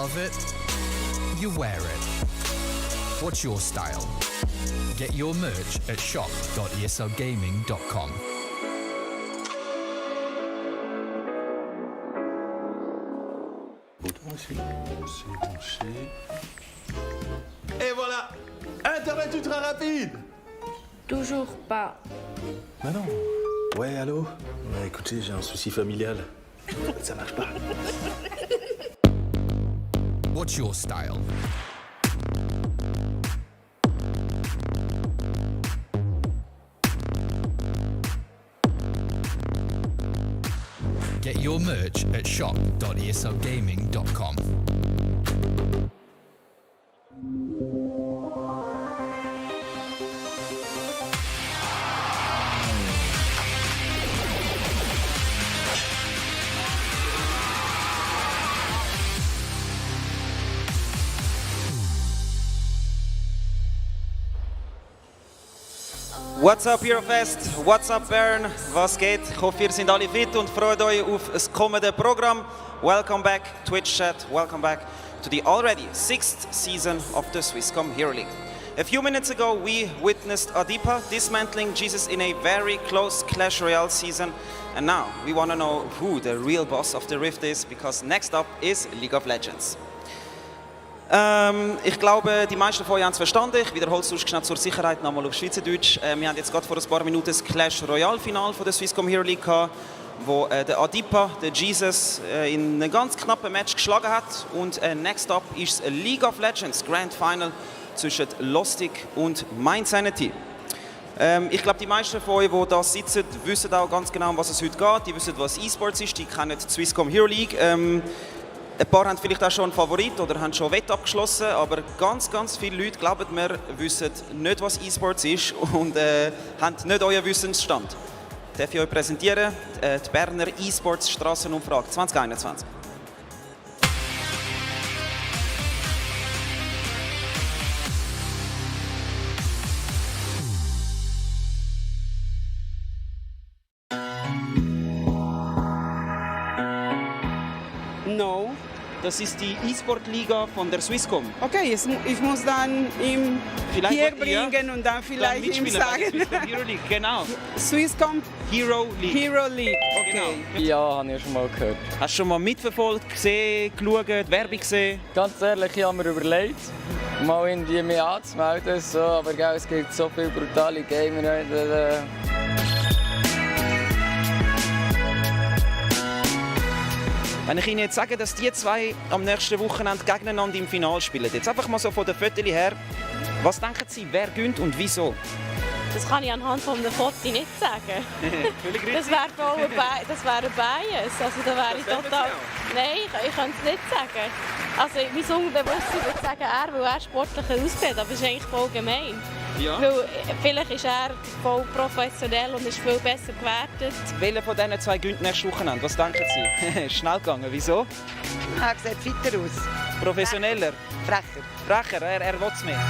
love it, you wear it. What's your style? Get your merch at shop.eslgaming.com. Et voilà, Internet ultra rapide. Toujours pas. Bah non. Ouais, allô? Ouais, écoutez, j'ai un souci familial. Ça marche pas. What's your style? Get your merch at shop.eslgaming.com. What's up Eurofest? What's up Bern? Was geht? Ich hoffe, ihr seid alle fit und freut euch auf das kommende Programm. Welcome back, Twitch chat. Welcome back to the already 6th season of the Swisscom Hero League. A few minutes ago, we witnessed Adipa dismantling Jesus in a very close Clash Royale season. And now we want to know who the real boss of the Rift is, because next up is League of Legends. Ich glaube, die meisten von euch haben es verstanden. Ich wiederhole es sonst schnell zur Sicherheit nochmal auf Schweizerdeutsch. Wir haben jetzt gerade vor ein paar Minuten das Clash Royale Final von der Swisscom Hero League gehabt, wo der Adipa, der Jesus, in einem ganz knappen Match geschlagen hat. Und next up ist das League of Legends Grand Final zwischen Lustig und Mind Sanity. Ich glaube, die meisten von euch, die da sitzen, wissen auch ganz genau, um was es heute geht. Die wissen, was E-Sports ist, die kennen die Swisscom Hero League. Ein paar haben vielleicht auch schon einen Favorit oder haben schon Wett abgeschlossen, aber ganz viele Leute, glaubt mir, wissen nicht, was E-Sports ist und haben nicht euren Wissensstand. Darf ich euch präsentieren? Die Berner E-Sports Strassenumfrage 2021. No. Das ist die E-Sport-Liga von der Swisscom. Okay, ich muss dann ihm Vielleicht hier ja, bringen und dann vielleicht ihm mitspielen bei der sagen. Swisscom Hero League, genau. Swisscom Hero League. Hero League, okay. Genau. Ja, habe ich schon mal gehört. Hast du schon mal mitverfolgt, gesehen, geschaut, Werbung gesehen? Ganz ehrlich, ich habe mir überlegt, mal irgendwie mich anzumelden, so, aber gell, es gibt so viele brutale Gamer. Wenn ich Ihnen jetzt sage, dass die zwei am nächsten Wochenende gegeneinander im Finale spielen, jetzt einfach mal so von der Fotos her, was denken Sie, wer gewinnt und wieso? Das kann ich anhand von einem Foto nicht sagen. Das wäre ein Bias. Also da wäre ich total... Nein, ich kann es nicht sagen. Also mein Unbewusstsein würde sagen, weil er sportlicher aussieht, aber das ist eigentlich voll gemein. Ja. Weil vielleicht ist er voll professionell und ist viel besser gewertet. Welcher von diesen zwei gewinnt nächstes Wochenende? Was denken Sie? Schnell gegangen, wieso? Er sieht fitter aus. Professioneller? Frecher. Frecher, er will es mehr.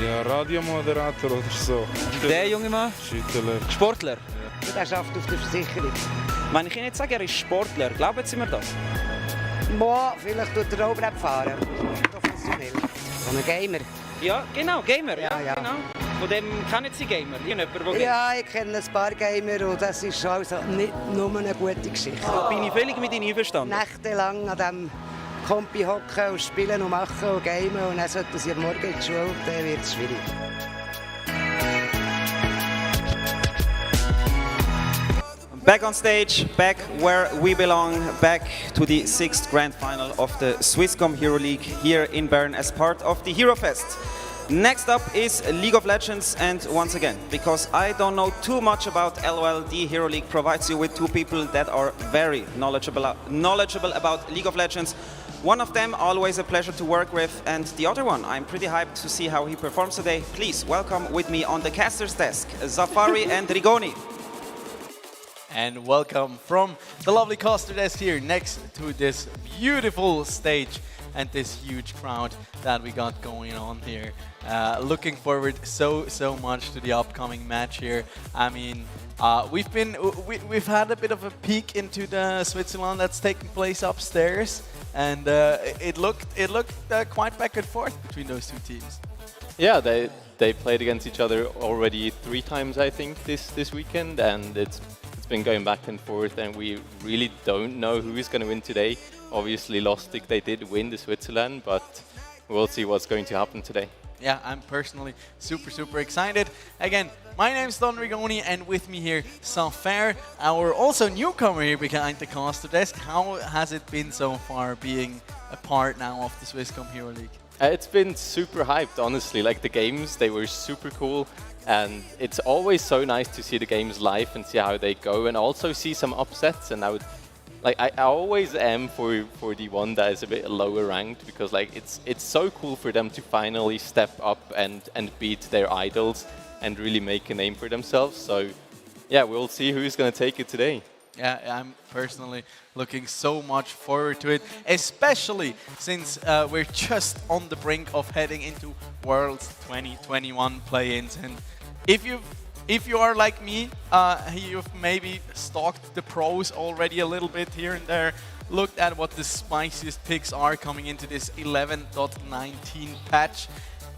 Ja, Radiomoderator oder so. Der junge Mann? Schüttler. Sportler? Und er arbeitet auf der Versicherung. Wenn ich Ihnen jetzt sage, er ist Sportler, glauben Sie mir das? Boah, vielleicht tut er Rollbrett fahren. Professionell. So ein Gamer. Ja, genau, Gamer. Ja. Genau. Von dem kennen Sie Gamer? Jemand, der Ja, ich kenne ein paar Gamer und das ist also nicht nur eine gute Geschichte. Da bin ich völlig mit Ihnen einverstanden. Nächtelang an diesem Kompi hocken und spielen und machen und gamen und dann sollten sie am Morgen in die Schule, dann wird es schwierig. Back on stage, back where we belong, back to the 6th grand final of the Swisscom Hero League here in Bern as part of the Hero Fest. Next up is League of Legends, and once again, because I don't know too much about LOL, the Hero League provides you with two people that are very knowledgeable about League of Legends. One of them always a pleasure to work with, and the other one I'm pretty hyped to see how he performs today. Please welcome with me on the caster's desk, Zafari and Rigoni. And welcome from the lovely caster desk here next to this beautiful stage and this huge crowd that we got going on here. Looking forward so much to the upcoming match here. I mean, We've had a bit of a peek into the Switzerland that's taking place upstairs, and it looked quite back and forth between those two teams. Yeah, they played against each other already 3 times, I think, this weekend, and it's been going back and forth, and we really don't know who is going to win today. Obviously, Lustig, they did win the Switzerland, but we'll see what's going to happen today. Yeah, I'm personally super excited. Again, my name's Don Rigoni, and with me here, Safer, our also newcomer here behind the caster desk. How has it been so far being a part now of the Swisscom Hero League? It's been super hyped, honestly. Like, the games, they were super cool, and it's always so nice to see the games live and see how they go, and also see some upsets. And I always am for the one that is a bit lower ranked, because like it's so cool for them to finally step up and beat their idols and really make a name for themselves. So yeah, we'll see who's going to take it today. Yeah, I'm personally looking so much forward to it, especially since we're just on the brink of heading into Worlds 2021 play-ins. And if you are like me, you've maybe stalked the pros already a little bit here and there, looked at what the spiciest picks are coming into this 11.19 patch.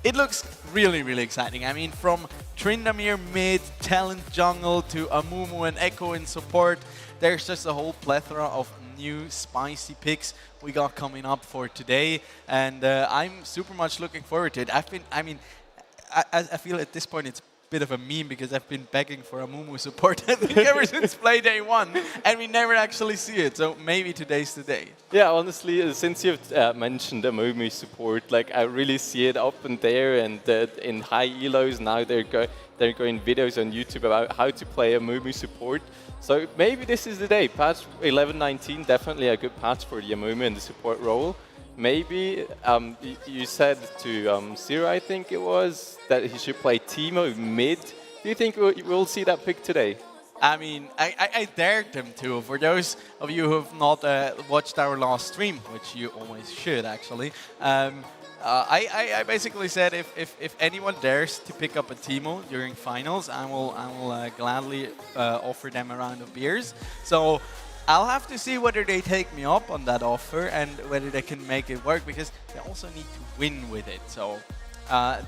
It looks really exciting. I mean, from Tryndamere mid, Talent jungle to Amumu and Echo in support, there's just a whole plethora of new spicy picks we got coming up for today, and I'm super much looking forward to it. I feel at this point it's bit of a meme, because I've been begging for a Mumu support I think ever since play day 1, and we never actually see it, so maybe today's the day. Yeah, honestly, since you've mentioned the Mumu support, like I really see it up and there, and in high elos now they're going videos on YouTube about how to play a Mumu support. So maybe this is the day. Patch 11.19, definitely a good patch for the Mumu in the support role. Maybe you said to Zero, I think it was, that he should play Timo mid. Do you think we'll see that pick today? I mean, I dared them to. For those of you who have not watched our last stream, which you always should actually, I basically said if anyone dares to pick up a Timo during finals, I will gladly offer them a round of beers. So I'll have to see whether they take me up on that offer and whether they can make it work, because they also need to win with it. So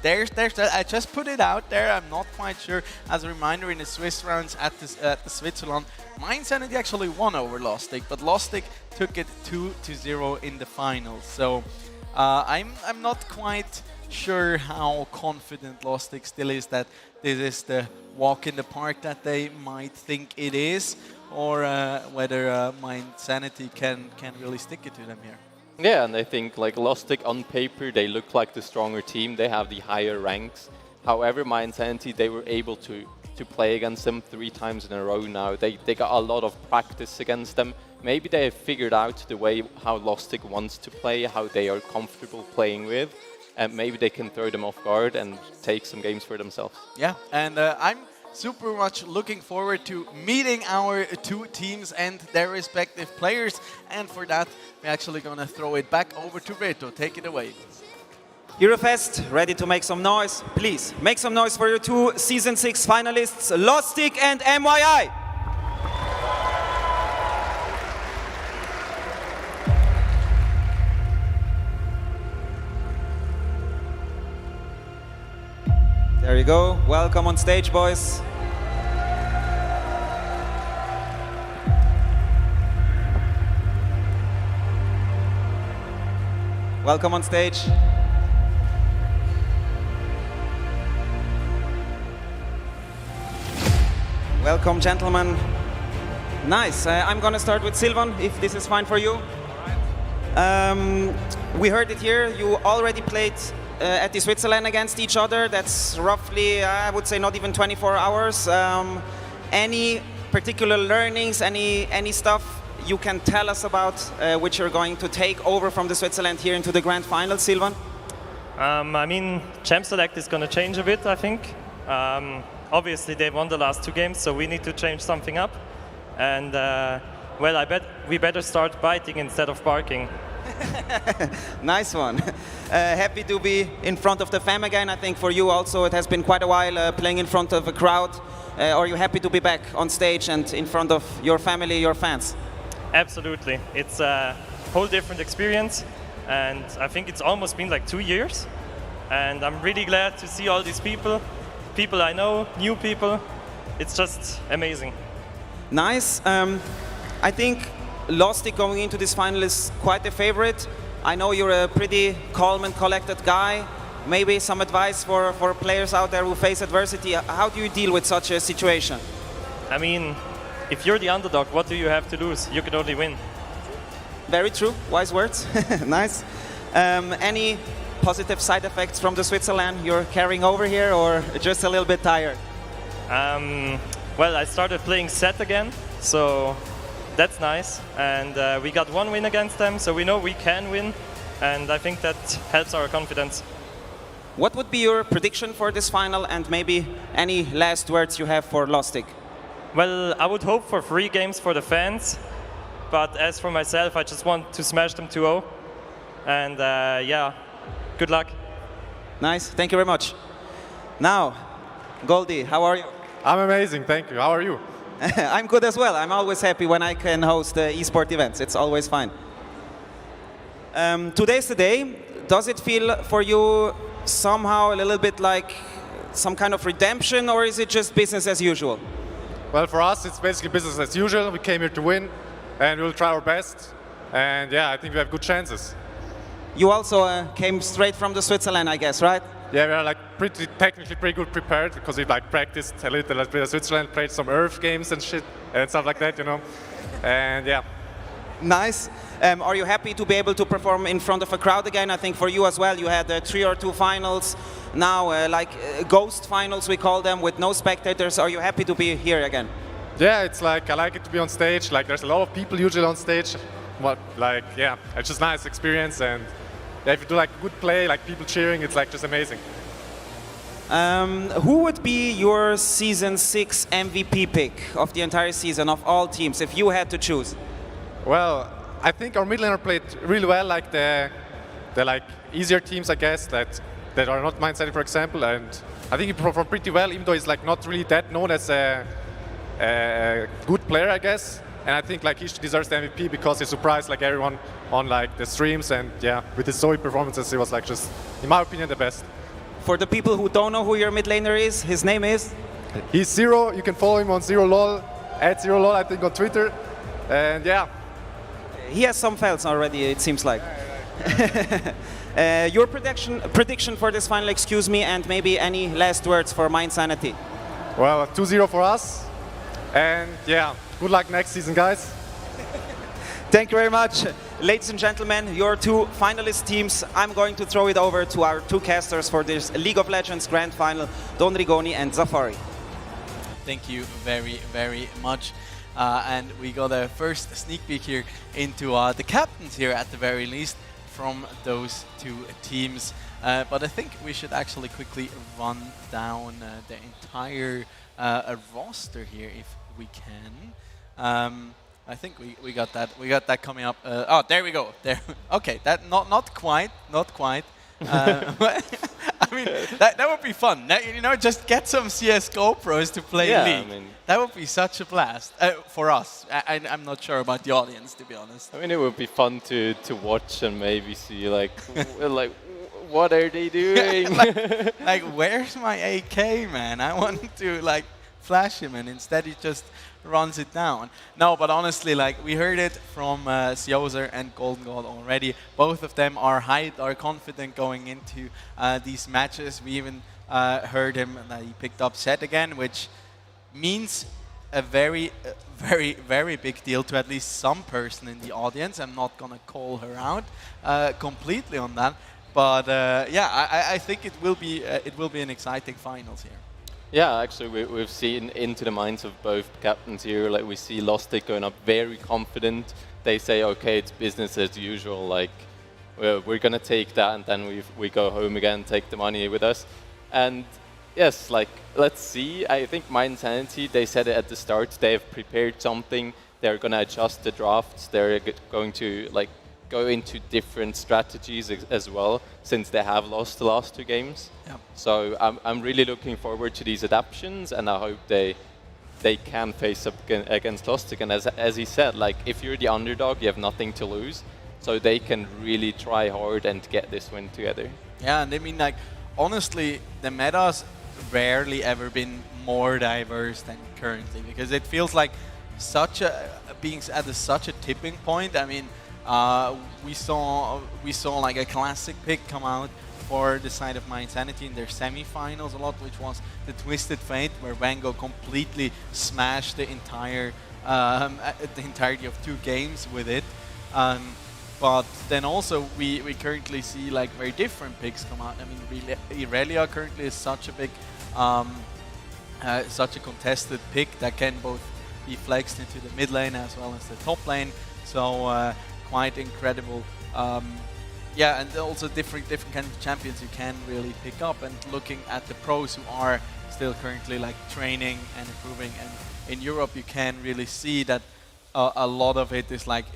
there's that. I just put it out there. I'm not quite sure. As a reminder, in the Swiss rounds at the Switzerland, Mind Sanity actually won over Lustig, but Lustig took it 2-0 in the finals. So I'm not quite sure how confident Lustig still is that this is the walk in the park that they might think it is, or whether Mind Sanity can really stick it to them here. Yeah, and I think like Lustig on paper, they look like the stronger team. They have the higher ranks. However, Mind Sanity, they were able to play against them 3 times in a row now. They got a lot of practice against them. Maybe they have figured out the way how Lustig wants to play, how they are comfortable playing with, and maybe they can throw them off guard and take some games for themselves. Yeah, and I'm super much looking forward to meeting our 2 teams and their respective players, and for that we're actually gonna throw it back over to Reto. Take it away. Eurofest, ready to make some noise? Please, make some noise for your 2 Season 6 finalists, Lustig and MYI. There you go. Welcome on stage, boys. Welcome on stage. Welcome, gentlemen. Nice. I'm going to start with Silvan, if this is fine for you. We heard it here. You already played at the Switzerland against each other. That's roughly, I would say, not even 24 hours. Any particular learnings, any stuff you can tell us about which you're going to take over from the Switzerland here into the grand final, Silvan? I mean, Champ Select is going to change a bit, I think. Obviously, they won the last 2 games, so we need to change something up. And, well, I bet we better start biting instead of barking. Nice one. Happy to be in front of the fam again. I think for you also it has been quite a while playing in front of a crowd. Are you happy to be back on stage and in front of your family, your fans? Absolutely. It's a whole different experience, and I think it's almost been like 2 years. And I'm really glad to see all these people I know, new people. It's just amazing. Nice. I think Lustig going into this final is quite a favorite. I know you're a pretty calm and collected guy. Maybe some advice for players out there who face adversity. How do you deal with such a situation? I mean, if you're the underdog, what do you have to lose? You can only win. Very true. Wise words. Nice. Any positive side effects from the Switzerland you're carrying over here, or just a little bit tired? Well, I started playing set again, so that's nice. And we got 1 win against them, so we know we can win. And I think that helps our confidence. What would be your prediction for this final, and maybe any last words you have for Lustig? Well, I would hope for 3 games for the fans. But as for myself, I just want to smash them 2-0. And yeah, good luck. Nice, thank you very much. Now, Goldie, how are you? I'm amazing, thank you. How are you? I'm good as well. I'm always happy when I can host esport events. It's always fun. Today's the day. Does it feel for you somehow a little bit like some kind of redemption, or is it just business as usual? Well, for us, it's basically business as usual. We came here to win, and we'll try our best. And yeah, I think we have good chances. You also came straight from the Switzerland, I guess, right? Yeah, we are like technically pretty good prepared, because we've like practiced a little bit of Switzerland, played some Earth games and shit and stuff like that, you know. And yeah. Nice. Are you happy to be able to perform in front of a crowd again? I think for you as well, you had 3 or 2 finals. Now, ghost finals, we call them, with no spectators. Are you happy to be here again? Yeah, it's like, I like it to be on stage. Like, there's a lot of people usually on stage. But like, yeah, it's just a nice experience. And yeah, if you do like good play, like people cheering, it's like just amazing. Who would be your season 6 MVP pick of the entire season, of all teams, if you had to choose? Well, I think our mid laner played really well, like the like easier teams, I guess, that are not Mindset, for example, and I think he performed pretty well, even though he's like not really that known as a good player, I guess. And I think like he deserves the MVP because he surprised like everyone on like the streams, and yeah, with his Zoe performances, he was like just, in my opinion, the best. For the people who don't know who your mid laner is, his name is? He's Zero. You can follow him on ZeroLol, @ZeroLol, I think, on Twitter, and yeah. He has some fails already, it seems like. Your prediction for this final, excuse me, and maybe any last words for Mind Sanity? Well, 2-0 for us, and yeah, good luck next season, guys. Thank you very much. Ladies and gentlemen, your 2 finalist teams. I'm going to throw it over to our 2 casters for this League of Legends Grand Final, Don Rigoni and Zafari. Thank you very, very much. And we got a first sneak peek here into the captains here at the very least from those 2 teams. But I think we should actually quickly run down the entire roster here if we can. I think we got that. We got that coming up. Oh, there we go. There. Okay, that not quite. I mean, that would be fun. You know, just get some CS:GO pros to play League. I mean, that would be such a blast for us. I'm not sure about the audience, to be honest. I mean, it would be fun to watch and maybe see like like what are they doing? like where's my AK, man? I want to like flash him, and instead he just runs it down. No, but honestly, like we heard it from Siozer and Golden God already. Both of them are confident going into these matches. We even heard him that he picked up set again, which means a very, very big deal to at least some person in the audience. I'm not gonna call her out completely on that, but yeah, I think it will be an exciting finals here. Yeah, actually, we've seen into the minds of both captains here. Like, we see Lustig going up very confident. They say, okay, it's business as usual. Like, we're going to take that, and then we go home again, take the money with us. And yes, like, let's see. I think Mind Sanity, they said it at the start. They have prepared something. They're going to adjust the drafts. They're going to, like, go into different strategies as well, since they have lost the last 2 games. Yeah. So I'm really looking forward to these adaptations, and I hope they can face up against Lustig. And as he said, like, if you're the underdog, you have nothing to lose, so they can really try hard and get this win together. Yeah, and I mean, like, honestly, the meta's rarely ever been more diverse than currently, because it feels like being at such a tipping point. I mean, we saw like a classic pick come out for the side of My Insanity in their semi-finals a lot, which was the Twisted Fate, where Wango completely smashed the entirety of 2 games with it. But then also we currently see like very different picks come out. I mean, Irelia currently is such a big, such a contested pick that can both be flexed into the mid lane as well as the top lane. So quite incredible. Yeah, and also different kind of champions you can really pick up. And looking at the pros who are still currently like training and improving, and in Europe you can really see that a lot of it is like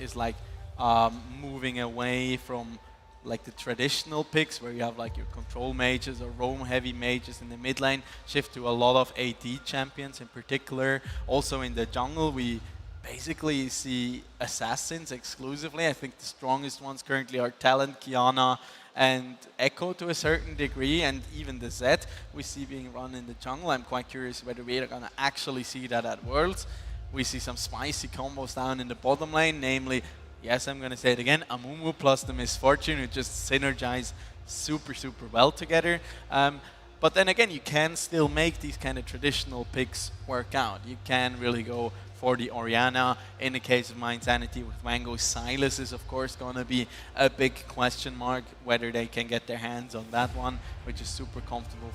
moving away from like the traditional picks where you have like your control mages or roam heavy mages in the mid lane, shift to a lot of AD champions in particular. Also in the jungle we basically see assassins exclusively. I think the strongest ones currently are Talent, Kiana and Echo to a certain degree, and even the Zed we see being run in the jungle. I'm quite curious whether we are going to actually see that at Worlds. We see some spicy combos down in the bottom lane, namely, yes, I'm going to say it again, Amumu plus the Misfortune, who just synergize super well together. But then again, you can still make these kind of traditional picks work out. You can really go for the Orianna. In the case of My Insanity with Wango, Silas is of course going to be a big question mark, whether they can get their hands on that one, which is super comfortable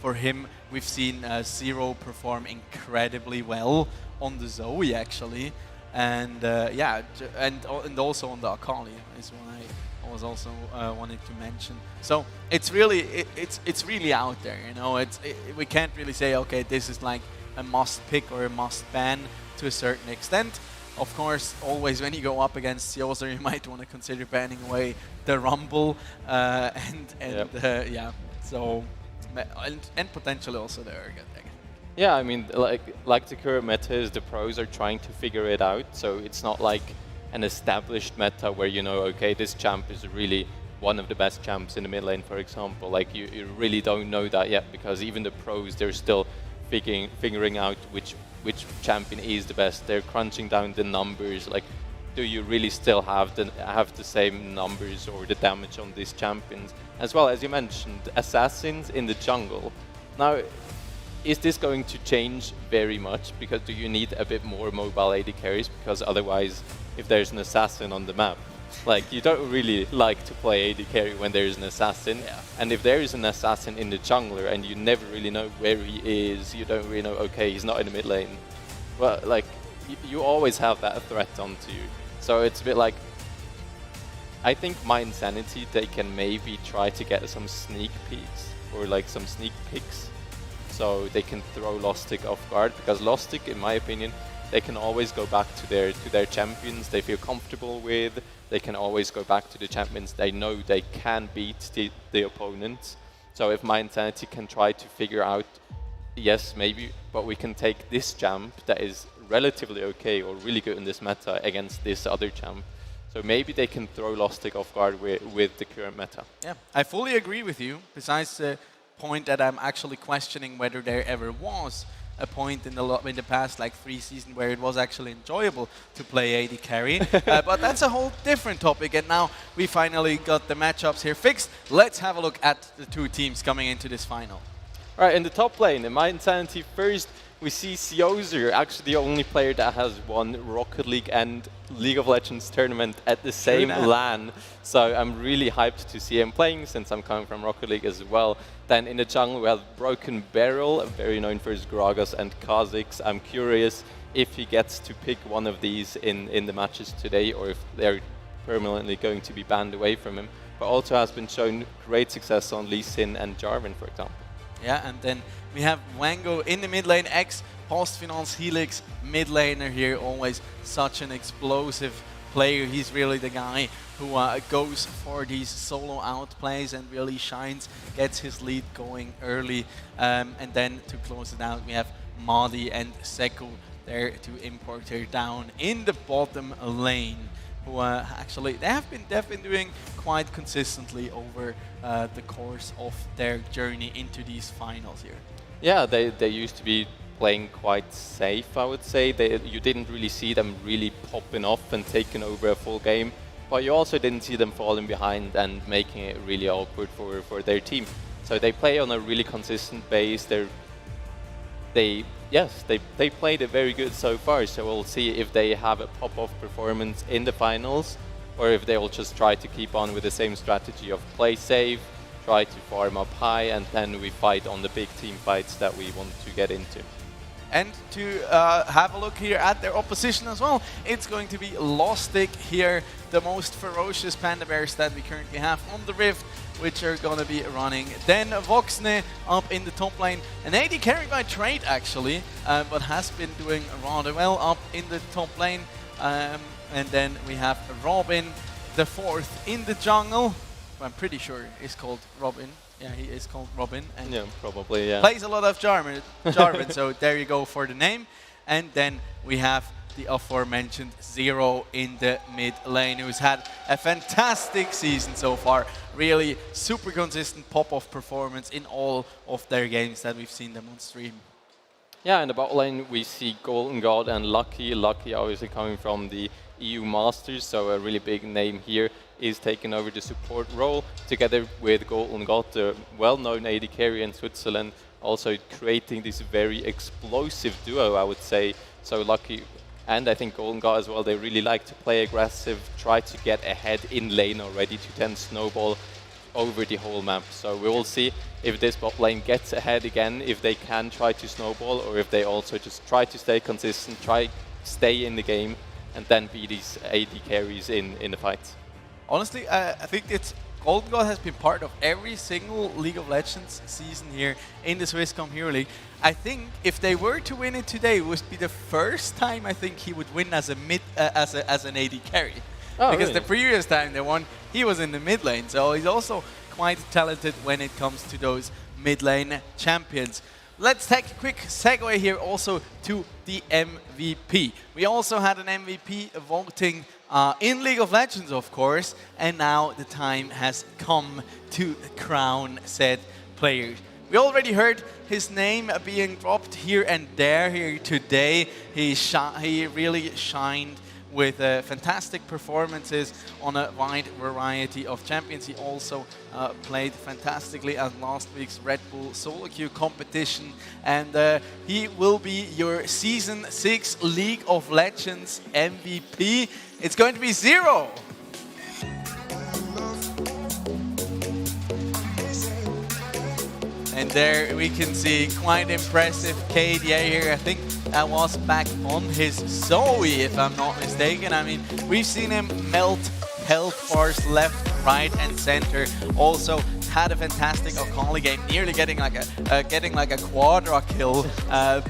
for him. We've seen Zero perform incredibly well on the Zoe actually. And yeah, and also on the Akali is one I was also wanting to mention. So it's really it's really out there, you know. We can't really say, okay, this is like a must pick or a must ban to a certain extent. Of course, always when you go up against Sioser, you might want to consider banning away the Rumble yeah. So and potentially also the Urgot. Yeah, I mean, like the current meta is, the pros are trying to figure it out. So it's not like an established meta where you know, okay, this champ is really one of the best champs in the mid lane, for example. Like you really don't know that yet, because even the pros, they're still figuring out which champion is the best. They're crunching down the numbers. Like, do you really still have the same numbers or the damage on these champions? As well as you mentioned, assassins in the jungle. Now, is this going to change very much? Because do you need a bit more mobile AD carries? Because otherwise, if there's an assassin on the map, like, you don't really like to play AD carry when there is an assassin. Yeah. And if there is an assassin in the jungler and you never really know where he is, you don't really know, okay, he's not in the mid lane. Well, like, you always have that threat onto you. So it's a bit like, I think My Insanity, they can maybe try to get some sneak peeks or like some sneak picks, so they can throw Lustig off guard, because Lustig, in my opinion, they can always go back to their champions they feel comfortable with. They can always go back to the champions they know they can beat the opponents. So if My Insanity can try to figure out, yes, maybe, but we can take this champ that is relatively okay or really good in this meta against this other champ. So maybe they can throw Lustig off guard with the current meta. Yeah, I fully agree with you. Besides the point that I'm actually questioning whether there ever was a point in the past like 3 seasons where it was actually enjoyable to play AD carry. But that's a whole different topic, and now we finally got the matchups here fixed. Let's have a look at the 2 teams coming into this final. All right, in the top lane, in My Insanity first, we see Sioser, actually the only player that has won Rocket League and League of Legends tournament at the same LAN. So I'm really hyped to see him playing, since I'm coming from Rocket League as well. Then in the jungle, we have Broken Barrel, very known for his Gragas and Kha'Zix. I'm curious if he gets to pick one of these in the matches today, or if they're permanently going to be banned away from him. But also has been shown great success on Lee Sin and Jarvan, for example. Yeah, and then we have Wango in the mid lane, ex-Postfinance Helix mid laner here, always such an explosive player. He's really the guy who goes for these solo outplays and really shines, gets his lead going early. And then to close it out, we have Madi and Seku there to import her down in the bottom lane. Who actually they've been doing quite consistently over the course of their journey into these finals here. Yeah, they used to be playing quite safe, I would say. You didn't really see them really popping off and taking over a full game, but you also didn't see them falling behind and making it really awkward for their team. So they play on a really consistent base. They played it very good so far, so we'll see if they have a pop-off performance in the finals, or if they'll just try to keep on with the same strategy of play safe, try to farm up high, and then we fight on the big team fights that we want to get into. And to have a look here at their opposition as well, it's going to be Lostic here, the most ferocious Panda Bears that we currently have on the Rift, which are going to be running. Then Voxne up in the top lane, an AD carried by Trade actually, but has been doing rather well up in the top lane. And then we have Robin, the fourth in the jungle, who I'm pretty sure is called Robin. Yeah, he is called Robin. And yeah, probably, yeah. Plays a lot of Jarvan, so there you go for the name. And then we have the aforementioned Zero in the mid lane, who's had a fantastic season so far. Really super consistent pop-off performance in all of their games that we've seen them on stream. Yeah, in the bot lane we see Golden God and Lucky. Lucky obviously coming from the EU Masters, so a really big name here, is taking over the support role together with Golden God, the well-known AD carry in Switzerland, also creating this very explosive duo, I would say. So Lucky and I think Golden God as well, they really like to play aggressive, try to get ahead in lane already to then snowball over the whole map. So we will see if this bot lane gets ahead again, if they can try to snowball, or if they also just try to stay consistent, try stay in the game, and then be these AD carries in the fights. Honestly, I think it's Golden God has been part of every single League of Legends season here in the Swisscom Hero League. I think if they were to win it today, it would be the first time I think he would win as a as an AD carry. Oh, because really? the previous time they won, he was in the mid lane, so he's also quite talented when it comes to those mid lane champions. Let's take a quick segue here also to the MVP. We also had an MVP voting in League of Legends, of course, and now the time has come to crown said player. We already heard his name being dropped here and there here today. He really shined with fantastic performances on a wide variety of champions. He also played fantastically at last week's Red Bull Solo Queue competition, and he will be your Season 6 League of Legends MVP. It's going to be Zero. And there we can see quite impressive KDA here. I think that was back on his Zoe, if I'm not mistaken. I mean, we've seen him melt health bars left, right, and center. Also had a fantastic Akali game, nearly getting like a quadra kill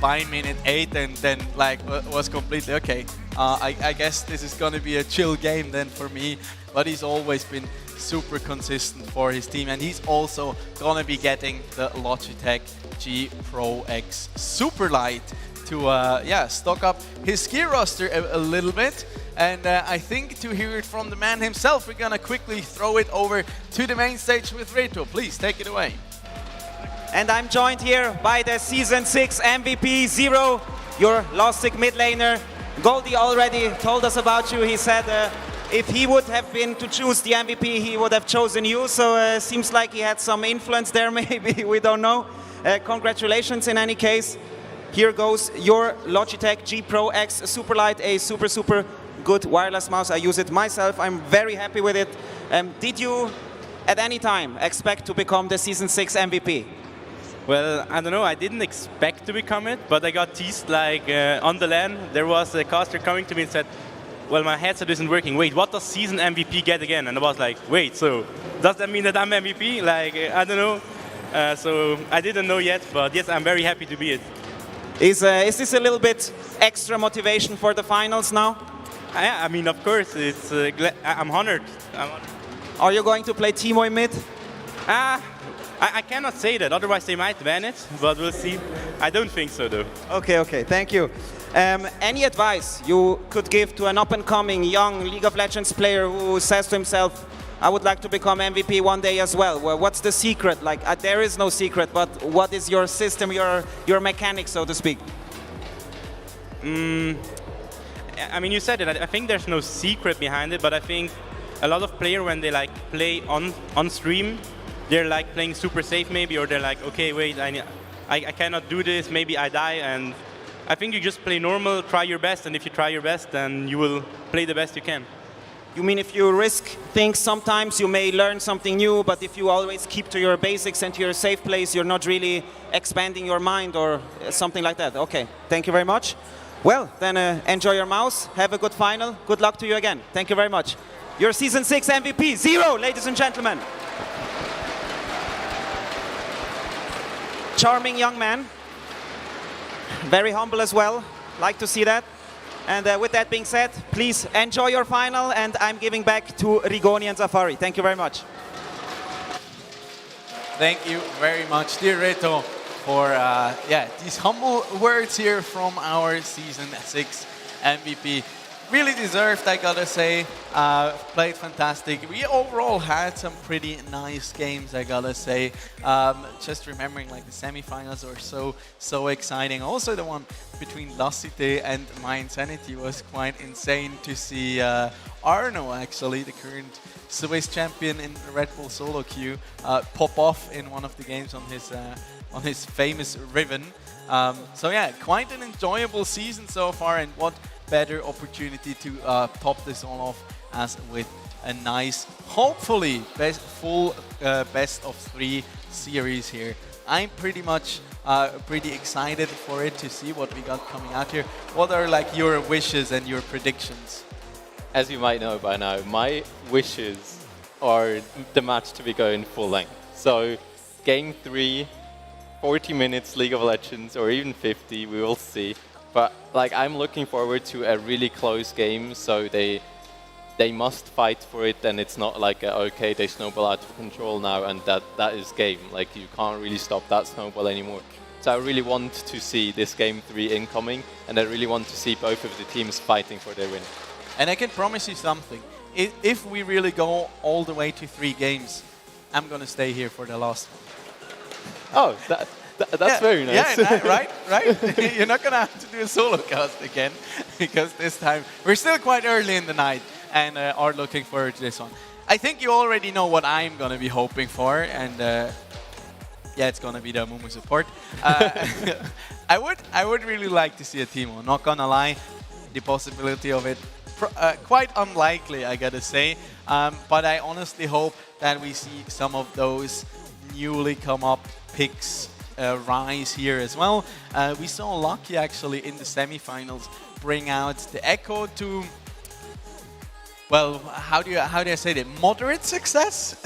by minute 8, and then like was completely okay. I guess this is gonna be a chill game then for me. But he's always been super consistent for his team, and he's also gonna be getting the Logitech G Pro X Super Light to stock up his skill roster a little bit. And I think to hear it from the man himself, we're gonna quickly throw it over to the main stage with Reto. Please take it away. And I'm joined here by the Season 6 MVP, Zero, your Lostic mid laner. Goldie already told us about you. He said if he would have been to choose the MVP, he would have chosen you. So seems like he had some influence there, maybe, we don't know. Congratulations in any case. Here goes your Logitech G Pro X Superlight, a super good wireless mouse. I use it myself. I'm very happy with it. Did you at any time expect to become the Season 6 MVP? Well, I don't know, I didn't expect to become it, but I got teased like on the LAN. There was a caster coming to me and said, well, my headset isn't working. Wait, what does Season MVP get again? And I was like, wait, so does that mean that I'm MVP? Like, I don't know. So I didn't know yet, but yes, I'm very happy to be it. Is this a little bit extra motivation for the finals now? I mean, of course, it's. I'm honored. Are you going to play Timo in mid? I cannot say that, otherwise they might ban it, but we'll see. I don't think so, though. Okay, thank you. Any advice you could give to an up-and-coming young League of Legends player who says to himself, I would like to become MVP one day as well? Well, what's the secret? Like, there is no secret, but what is your system, your mechanics, so to speak? I mean, you said it. I think there's no secret behind it, but I think a lot of players, when they like play on stream, they're like playing super safe maybe, or they're like, okay, wait, I cannot do this, maybe I die. And I think you just play normal, try your best, and if you try your best, then you will play the best you can. You mean if you risk things sometimes, you may learn something new, but if you always keep to your basics and to your safe place, you're not really expanding your mind or something like that. Okay, thank you very much. Well, then enjoy your mouse, have a good final, good luck to you again. Thank you very much. Your Season 6 MVP, 0, ladies and gentlemen. Charming young man, very humble as well, like to see that. And with that being said, please enjoy your final, and I'm giving back to Rigoni and Zafari. Thank you very much. Thank you very much, dear Reto, for these humble words here from our Season 6 MVP. Really deserved, I gotta say. Played fantastic. We overall had some pretty nice games, I gotta say. Just remembering like the semifinals were so exciting. Also the one between Lassite and My Insanity was quite insane to see Arno, actually, the current Swiss champion in Red Bull solo queue, pop off in one of the games on his famous Riven. So yeah, quite an enjoyable season so far, and what better opportunity to top this all off as with a nice, hopefully full best of 3 series here. I'm pretty much pretty excited for it, to see what we got coming out here. What are like your wishes and your predictions? As you might know by now, my wishes are the match to be going full length. So game 3, 40 minutes League of Legends, or even 50, we will see. But like, I'm looking forward to a really close game, so they must fight for it, and it's not like okay, they snowball out of control now and that is game. Like, you can't really stop that snowball anymore. So I really want to see this game 3 incoming, and I really want to see both of the teams fighting for their win. And I can promise you something. If we really go all the way to 3 games, I'm gonna stay here for the last one. Oh, that's very nice. Yeah, right? You're not going to have to do a solo cast again, because this time we're still quite early in the night and are looking forward to this one. I think you already know what I'm going to be hoping for, and it's going to be the Mumu support. I would really like to see a Timo, not going to lie. The possibility of it, quite unlikely, I got to say. But I honestly hope that we see some of those newly come up picks rise here as well. We saw Lucky actually in the semifinals bring out the Echo to, well, how do I say that? Moderate success.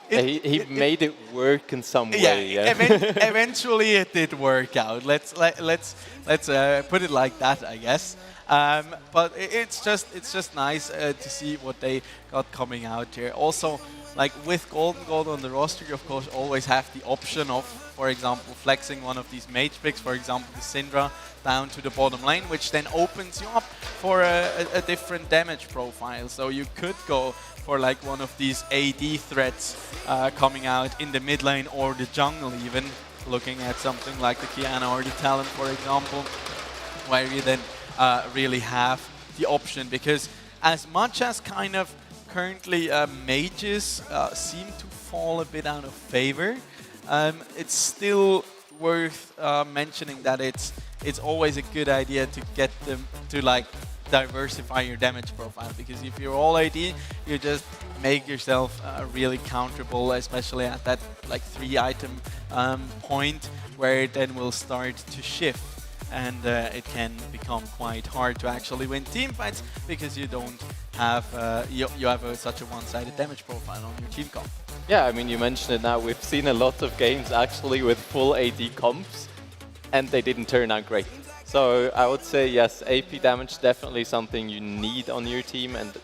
He made it work in some way. Yeah. Eventually it did work out. Let's put it like that, I guess. But it's just nice to see what they got coming out here. Also, like with Golden Gold on the roster, you of course always have the option of, for example, flexing one of these mage picks, for example the Syndra, down to the bottom lane, which then opens you up for a different damage profile. So you could go for like one of these AD threats coming out in the mid lane or the jungle even, looking at something like the Kiana or the Talon, for example, where you then really have the option. Because as much as kind of currently mages seem to fall a bit out of favor, it's still worth mentioning that it's always a good idea to get them to like diversify your damage profile, because if you're all AD, you just make yourself really counterable, especially at that like 3 item point, where it then will start to shift. And it can become quite hard to actually win team fights, because you don't have you have such a one-sided damage profile on your team comp. Yeah, I mean, you mentioned it now. We've seen a lot of games actually with full AD comps, and they didn't turn out great. So I would say yes, AP damage definitely something you need on your team and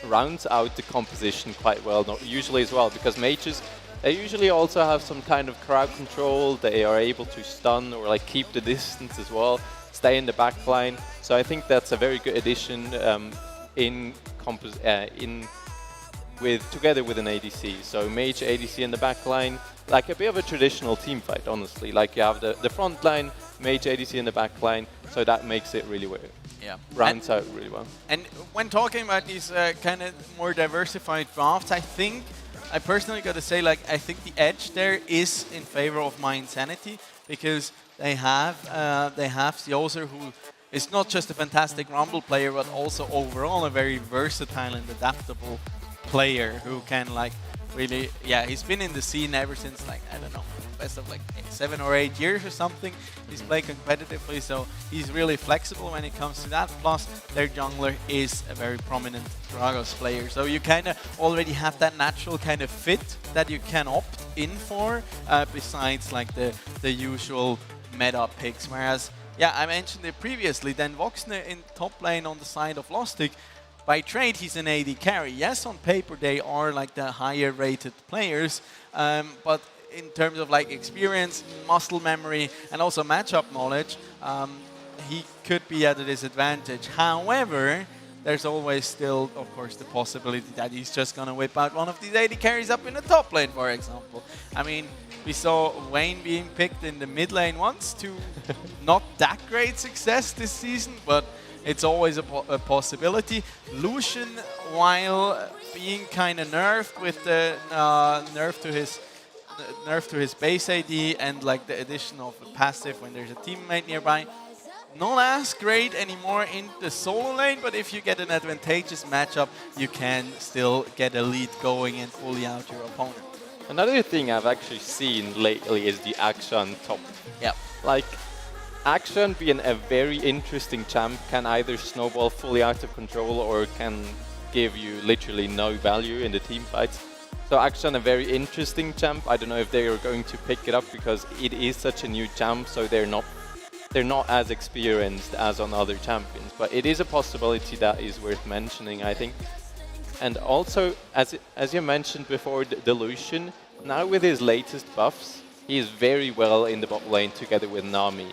rounds out the composition quite well, not usually as well, because mages, they usually also have some kind of crowd control, they are able to stun or like keep the distance as well, stay in the back line. So I think that's a very good addition together with an ADC. So mage ADC in the back line, like a bit of a traditional team fight, honestly. Like you have the front line, mage ADC in the back line, so that makes it really weird. Yeah. Rounds out really well. And when talking about these kind of more diversified drafts, I personally got to say, like, I think the edge there is in favor of My Insanity, because they have Sioser, who is not just a fantastic Rumble player, but also overall a very versatile and adaptable player who can, like, really, yeah, he's been in the scene ever since, like, I don't know, best of like 7 or 8 years or something. He's played competitively, so he's really flexible when it comes to that. Plus, their jungler is a very prominent Dragos player, so you kind of already have that natural kind of fit that you can opt in for, besides like the usual meta picks. Whereas, yeah, I mentioned it previously, then Voxner in top lane on the side of Lostic, by trade, he's an AD carry. Yes, on paper, they are like the higher rated players, but in terms of like experience, muscle memory, and also matchup knowledge, he could be at a disadvantage. However, there's always still, of course, the possibility that he's just going to whip out one of these AD carries up in the top lane, for example. I mean, we saw Wayne being picked in the mid lane once to not that great success this season, but it's always a possibility. Lucian, while being kind of nerfed with the nerf to his base AD and like the addition of a passive when there's a teammate nearby, not as great anymore in the solo lane, but if you get an advantageous matchup, you can still get a lead going and fully out your opponent. Another thing I've actually seen lately is the Akshan top. Yeah. Like, Akshan being a very interesting champ can either snowball fully out of control or can give you literally no value in the team fights. So Akshan a very interesting champ. I don't know if they are going to pick it up because it is such a new champ, so they're not as experienced as on other champions. But it is a possibility that is worth mentioning, I think. And also, as you mentioned before, the Lucian, now with his latest buffs, he is very well in the bot lane together with Nami.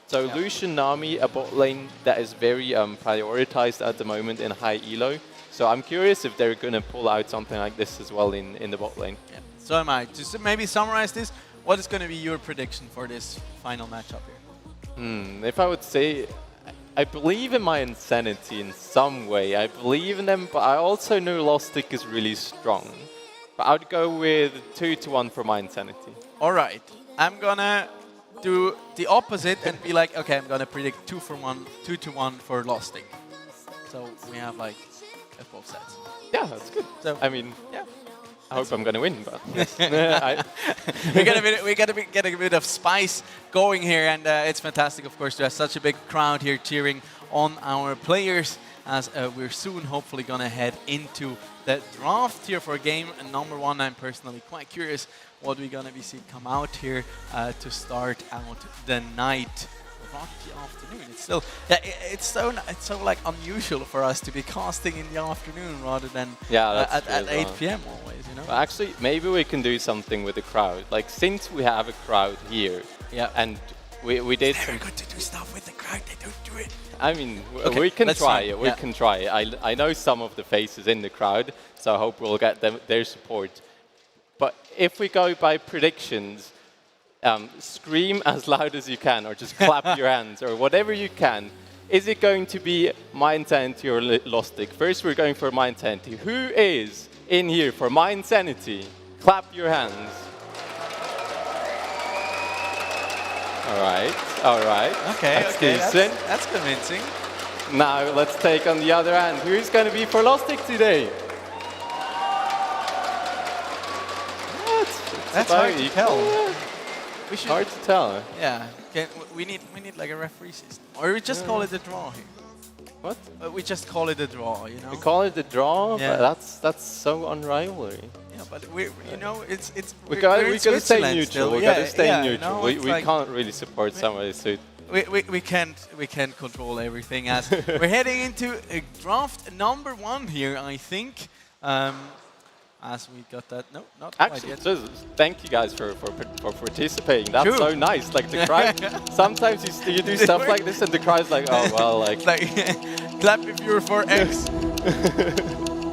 So yeah. Lucian, Nami, a bot lane that is very prioritized at the moment in high elo. So I'm curious if they're going to pull out something like this as well in the bot lane. Yeah. So am I. Just to maybe summarize this, what is going to be your prediction for this final matchup here? If I would say, I believe in My Insanity in some way. I believe in them, but I also know Lostic is really strong. But I would go with 2-1 for My Insanity. All right. I'm going to do the opposite and be like, okay, I'm going to predict 2-1 for Lostic. So we have like both sides. Yeah, that's good. So I mean, yeah. I hope I'm going to win, but we got to get a bit of spice going here, and it's fantastic, of course, to have such a big crowd here cheering on our players as we're soon hopefully going to head into the draft here for game number 1. I'm personally quite curious what we're going to be seeing come out here to start out the night. Not the afternoon. It's still, yeah, it's so like unusual for us to be casting in the afternoon rather than at 8 p.m. always, you know. Well, actually, maybe we can do something with the crowd. Like, since we have a crowd here, and we did. It's very good to do stuff with the crowd. They don't do it. I mean, we can try it. We can try it. I know some of the faces in the crowd, so I hope we'll get their support. But if we go by predictions. Scream as loud as you can, or just clap your hands, or whatever you can. Is it going to be My Insanity or Lostic? First, we're going for My Insanity. Who is in here for My Insanity? Clap your hands. All right. Okay, that's that's convincing. Now let's take on the other hand. Who's going to be for Lostic today? That's hard to tell. Hard to tell. Yeah, we need like a referee system, or we just call it a draw here. What? We just call it a draw, you know. We call it a draw, yeah. But that's so unrivalry. Yeah, but we gotta stay neutral. Still. We gotta stay neutral. We can't really support somebody. So we can't control everything as we're heading into draft number 1 here, I think. As we got that, no, not quite Actually, yet. just thank you guys for participating. That's True. so nice. Like the crowd, sometimes you do stuff like this and the crowd's like, oh well, like clap if you're for X,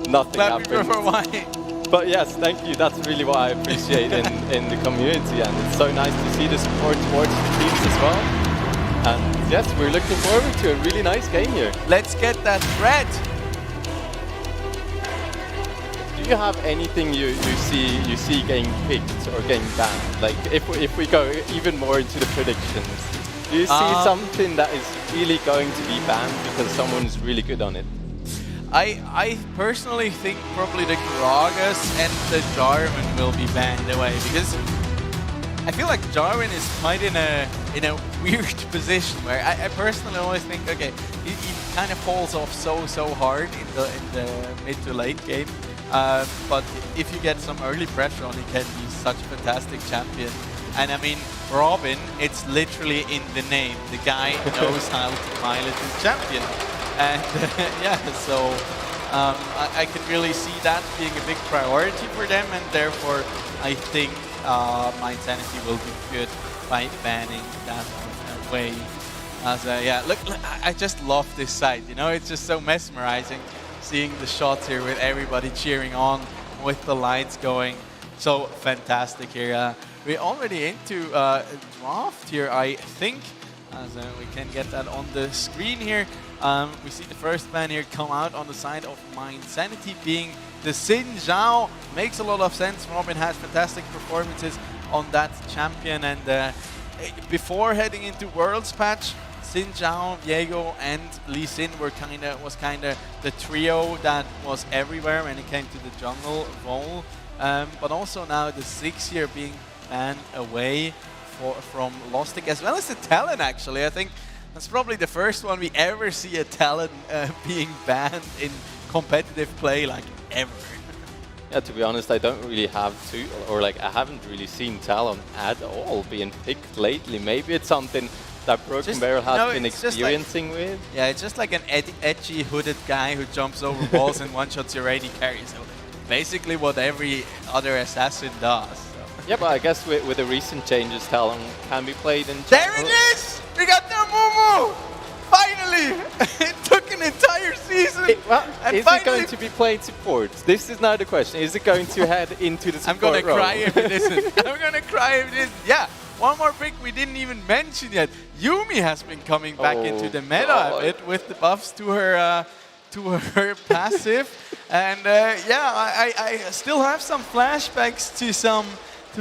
nothing clap if you're for happened. Y. But yes, thank you. That's really what I appreciate in the community, and it's so nice to see the support towards the teams as well. And yes, we're looking forward to a really nice game here. Let's get that red. Do you have anything you see getting picked or getting banned? Like if we go even more into the predictions, do you see something that is really going to be banned because someone is really good on it? I personally think probably the Gragas and the Jarvan will be banned away, because I feel like Jarvan is quite in a weird position where I personally always think, okay, he kind of falls off so hard in the mid to late game. But if you get some early pressure on, he can be such a fantastic champion. And I mean, Robin, it's literally in the name. The guy knows how to pilot his champion. And yeah, so I can really see that being a big priority for them, and therefore I think my Insanity will be good by banning that away. As yeah, look, I just love this side. You know, it's just so mesmerizing seeing the shots here with everybody cheering on, with the lights going. So fantastic here. We're already into draft here, I think, as we can get that on the screen here. We see the first ban here come out on the side of my Insanity being the Xin Zhao. Makes a lot of sense. Robin has fantastic performances on that champion, and before heading into Worlds patch, Xin Zhao, Viego, and Lee Sin was kinda the trio that was everywhere when it came to the jungle role. But also now the 6 here being banned away from Lostic, as well as the Talon. Actually, I think that's probably the first one we ever see a Talon being banned in competitive play, like ever. Yeah, to be honest, I don't really have to, or like I haven't really seen Talon at all being picked lately. Maybe it's something that Broken Barrel has been experiencing with. Yeah, it's just like an edgy hooded guy who jumps over walls and one-shots your AD carry. So basically what every other assassin does. So. Yeah, but I guess with the recent changes, Talon can be played in There it is! We got the Mumu! Finally! It took an entire season! Is it going to be played support? This is now the question. Is it going to head into the support I'm gonna cry if it isn't. I'm gonna cry if it isn't. Yeah, one more pick we didn't even mention yet. Yumi has been coming back into the meta a bit with the buffs to her passive. And yeah, I still have some flashbacks to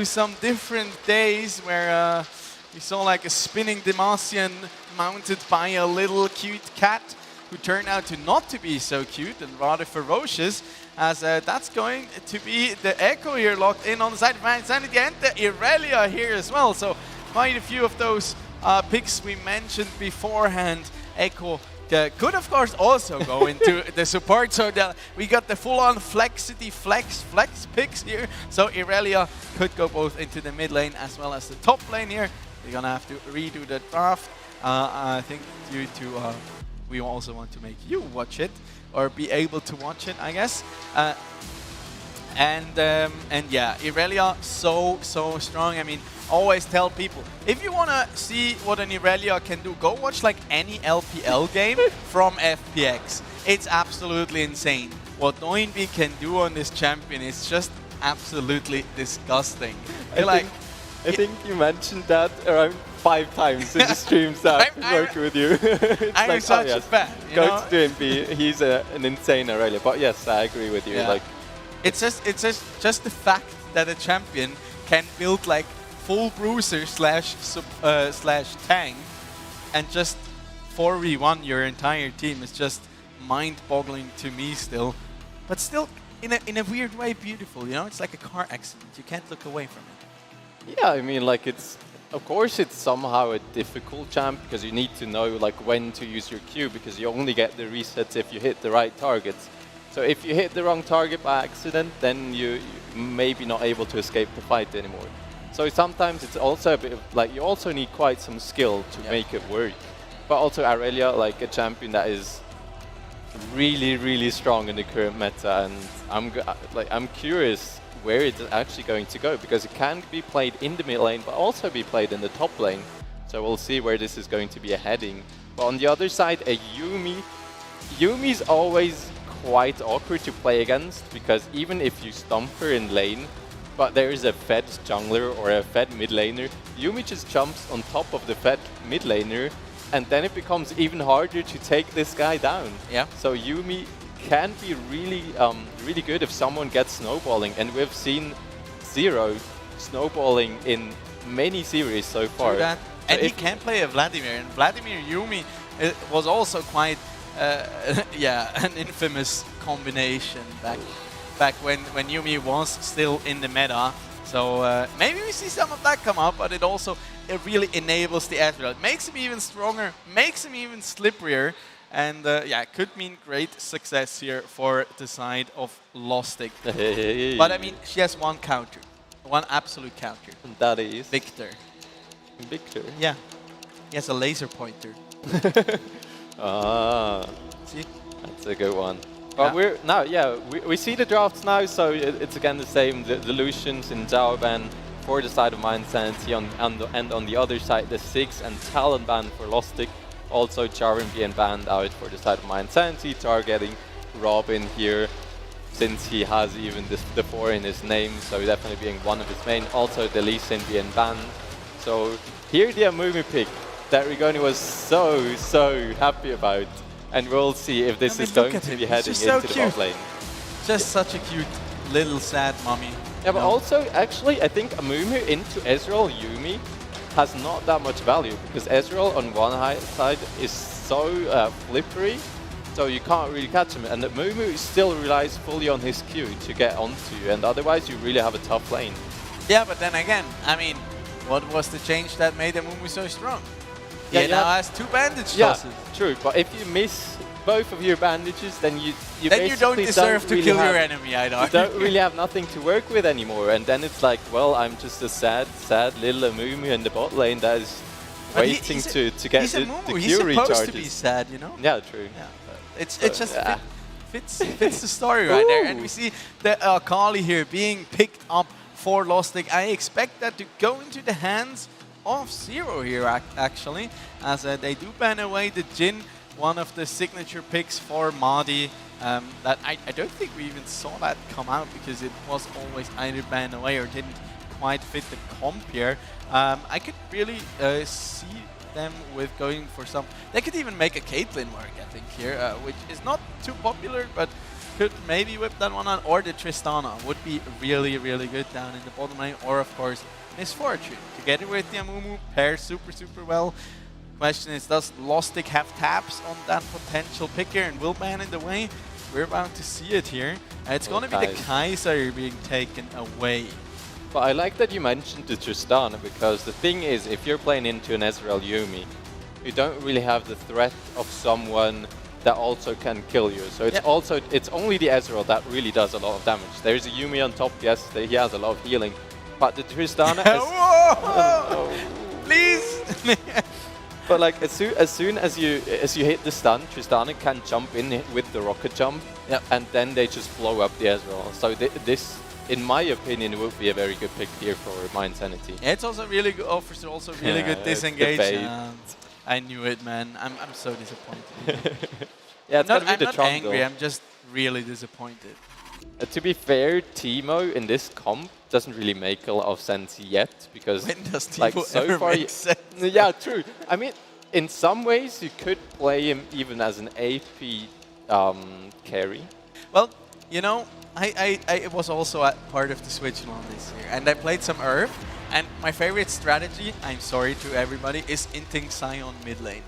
some different days where we saw like a spinning Demacian mounted by a little cute cat who turned out to not to be so cute and rather ferocious, as that's going to be the Echo here locked in on the side of Insanity, and the Irelia here as well. So quite a few of those picks we mentioned beforehand. Echo could of course also go into the support, so we got the full-on Flexity flex picks here. So Irelia could go both into the mid lane as well as the top lane here. We're gonna have to redo the draft. I think due to we also want to make you watch it, or be able to watch it, I guess. And yeah, Irelia so strong. I mean, always tell people, if you want to see what an Irelia can do, go watch like any LPL game from FPX. It's absolutely insane. What Noinby can do on this champion is just absolutely disgusting. I think you mentioned that around 5 times in the streams that I work with you. I'm like, such a fan. Go to DMB. He's an insane Irelia. But yes, I agree with you. Yeah. Like, it's just the fact that a champion can build like full bruiser slash tank and just 4v1 your entire team is just mind-boggling to me still. But still, in a weird way, beautiful. You know, it's like a car accident. You can't look away from it. Yeah, I mean, like of course it's somehow a difficult champ because you need to know like when to use your Q, because you only get the resets if you hit the right targets. So if you hit the wrong target by accident, then you maybe not able to escape the fight anymore. So sometimes it's also a bit of, like, you also need quite some skill to make it work. But also Aurelia, like a champion that is really, really strong in the current meta, and I'm curious where it's actually going to go, because it can be played in the mid lane, but also be played in the top lane. So we'll see where this is going to be heading. But on the other side, a Yumi's always quite awkward to play against, because even if you stomp her in lane, but there is a fed jungler or a fed mid laner, Yumi just jumps on top of the fed mid laner, and then it becomes even harder to take this guy down. Yeah. So Yumi can be really, really good if someone gets snowballing, and we've seen Zero snowballing in many series so far. True that. So And he can play a Vladimir, and Vladimir Yumi was also quite, an infamous combination back when Yumi was still in the meta. So maybe we see some of that come up, but it really enables the Ezreal. It makes him even stronger, makes him even slipperier, and could mean great success here for the side of Lostic. But I mean, she has one counter, one absolute counter. And that is? Victor. Victor? Yeah. He has a laser pointer. See? That's a good one. But we see the drafts now, so it's again the same. The Lucians in Zhaoban for the side of Mind Sanity, and on the other side, the Six and Talon ban for Lostic. Also, Jarvan being banned out for the side of Mind Sanity, targeting Robin here, since he has even the 4 in his name, so definitely being one of his main. Also, the Lee Sin being banned. So here the Amumu pick that Rigoni was so happy about. And we'll see if this is going to be heading into the bot lane. Just such a cute little sad mommy. Yeah, but also, actually, I think Amumu into Ezreal Yumi has not that much value, because Ezreal on one side is so flippery, so you can't really catch him. And Amumu still relies fully on his Q to get onto you, and otherwise you really have a tough lane. Yeah, but then again, I mean, what was the change that made Amumu so strong? He now has 2 bandage tosses. Yeah, true. But if you miss both of your bandages, then you don't deserve to kill your enemy, I'd argue. You don't really have nothing to work with anymore. And then it's like, well, I'm just a sad little Amumu in the bot lane that is waiting to get the Q recharges. He's supposed to be sad, you know? Yeah, true. Yeah, it just fits the story right there. And we see the Akali here being picked up for Lostic. I expect that to go into the hands of Zero here, actually, as they do ban away the Jhin, one of the signature picks for Mahdi. That I don't think we even saw that come out, because it was always either banned away or didn't quite fit the comp here. I could really see them with going for some... They could even make a Caitlyn work, I think, here, which is not too popular, but could maybe whip that one on. Or the Tristana would be really, really good down in the bottom lane. Or, of course, Misfortune. Together with the Amumu, pair super well. Question is, does Lostic have taps on that potential picker and will ban it away? We're about to see it here. It's going to be the Kaiser being taken away. But I like that you mentioned the Tristana, because the thing is, if you're playing into an Ezreal Yumi, you don't really have the threat of someone that also can kill you. So it's only the Ezreal that really does a lot of damage. There's a Yumi on top, yes, he has a lot of healing. But the Tristana is... Please! But like as soon as you hit the stun, Tristana can jump in with the rocket jump, and then they just blow up the Ezreal. So this, in my opinion, would be a very good pick here for Mind Sanity. Yeah, it's also really good. Offers also really good disengage. I knew it, man. I'm so disappointed. Yeah, it's I'm not angry. I'm just really disappointed. To be fair, Teemo in this comp doesn't really make a lot of sense yet, because when does Teemo like so ever far, make sense? Yeah, true. I mean, in some ways you could play him even as an AP carry. Well, you know, I was also a part of the Switch launch this year, and I played some Earth, and my favorite strategy, I'm sorry to everybody, is inting Sion mid lane.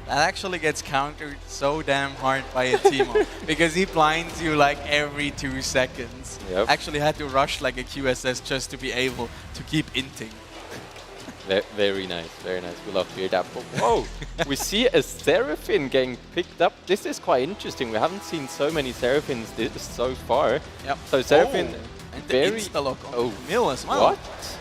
That actually gets countered so damn hard by a Teemo, because he blinds you like every 2 seconds. Yep. Actually had to rush like a QSS just to be able to keep inting. Very nice, very nice. We love to hear that. But whoa, we see a Seraphine getting picked up. This is quite interesting. We haven't seen so many Seraphines so far. Yep. So Seraphine, and very... the insta-lock on Mill as well. What?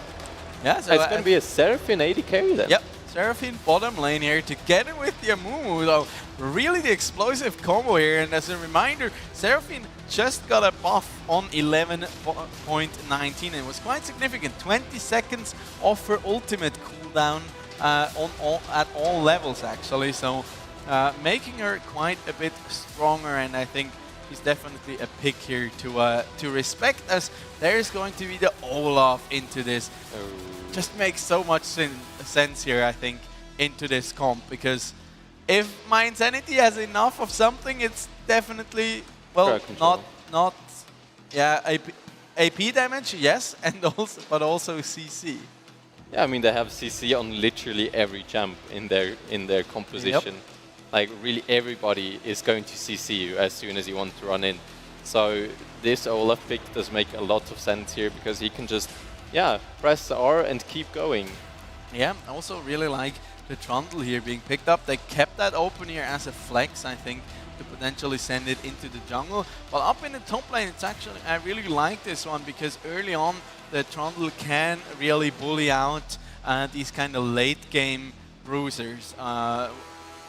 Yeah, so it's going to be a Seraphine AD carry then. Yep, Seraphine bottom lane here together with the Amumu, though really the explosive combo here. And as a reminder, Seraphine just got a buff on 11.19 and it was quite significant. 20 seconds off her ultimate cooldown at all levels actually, so making her quite a bit stronger, and I think she's definitely a pick here to respect, as there's going to be the Olaf into this. Just makes so much sense here, I think, into this comp, because if my Insanity has enough of something, it's definitely, well, not AP damage, yes, and also, but also CC. Yeah, I mean they have CC on literally every jump in their composition. Yep. Like really everybody is going to CC you as soon as you want to run in. So this Olaf pick does make a lot of sense here, because he can just press R and keep going. Yeah, I also really like the Trundle here being picked up. They kept that open here as a flex, I think, to potentially send it into the jungle. But up in the top lane, it's actually, I really like this one, because early on the Trundle can really bully out these kind of late game bruisers.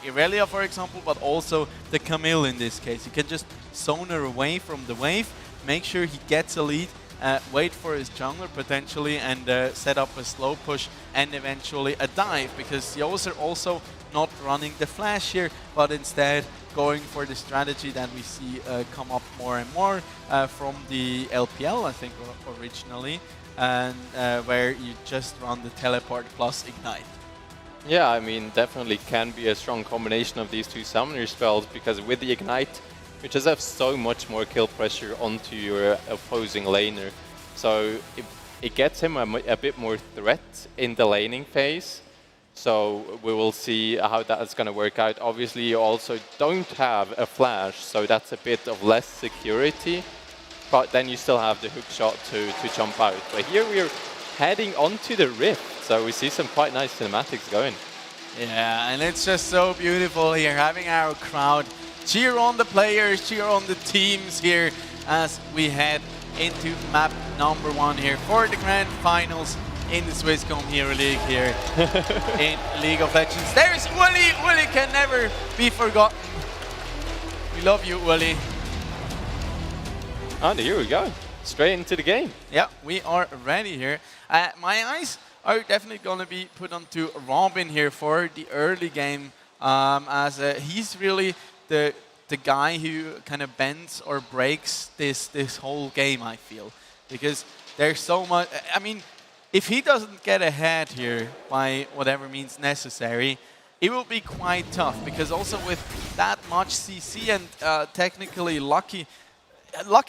Irelia, for example, but also the Camille in this case. You can just zone her away from the wave, make sure he gets a lead, wait for his jungler potentially, and set up a slow push and eventually a dive, because the others are also not running the flash here, but instead going for the strategy that we see come up more and more from the LPL, I think, originally, and where you just run the teleport plus ignite. Yeah, I mean, definitely can be a strong combination of these two summoner spells, because with the ignite, you just have so much more kill pressure onto your opposing laner. So it gets him a bit more threat in the laning phase. So we will see how that's going to work out. Obviously, you also don't have a flash, so that's a bit of less security. But then you still have the hook shot to jump out. But here we're heading onto the rift, so we see some quite nice cinematics going. Yeah, and it's just so beautiful here, having our crowd cheer on the players, cheer on the teams here as we head into map number 1 here for the grand finals in the Swisscom Hero League here in League of Legends. There's Willy. Willy can never be forgotten. We love you, Willy. And here we go, straight into the game. Yeah, we are ready here. My eyes are definitely going to be put onto Robin here for the early game, as he's really the guy who kind of bends or breaks this whole game, I feel, because there's so much. I mean, if he doesn't get ahead here by whatever means necessary, it will be quite tough, because also with that much CC and technically Lucky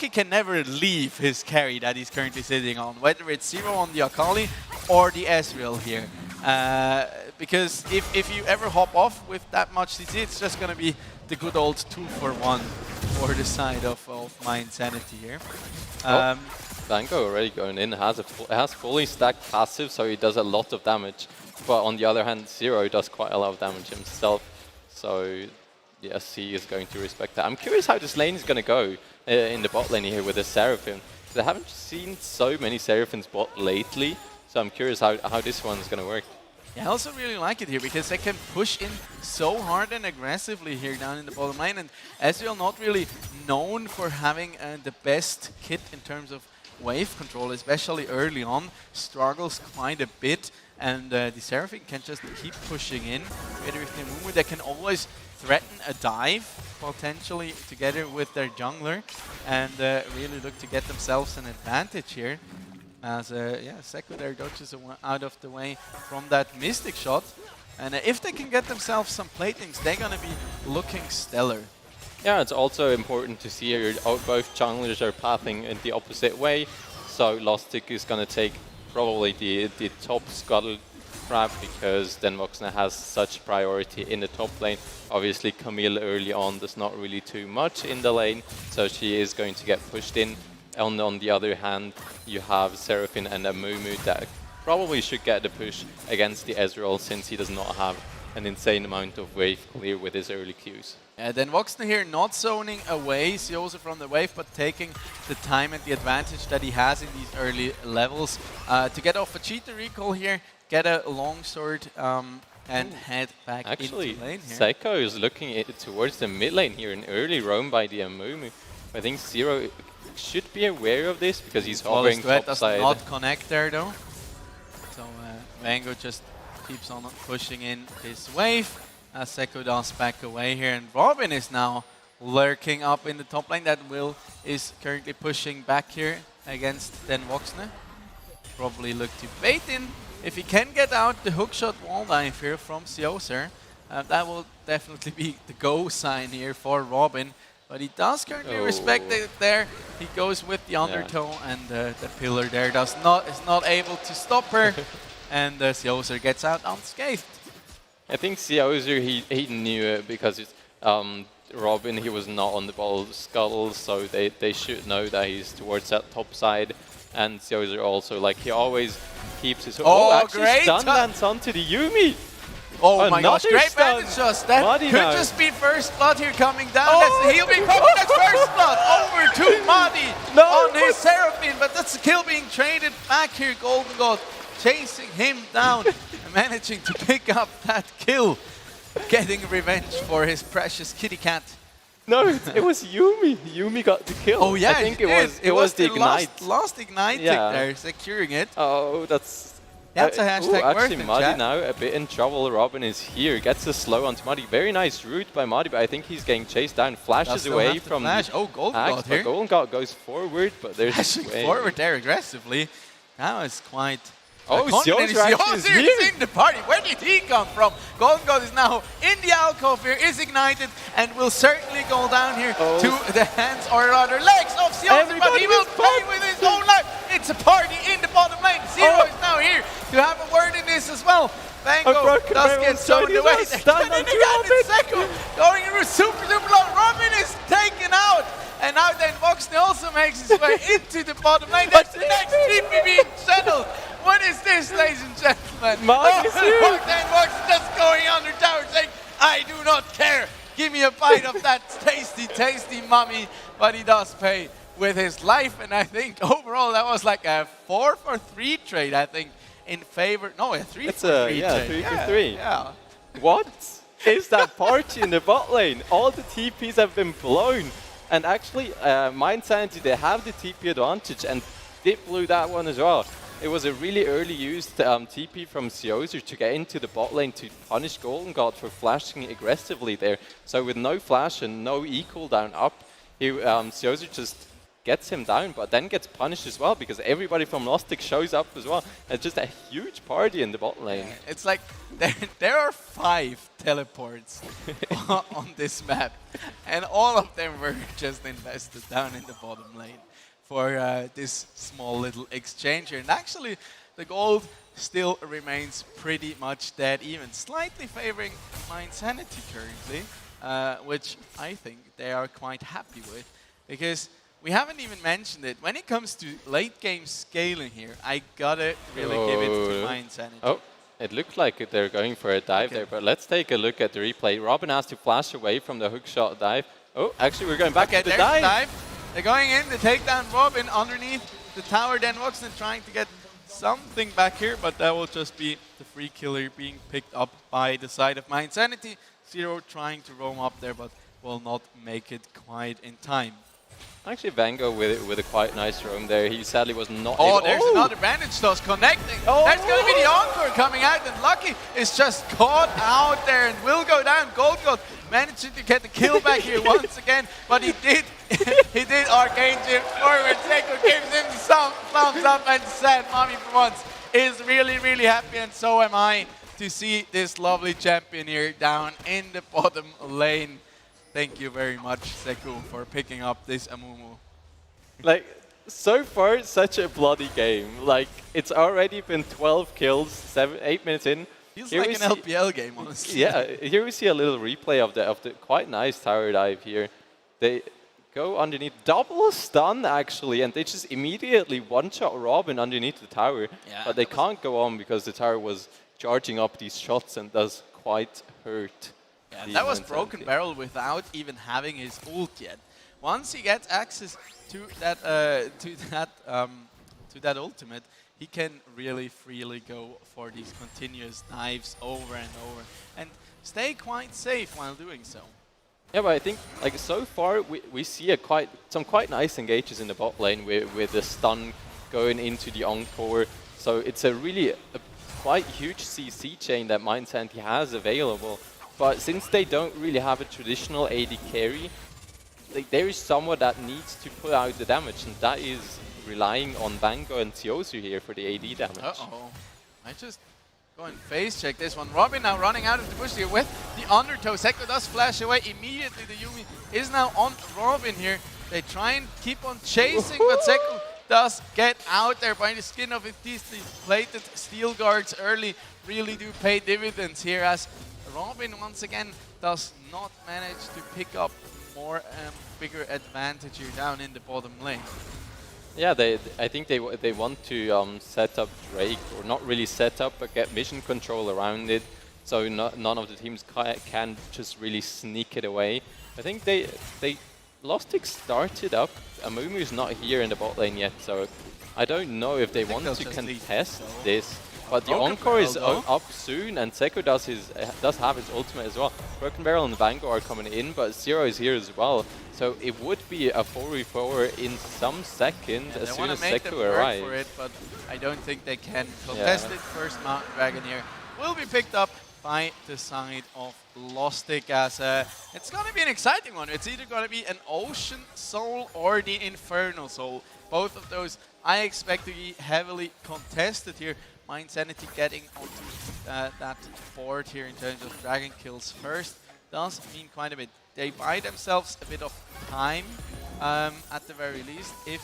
can never leave his carry that he's currently sitting on, whether it's Zero on the Akali or the Ezreal here. Because if you ever hop off with that much CC, it's just going to be the good old 2-for-1 for the side of my Insanity here. Dango already going in, has fully stacked passive, so he does a lot of damage. But on the other hand, Zero does quite a lot of damage himself. So yes, he is going to respect that. I'm curious how this lane is going to go in the bot lane here with the Seraphine. I haven't seen so many Seraphines bot lately, so I'm curious how this one's going to work. Yeah, I also really like it here, because they can push in so hard and aggressively here down in the bottom lane, and Ezreal not really known for having the best kit in terms of wave control, especially early on, struggles quite a bit, and the Seraphine can just keep pushing in. Together with the Mumu, they can always threaten a dive, potentially together with their jungler, and really look to get themselves an advantage here. As secondary dodges out of the way from that Mystic shot. And if they can get themselves some platings, they're going to be looking stellar. Yeah, it's also important to see here both junglers are pathing in the opposite way. So Lostic is going to take probably the top scuttle grab, because then Voxna has such priority in the top lane. Obviously Camille early on does not really too much in the lane, so she is going to get pushed in. On the other hand, you have Seraphine and Amumu that probably should get the push against the Ezreal, since he does not have an insane amount of wave clear with his early Qs. Yeah, then Voxner here not zoning away Siosa from the wave, but taking the time and the advantage that he has in these early levels to get off a cheater recall here, get a long sword and head back into lane here. Seko is looking towards the mid lane here, an early roam by the Amumu. I think Zero should be aware of this because he's hovering top does side. not connect there though. So Vango just keeps on pushing in his wave. As Seko does back away here, and Robin is now lurking up in the top lane. That Will is currently pushing back here against Den Voxner. Probably look to bait in. If he can get out the hookshot wall dive here from Sioser, that will definitely be the go sign here for Robin. But he does currently respect it there. He goes with the undertow, and the pillar there is not able to stop her. And Sioser gets out unscathed. I think Sioser, he knew it because it's, Robin, he was not on the ball scuttle, so they should know that he's towards that top side. And Sioser also, like, he always keeps his... actually great stun lands onto the Yumi! Oh my gosh, great stun. bandage just. That Madi could now. just be first blood here coming down. That's the heal being popping. That's first blood over to Madi on his Seraphine, but that's the kill being traded back here. Golden God chasing him down and managing to pick up that kill, getting revenge for his precious kitty cat. No, it was Yumi. Yumi got the kill. Oh yeah, I think it was the ignite. Last ignite there, securing it. Oh, that's a hashtag actually, worth Madi chat. now a bit in trouble. Robin is here, gets a slow onto Madi. Very nice route by Madi, but I think he's getting chased down. Flashes away from flash. the Golden axe, God but here. Golden God goes forward, but there's Flashing forward there aggressively. Now it's quite... Oh, Sioser actually is here. Is in the party. Where did he come from? Golden God is now in the alcove here, is ignited, and will certainly go down here to the hands, or rather legs, of Sioser, but he will pay with his own life. It's a party in the bottom lane. Zero is now here to have a word in this as well. Vango does get zoned away. Going through super low. Robin is taken out. And now then Voxney also makes his way into the bottom lane. That's the next TP being channeled. What is this, ladies and gentlemen? Then Voxney just going under tower saying, I do not care. Give me a bite of that tasty, tasty mummy. But he does pay with his life. And I think overall that was like a 4-for-3 trade, I think, in favor. No, a 3-for-3 trade. Yeah, 3-for-3. Yeah. What is that party in the bot lane? All the TPs have been blown. And actually, Mind Sanity, they have the TP advantage, and they blew that one as well. It was a really early used TP from Sioser to get into the bot lane to punish Golden God for flashing aggressively there. So with no flash and no E cooldown up, Sioser just gets him down, but then gets punished as well because everybody from Nostic shows up as well. It's just a huge party in the bot lane. It's like there are 5 teleports on this map, and all of them were just invested down in the bottom lane for this small little exchange here. And actually, the gold still remains pretty much dead, even slightly favoring Mind Sanity currently, which I think they are quite happy with, because we haven't even mentioned it. When it comes to late game scaling here, I gotta really give it to Mind Sanity. Oh, it looks like they're going for a dive there, but let's take a look at the replay. Robin has to flash away from the hookshot dive. Oh, actually we're going back to the dive. They're going in to take down Robin underneath the tower. Then Voxner trying to get something back here, but that will just be the free killer being picked up by the side of Mind Sanity. Zero trying to roam up there, but will not make it quite in time. Actually, Vango with a quite nice roam there. He sadly was not able... Oh, there's another bandage toss connecting. There's going to be the encore coming out, and Lucky is just caught out there and will go down. Gold God managing to get the kill back here once again, but he did arcane jump forward. Seko gives him some thumbs up and said, Mommy for once is really, really happy, and so am I, to see this lovely champion here down in the bottom lane. Thank you very much, Seku, for picking up this Amumu. Like, so far, such a bloody game. Like, it's already been 12 kills, 8 minutes in. Feels like an LPL game, honestly. Yeah, here we see a little replay of the quite nice tower dive here. They go underneath, double stun actually, and they just immediately one-shot Robin underneath the tower. Yeah, but they can't go on because the tower was charging up these shots and does quite hurt. Yeah, that was Broken Barrel without even having his ult yet. Once he gets access to that ultimate, he can really freely go for these continuous dives over and over and stay quite safe while doing so. Yeah, but I think like so far we see some quite nice engages in the bot lane with the stun going into the encore. So it's a really quite huge CC chain that Mindsanity has available. But since they don't really have a traditional AD carry, like, there is someone that needs to put out the damage, and that is relying on Bango and Siozu here for the AD damage. Uh-oh. I just go and face check this one. Robin now running out of the bush here with the undertow. Seko does flash away immediately. The Yumi is now on Robin here. They try and keep on chasing, but Seko does get out there by the skin of his teeth. These plated steel guards early really do pay dividends here, as Robin once again does not manage to pick up more bigger advantage here down in the bottom lane. Yeah, I think they want to set up Drake, or not really set up, but get mission control around it, so none of the teams can just really sneak it away. I think Lostic started up. Amumu is not here in the bot lane yet, so I don't know if they want to contest this. But the Encore is up soon, and Seko does have his ultimate as well. Broken Barrel and Vango are coming in, but Zero is here as well. So it would be a 4v4 in some second as soon as Seko arrives. For it, but I don't think they can contest it. First Mountain Dragon here will be picked up by the side of Lostic, as it's going to be an exciting one. It's either going to be an Ocean Soul or the Infernal Soul. Both of those I expect to be heavily contested here. Mindsanity getting onto that board here in terms of dragon kills first does mean quite a bit. They buy themselves a bit of time at the very least if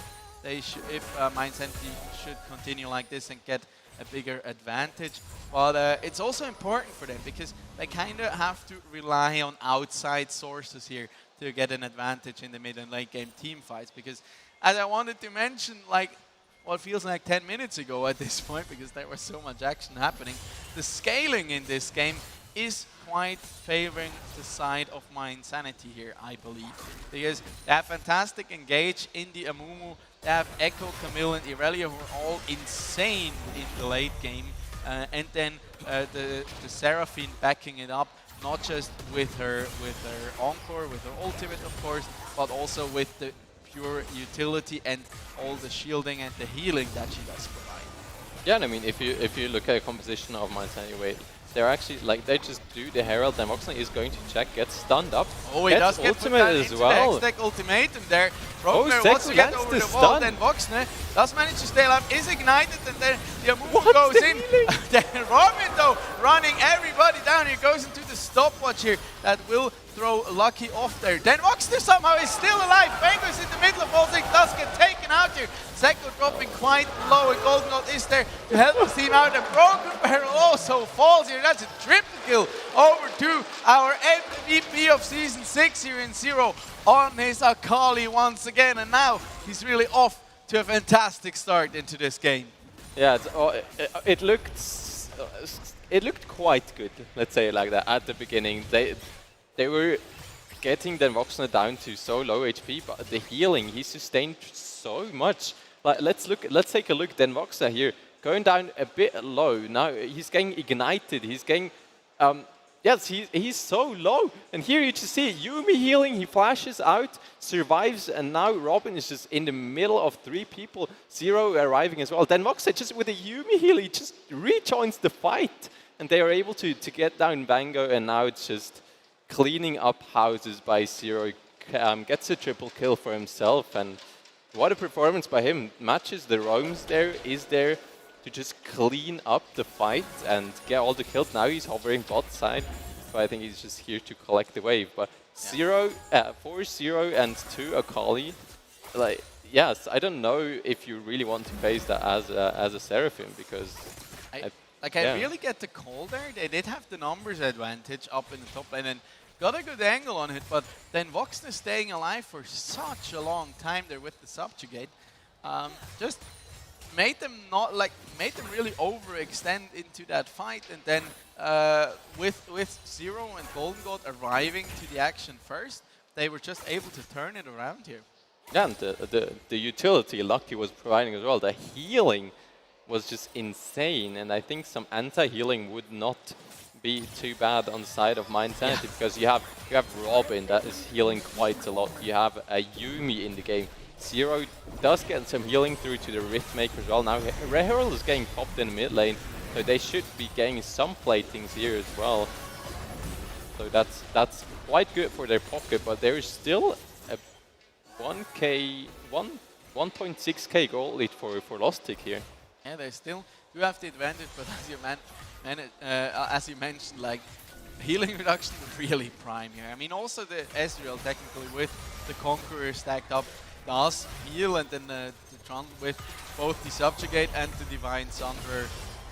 Mindsanity should continue like this and get a bigger advantage. But it's also important for them because they kind of have to rely on outside sources here to get an advantage in the mid and late game team fights. Because as I wanted to mention, like what feels like 10 minutes ago at this point, because there was so much action happening, the scaling in this game is quite favoring the side of Mindsanity here, I believe. Because they have fantastic engage in the Amumu, they have Echo, Camille, and Irelia, who are all insane in the late game. And then the Seraphine backing it up, not just with her Encore, with her ultimate of course, but also with the pure utility and all the shielding and the healing that she does provide. Yeah, and I mean, if you look at a composition of Mindsanity, wait, they're actually like they just do the Herald. Then Voxley is going to check, get stunned up. Oh, he does get ultimate put as into well. the Hextech ultimatum there. Oh, Rockmer wants to get Seko over lands the the wall. stun. Then Voxner does manage to stay alive, is ignited, and then the Amumu goes in. Then Robin though running everybody down. He goes into the stopwatch here that will throw Lucky off there. Then Voxner somehow is still alive. Bango's in the middle of all things, does get taken out here. Seko dropping quite low, and Golden God is there to help his team out. And Broken Barrel also falls here. That's a triple kill over to our MVP of Season 6 here in Zero on his Akali once again. And now he's really off to a fantastic start into this game. Yeah, it looked quite good, let's say it like that, at the beginning. They were getting Den Voxner down to so low HP, but the healing, he sustained so much. Like, let's take a look. Den Voxner here, going down a bit low. Now he's getting ignited. He's getting, yes, he's so low. And here you just see Yumi healing. He flashes out, survives, and now Robin is just in the middle of 3 people. Zero arriving as well. Den Voxner just with a Yumi heal, he just rejoins the fight, and they are able to get down Bango, and now it's just cleaning up houses by Zero. Gets a triple kill for himself, and what a performance by him. Matches the roams there, is there to just clean up the fight and get all the kills. Now he's hovering bot side, so I think he's just here to collect the wave. But 4-0 and 2 Akali, like, yes, I don't know if you really want to face that as a Seraphim, because I really get the call there. They did have the numbers advantage up in the top lane and got a good angle on it, but then Voxner staying alive for such a long time there with the subjugate just made them really overextend into that fight, and then with Zero and Golden God arriving to the action first, they were just able to turn it around here. Yeah, and the utility Lucky was providing as well. The healing was just insane, and I think some anti-healing would not be too bad on the side of Mind Sanity, because you have Robin that is healing quite a lot. You have a Yumi in the game. Zero does get some healing through to the Riftmaker as well. Now Herald is getting popped in the mid lane, so they should be getting some platings here as well. So that's quite good for their pocket, but there is still a 1.6k gold lead for Lostic here. Yeah, they still do have the advantage, but as you mentioned, like healing reduction really prime here. I mean, also the Ezreal technically with the Conqueror stacked up does heal, and then the Trundle with both the Subjugate and the Divine Sunderer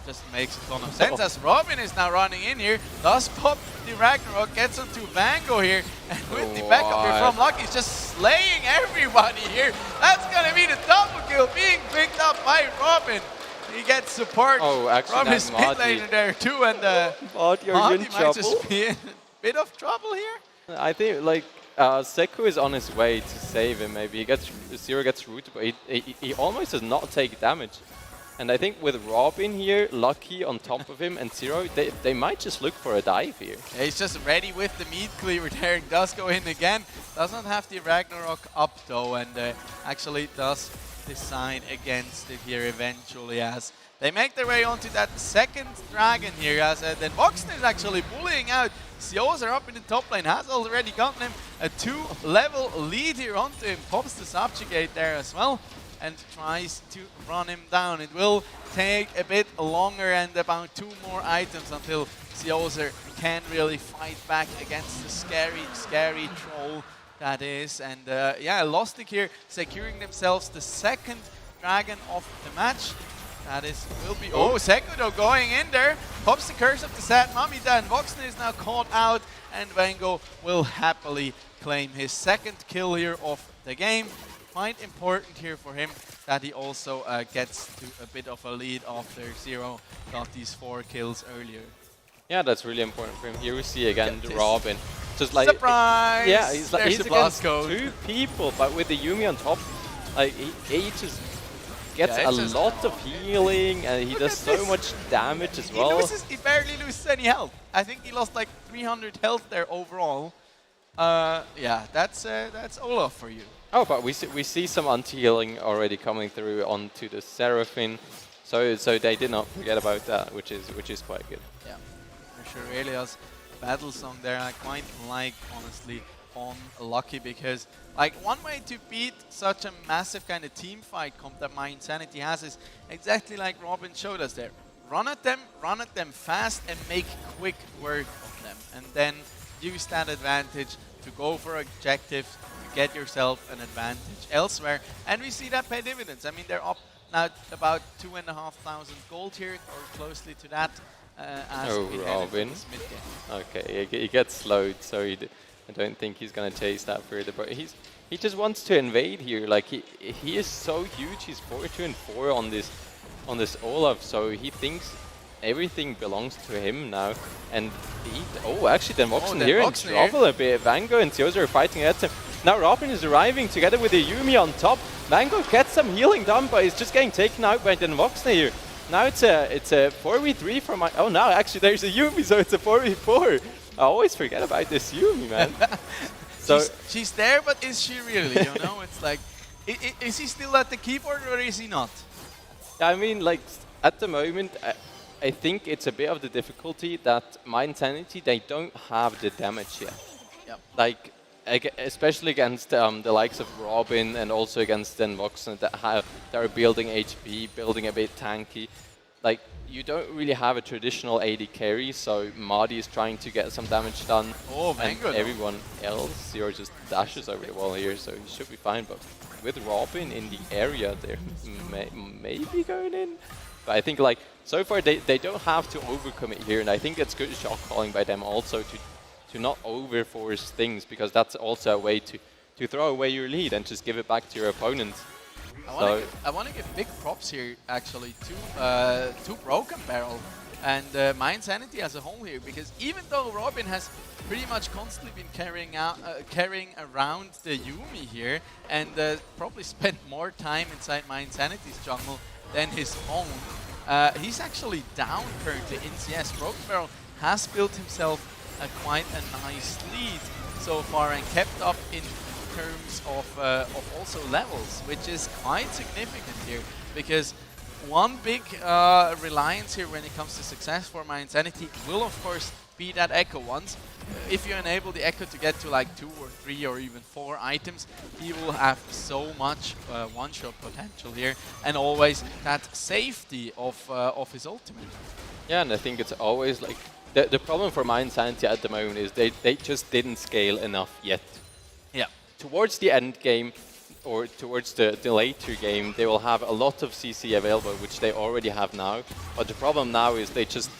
just makes a ton of sense. As Robin is now running in here, does pop the Ragnarok, gets onto Vango here, and with the backup here from Lucky, he's just slaying everybody here. That's gonna be the double kill being picked up by Robin. He gets support from his mid laner there too, and Madi might just be in a bit of trouble here. I think like Seku is on his way to save him. Maybe Zero gets rooted, but he almost does not take damage. And I think with Robin here, Lucky on top of him, and Zero, they might just look for a dive here. Yeah, he's just ready with the meat cleaver there. He does go in again. Does not have the Ragnarok up though, and actually does decide against it here eventually, as they make their way onto that second dragon here, as then Voxner is actually bullying out. Siozer up in the top lane, has already gotten him a 2-level lead here onto him, pops the Subjugate there as well, and tries to run him down. It will take a bit longer and about 2 more items until Siozer can really fight back against the scary troll that is. And yeah, Lostic here securing themselves the second dragon of the match. That will be Sekudo going in there, pops the curse of the sad Mamita, and Voxner is now caught out, and Vango will happily claim his second kill here of the game. Quite important here for him that he also gets to a bit of a lead after Zero got these 4 kills earlier. Yeah, that's really important for him. Here we see again the Robin. Just like surprise! Yeah, he's against code. 2 people, but with the Yumi on top, like he just gets a lot of healing, and he does so much damage as well. He barely loses any health. I think he lost like 300 health there overall. Yeah, that's Olaf for you. Oh, but we see some anti-healing already coming through onto the Seraphine, so they did not forget about that, which is quite good. Yeah, for sure. Elias battle song there, I quite like, honestly, on Lucky, because like one way to beat such a massive kind of team fight comp that Mind Sanity has is exactly like Robin showed us there. Run at them fast, and make quick work of them, and then use that advantage to go for objectives, to get yourself an advantage elsewhere, and we see that pay dividends. I mean, they're up now about 2,500 gold here, or closely to that. As we head into this mid-game. Okay, he gets slowed, so I don't think he's gonna chase that further. But he just wants to invade here. Like he is so huge. He's 4-2-4 on this Olaf, so he thinks everything belongs to him now. And actually then Voxner here in trouble a bit. Vango and Siozer are fighting at him. Now Robin is arriving together with the Yumi on top. Vango gets some healing done, but he's just getting taken out by then Voxner here. Now it's a 4v3 for my... Oh, now actually there's a Yumi, so it's a 4v4. I always forget about this Yumi, man. So she's there, but is she really? You know, it's like, is he still at the keyboard or is he not? I mean, like at the moment, I think it's a bit of the difficulty that Mind Sanity, they don't have the damage yet. Yep. Like, especially against the likes of Robin, and also against then Voxner that are building HP, building a bit tanky. Like, you don't really have a traditional AD carry, so Madi is trying to get some damage done. Oh, and everyone else, Zero just dashes over the wall here, so he should be fine. But with Robin in the area, they're maybe going in. But I think, like, so far they don't have to overcommit here, and I think it's good shot calling by them also to not overforce things, because that's also a way to throw away your lead and just give it back to your opponent. I want to give big props here, actually, to Broken Barrel. and my Insanity as a whole here, because even though Robin has pretty much constantly been carrying around the Yumi here, and probably spent more time inside my Insanity's jungle than his own, he's actually down currently in CS. Broken Barrel has built himself quite a nice lead so far and kept up in terms of also levels, which is quite significant here, because one big reliance here when it comes to success for my Insanity will of course be that Echo. Once if you enable the Echo to get to like 2 or 3 or even 4 items, he will have so much one-shot potential here, and always that safety of his ultimate. Yeah, and I think it's always like the problem for my Insanity at the moment is they just didn't scale enough yet. Yeah. Towards the end game, or towards the later game, they will have a lot of CC available, which they already have now. But the problem now is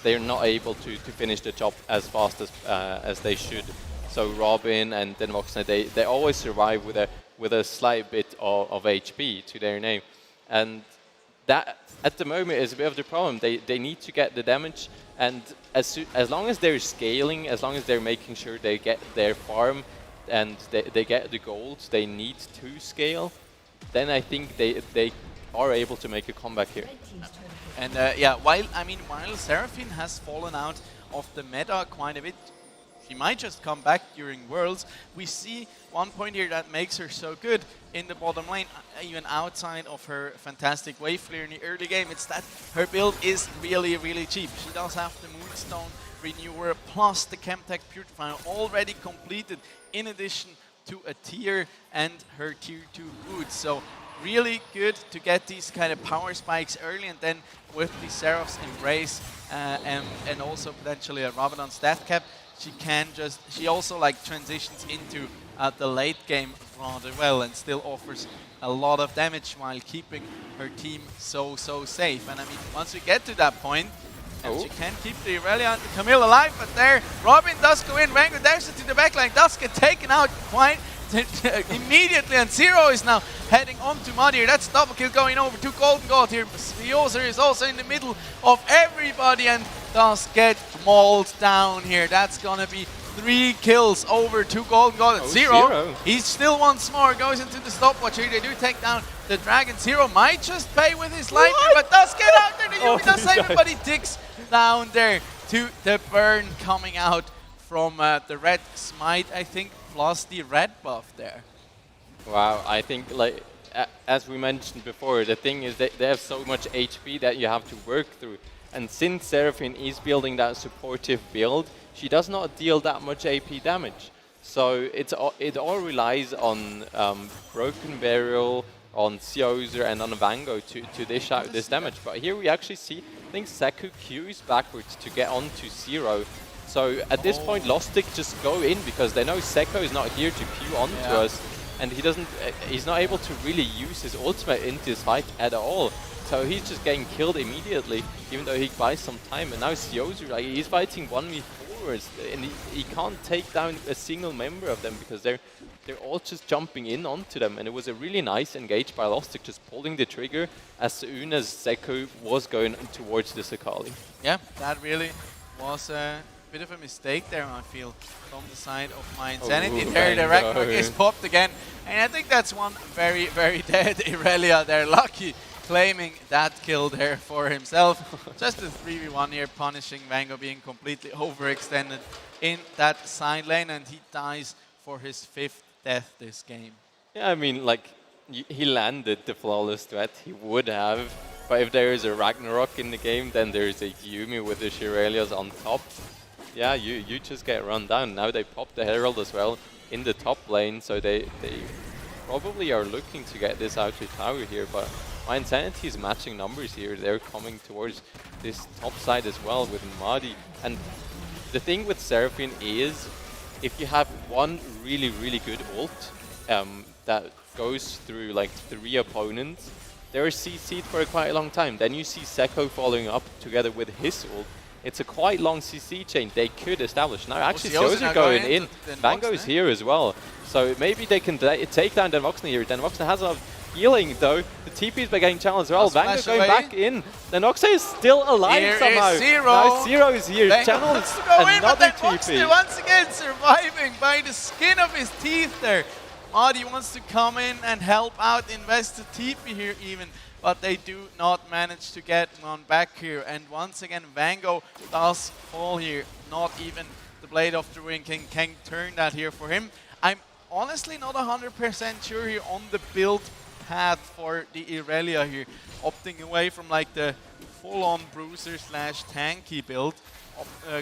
they're not able to finish the job as fast as they should. So Robin and then Voxna, they always survive with a slight bit of HP to their name, and that at the moment is a bit of the problem. They need to get the damage, and as long as they're scaling, as long as they're making sure they get their farm and they get the gold they need to scale, then I think they are able to make a comeback here. And yeah, while Seraphine has fallen out of the meta quite a bit, she might just come back during Worlds. We see one point here that makes her so good in the bottom lane, even outside of her fantastic wave clear in the early game. It's that her build is really, really cheap. She does have the Moonstone Renewer plus the Chemtech Purifier already completed, in addition to a tier and her tier 2 boots. So really good to get these kind of power spikes early, and then with the Seraph's Embrace and also potentially a Rabadon's Death Cap, she also like transitions into the late game rather well and still offers a lot of damage while keeping her team so safe. And I mean, once we get to that point, and she can keep the Irelia and the Camille alive, but there Robin does go in, Rango dashes to the backline, does get taken out quite immediately, and Zero is now heading on to Mud here. That's double kill going over to Golden God here. Yoser is also in the middle of everybody and does get mauled down here. That's gonna be 3 kills over to Golden God. And Zero, he still wants more, goes into the stopwatch here. They do take down the Dragon. Zero might just pay with his life here, but does get out there. The Yumi does save it, but he ticks down there to the burn coming out from the red smite, I think, plus the red buff there. Wow, I think like as we mentioned before, the thing is that they have so much HP that you have to work through. And since Seraphine is building that supportive build, she does not deal that much AP damage. So it all relies on Broken Barrel, on Siozer and on Vango to dish out this damage. But here we actually see, I think Seku Qs backwards to get onto Zero. So at this point, Lostic just go in because they know Seko is not here to Q onto us, and he's not able to really use his ultimate into this fight at all. So he's just getting killed immediately, even though he buys some time. And now Siozu, like, he's fighting 1v4s, and he can't take down a single member of them because they're all just jumping in onto them. And it was a really nice engage by Lostic, just pulling the trigger as soon as Seku was going towards the Sakali. Yeah, that really was a bit of a mistake there, I feel, from the side of my Insanity. There, the Ragnarok is popped again. And I think that's one very, very dead Irelia there. Lucky claiming that kill there for himself. Just a 3v1 here, punishing Vango being completely overextended in that side lane, and he dies for his 5th death this game. Yeah, I mean, like, he landed the flawless threat, he would have. But if there is a Ragnarok in the game, then there is a Yumi with the Shirelias on top. Yeah, you just get run down. Now they pop the Herald as well in the top lane, so they probably are looking to get this outer tower here, but my Insanity is matching numbers here. They're coming towards this top side as well with Madi. And the thing with Seraphine is, if you have one really, really good ult that goes through like 3 opponents, they're CC'd for quite a long time. Then you see Seko following up together with his ult. It's a quite long CC chain they could establish. Now actually Siozu going in, Vango is here as well. So maybe they can take down Den Voxna here. Den Voxna has a healing though. The TP's by getting challenged as well. Vango Smash going away. back in. Then Noxa is still alive Here somehow. is Zero. Now Zero is here. Vango Channels wants to go in, but another then TP. Moxley once again surviving by the skin of his teeth there. Madi wants to come in and help out, invest the TP here even, but they do not manage to get one back here. And once again, Vango does fall here. Not even the Blade of the Ruin King can turn that here for him. I'm honestly not 100% sure here on the build path for the Irelia here, opting away from like the full-on bruiser slash tanky build,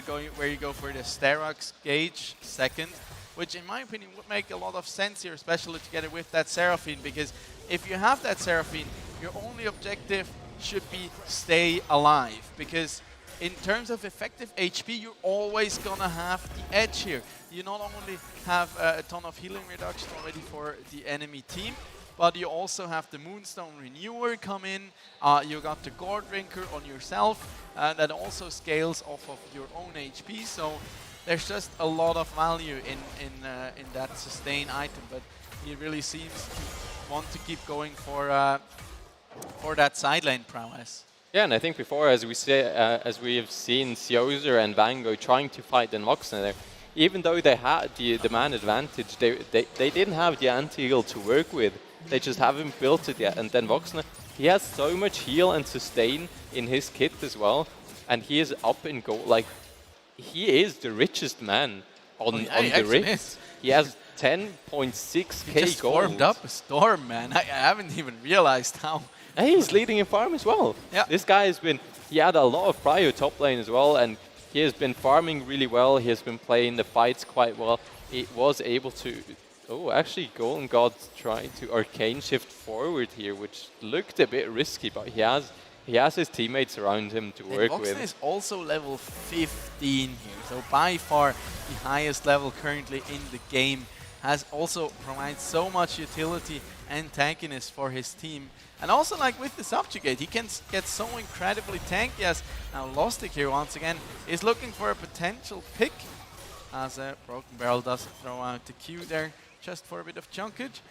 going where you go for the Sterox Gauge second, which in my opinion would make a lot of sense here, especially together with that Seraphine, because if you have that Seraphine, your only objective should be stay alive, because in terms of effective HP, you're always gonna have the edge here. You not only have a ton of healing reduction already for the enemy team, but you also have the Moonstone Renewer come in. You got the Gore Drinker on yourself that also scales off of your own HP. So there's just a lot of value in that sustain item, but he really seems to want to keep going for that side lane prowess. Yeah, and I think before, as we have seen Siozer and Vango trying to fight the Moxna there, even though they had the man advantage, they didn't have the anti-heal to work with. They just haven't built it yet. And then Voxna, he has so much heal and sustain in his kit as well, and he is up in gold. Like, he is the richest man on the Rift. He has 10.6k he just gold. Formed up a storm, man. I haven't even realized how. And he's leading in farm as well. Yeah. This guy has been, he had a lot of prio top lane as well, and he has been farming really well. He has been playing the fights quite well. He was able to, oh, actually Golden God tried to arcane shift forward here, which looked a bit risky, but he has his teammates around him to work with. Voxna is also level 15 here, so by far the highest level currently in the game. Has also provided so much utility and tankiness for his team. And also, like with the Subjugate, he can get so incredibly tanky as now Lostic here once again is looking for a potential pick, as Broken Barrel does throw out the Q there just for a bit of chunkage.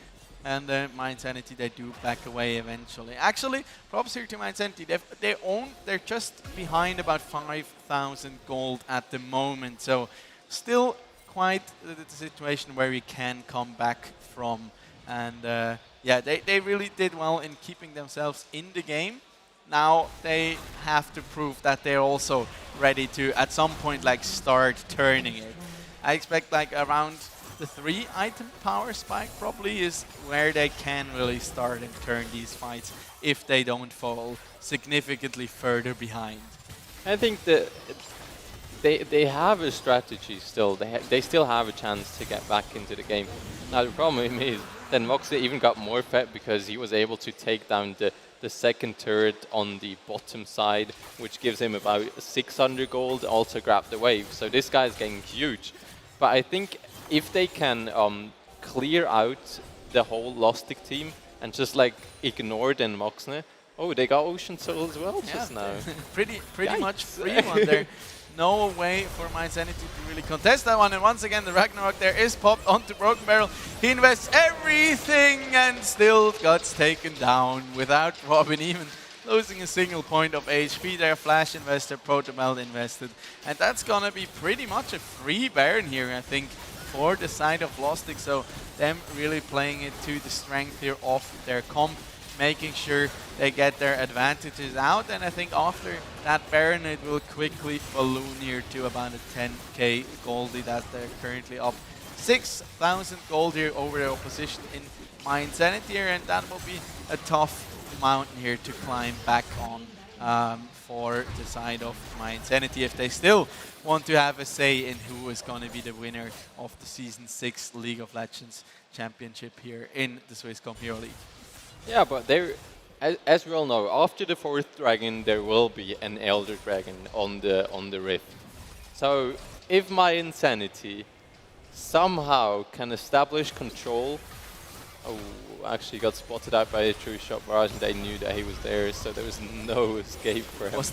And Mind Sanity, they do back away eventually. Actually, props here to Mind Sanity. They're just behind about 5,000 gold at the moment. So still quite the situation where we can come back from. And yeah, they really did well in keeping themselves in the game. Now they have to prove that they're also ready to, at some point, like start turning it. I expect like around the 3 item power spike probably is where they can really start and turn these fights if they don't fall significantly further behind. I think that they have a strategy still. They still have a chance to get back into the game. Now the problem is then Moxley even got more fed because he was able to take down the second turret on the bottom side, which gives him about 600 gold, also grab the wave. So this guy is getting huge. But I think if they can clear out the whole Lostic team and just like ignore then Moxley, oh, they got Ocean Soul as well just now. pretty much free one there. No way for Mind Sanity to really contest that one. And once again, the Ragnarok there is popped onto Broken Barrel. He invests everything and still gets taken down without Robin even losing a single point of HP there. Flash invested, Protobelt invested. And that's going to be pretty much a free Baron here, I think, for the side of Lostic. So them really playing it to the strength here of their comp, making sure they get their advantages out. And I think after that Baron, it will quickly balloon here to about a 10k goldie that they're currently up. 6,000 gold here over their opposition in Mind Sanity here, and that will be a tough mountain here to climb back on for the side of Mind Sanity if they still want to have a say in who is going to be the winner of the Season 6 League of Legends Championship here in the Swisscom Hero League. Yeah, but there, as we all know, after the 4th dragon, there will be an Elder Dragon on the Rift. So if my Insanity somehow can establish control, oh, actually got spotted out by a true shot barrage, and they knew that he was there, so there was no escape for him. Was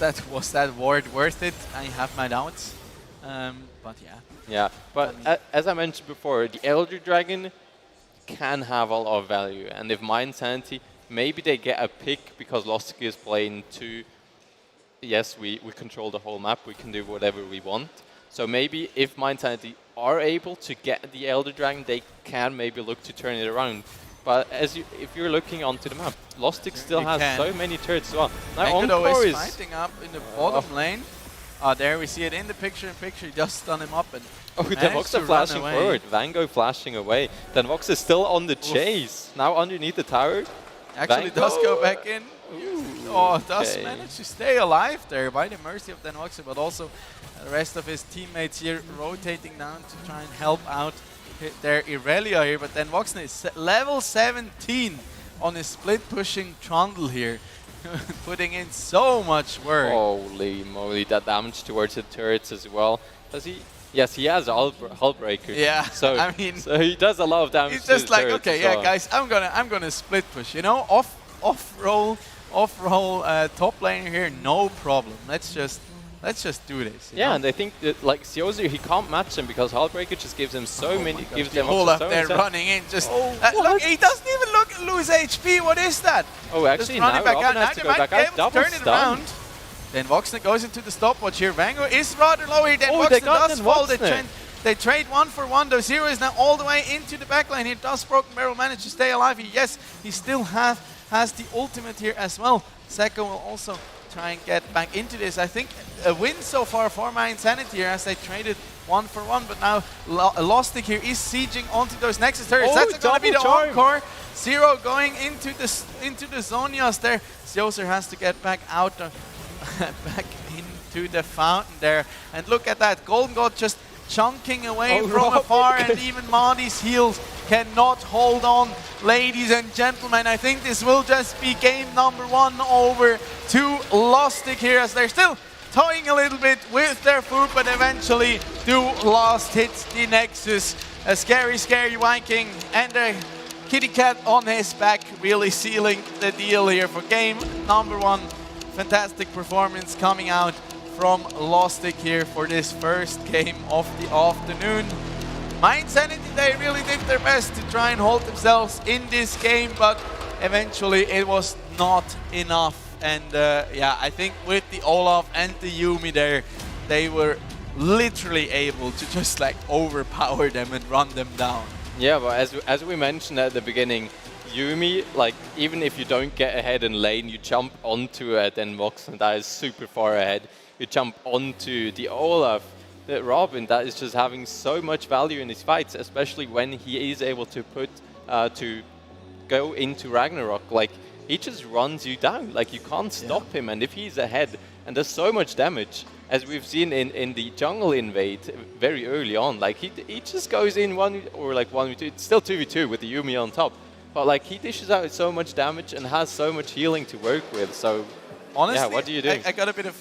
that ward worth it? I have my doubts, but yeah. Yeah, but I mean, as I mentioned before, the Elder Dragon can have a lot of value, and if Mind Sanity maybe they get a pick because Lustig is playing 2. Yes, we control the whole map, we can do whatever we want. So maybe if Mind Sanity are able to get the Elder Dragon, they can maybe look to turn it around. But if you're looking onto the map, Lustig still has so many turrets as well. Now Encore is fighting up in the bottom lane. There we see it in the picture. He just stun him up and then Voxer flashing forward, Vango flashing away. Then Voxer is still on the chase. Now underneath the tower. Actually does go back in. Does manage to stay alive there by the mercy of Voxer, but also the rest of his teammates here rotating down to try and help out their Irelia here. But then Voxer is level 17 on his split pushing Trundle here. Putting in so much work. Holy moly, that damage towards the turrets as well. Does he? Yes, he has a hull breaker. Yeah, so I mean, so he does a lot of damage. He's just to the like, turrets okay, as well. guys, I'm gonna split push. You know, off roll top laner here, no problem. Let's just do this. Yeah, and I think that like Siozu, he can't match him because Hullbreaker just gives him so many. Gives them Olaf so there many running in. Just look, he doesn't even lose HP. What is that? Oh, actually now back out. Has Now to they go might back be out. able to turn it around. Then Voxner goes into the stopwatch here. Vango is rather low here. Then Voxner does fall. They trade 1-for-1. Though Zero is now all the way into the backline here. Does Broken Barrel manage to stay alive? Yes, he still has the ultimate here as well. Seko will also try and get back into this. I think a win so far for Mind Sanity here as they traded 1-for-1, but now Lustig here is sieging onto those Nexus turrets. That's going to be the Encore. Zero going into the Zonias there. Sioser has to get back out, back into the fountain there. And look at that, Golden God just chunking away from afar, and even Mahdi's heals cannot hold on. Ladies and gentlemen, I think this will just be game number 1 over to Lustig here as they're still toying a little bit with their food, but eventually do last hit the Nexus. A scary Viking and a kitty cat on his back, really sealing the deal here for game number 1. Fantastic performance coming out from Lustig here for this first game of the afternoon. Mind Sanity, they really did their best to try and hold themselves in this game, but eventually it was not enough. And I think with the Olaf and the Yuumi there, they were literally able to just like overpower them and run them down. Yeah, but as we mentioned at the beginning, Yuumi, like even if you don't get ahead in lane, you jump onto it, and Vox, and that is super far ahead. You jump onto the Olaf, the Robin, that is just having so much value in his fights, especially when he is able to to go into Ragnarok. Like, he just runs you down. Like, you can't stop him, and if he's ahead and does so much damage, as we've seen in the jungle invade very early on, like he just goes in 1v2, it's still 2v2 with the Yuumi on top, but like he dishes out so much damage and has so much healing to work with. So honestly, yeah, what do you do? I got a bit of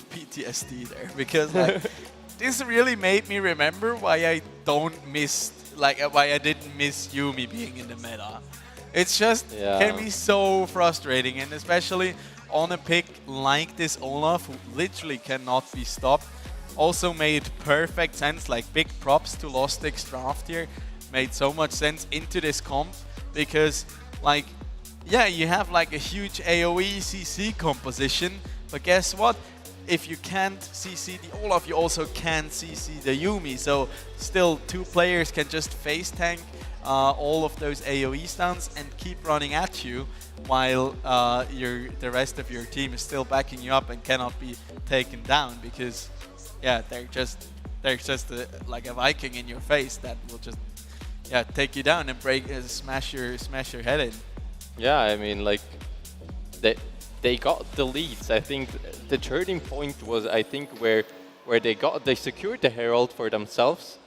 PTSD there, because like this really made me remember why I didn't miss Yuumi being in the meta. It's just can be so frustrating, and especially on a pick like this Olaf, who literally cannot be stopped. Also made perfect sense, like big props to Lustig's draft here. Made so much sense into this comp, because like, yeah, you have like a huge AoE CC composition, but guess what? If you can't CC the Olaf, you also can't CC the Yuumi, so still 2 players can just face tank all of those AoE stuns and keep running at you, while the rest of your team is still backing you up and cannot be taken down, because yeah, they're just like a Viking in your face that will just take you down and smash your head in. Yeah, I mean, like they got the leads. I think the turning point was, I think, where they secured the Herald for themselves,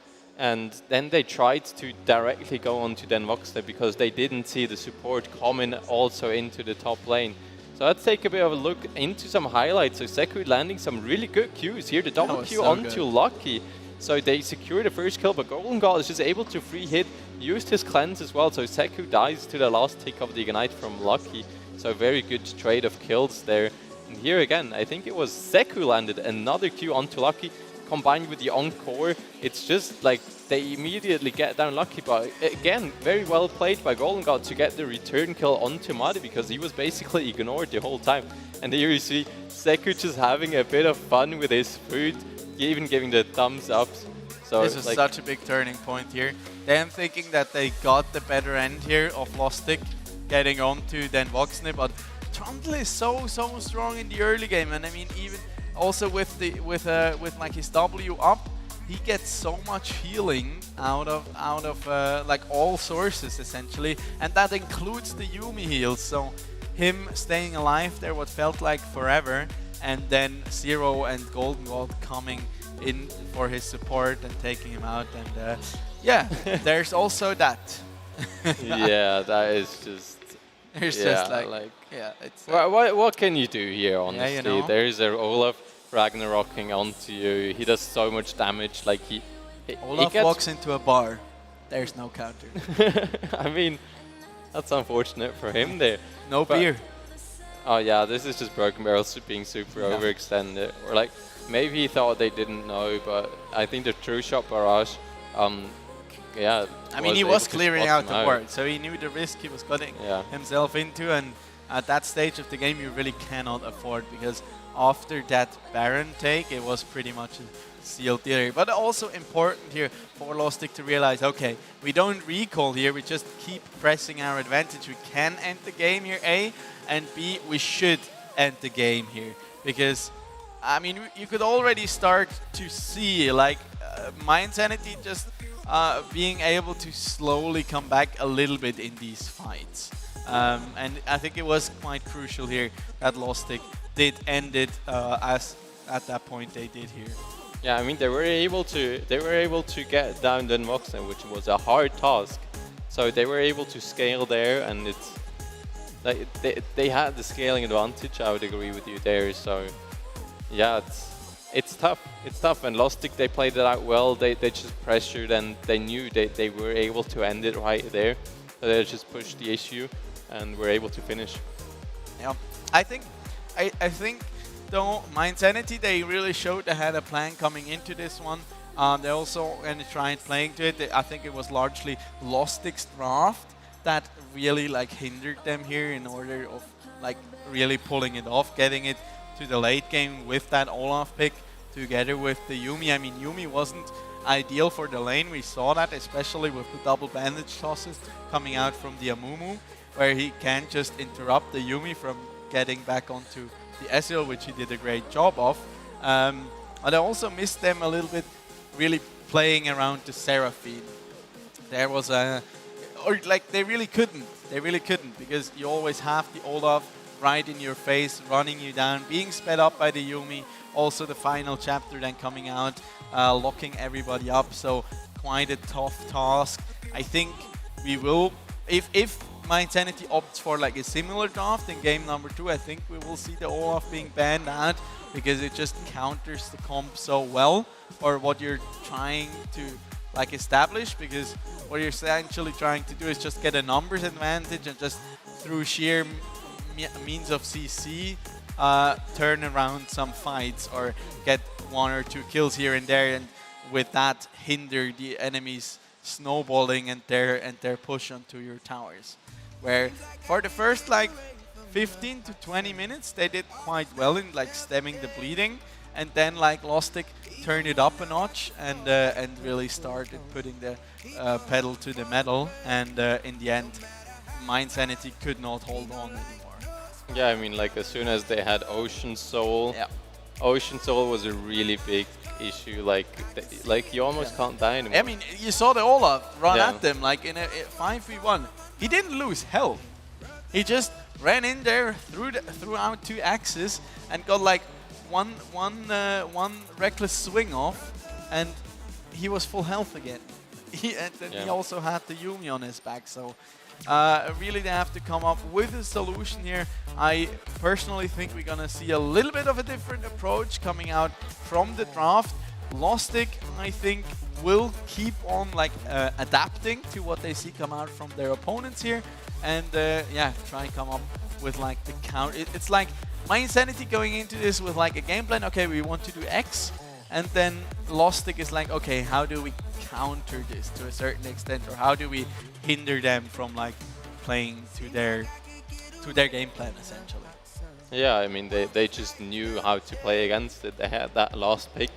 and then they tried to directly go on to Den Voxler because they didn't see the support coming also into the top lane. So let's take a bit of a look into some highlights. So Seku landing some really good Qs here. The double Q onto Lucky. So they secure the first kill, but Golden God is just able to free hit, used his cleanse as well. So Seku dies to the last tick of the Ignite from Lucky. So very good trade of kills there. And here again, I think it was Seku landed another Q onto Lucky. combined with the encore, it's just like they immediately get down lucky. But again, very well played by Golden God to get the return kill onto Madi, because he was basically ignored the whole time. And here you see Seku just having a bit of fun with his food, even giving the thumbs ups. So this is like, such a big turning point here. Them thinking that they got the better end here of Lostic getting onto then Voxnip, but Trundle is so strong in the early game, and I mean even also with like his W up, he gets so much healing out of like all sources essentially, and that includes the Yuumi heals. So him staying alive there what felt like forever, and then Zero and Golden God coming in for his support and taking him out, and yeah, there's also that. yeah, that is just. It's yeah, just like yeah, it's. What can you do here? Honestly, yeah, you know? There's a Olaf Ragnarocking onto you. He does so much damage. Like Olaf walks into a bar. There's no counter. I mean, that's unfortunate for him there. No beer. Oh yeah, this is just Broken Barrels being super overextended, or like. Maybe he thought they didn't know, but I think the True Shot Barrage, yeah. I mean, he was clearing out the board, so he knew the risk he was getting himself into, and at that stage of the game, you really cannot afford, because after that Baron take, it was pretty much a sealed deal. But also important here for Lostic to realize, okay, we don't recall here, we just keep pressing our advantage. We can end the game here, A, and B, we should end the game here, because I mean, you could already start to see like Mind Sanity just being able to slowly come back a little bit in these fights. And I think it was quite crucial here that Lostic did end it as at that point they did here. Yeah, I mean they were able to get down the Voxen, which was a hard task. So they were able to scale there, and it's like they had the scaling advantage. I would agree with you there. So. Yeah, it's tough. It's tough. And Lostic, they played it out well. They just pressured, and they knew they were able to end it right there. So they just pushed the issue and were able to finish. Yeah, I think though Mind Sanity, they really showed they had a plan coming into this one. They also tried playing to it. I think it was largely Lostic's draft that really like hindered them here in order of like really pulling it off, getting it to the late game with that Olaf pick together with the Yuumi. I mean, Yuumi wasn't ideal for the lane. We saw that, especially with the double bandage tosses coming out from the Amumu, where he can just interrupt the Yuumi from getting back onto the Ezreal, which he did a great job of. But I also missed them a little bit really playing around the Seraphine. There was they really couldn't, because you always have the Olaf right in your face, running you down, being sped up by the Yuumi. Also the final chapter then coming out, locking everybody up. So quite a tough task. I think we will, if Mind Sanity opts for like a similar draft in game number 2, I think we will see the Olaf being banned out, because it just counters the comp so well, or what you're trying to like establish, because what you're essentially trying to do is just get a numbers advantage and just through sheer means of CC, turn around some fights or get 1 or 2 kills here and there, and with that hinder the enemies snowballing and their push onto your towers. Where for the first like 15 to 20 minutes they did quite well in like stemming the bleeding, and then like Lostic turned it up a notch and really started putting the pedal to the metal, and in the end Mind Sanity could not hold on anymore. Yeah, I mean, like as soon as they had Ocean Soul, Ocean Soul was a really big issue. Like you almost can't die anymore. I mean, you saw the Olaf run at them like in a 5v1. He didn't lose health. He just ran in there, threw out 2 axes, and got like one reckless swing off, and he was full health again. He also had the Yuumi on his back, so. Really they have to come up with a solution here. I personally think we're gonna see a little bit of a different approach coming out from the draft. Lostic, I think, will keep on like adapting to what they see come out from their opponents here, and try and come up with like the count. It's like Mind Sanity going into this with like a game plan. Okay, we want to do X, and then Lostic is like, okay, how do we counter this to a certain extent, or how do we hinder them from like playing to their game plan essentially? Yeah, I mean, they just knew how to play against it. They had that last pick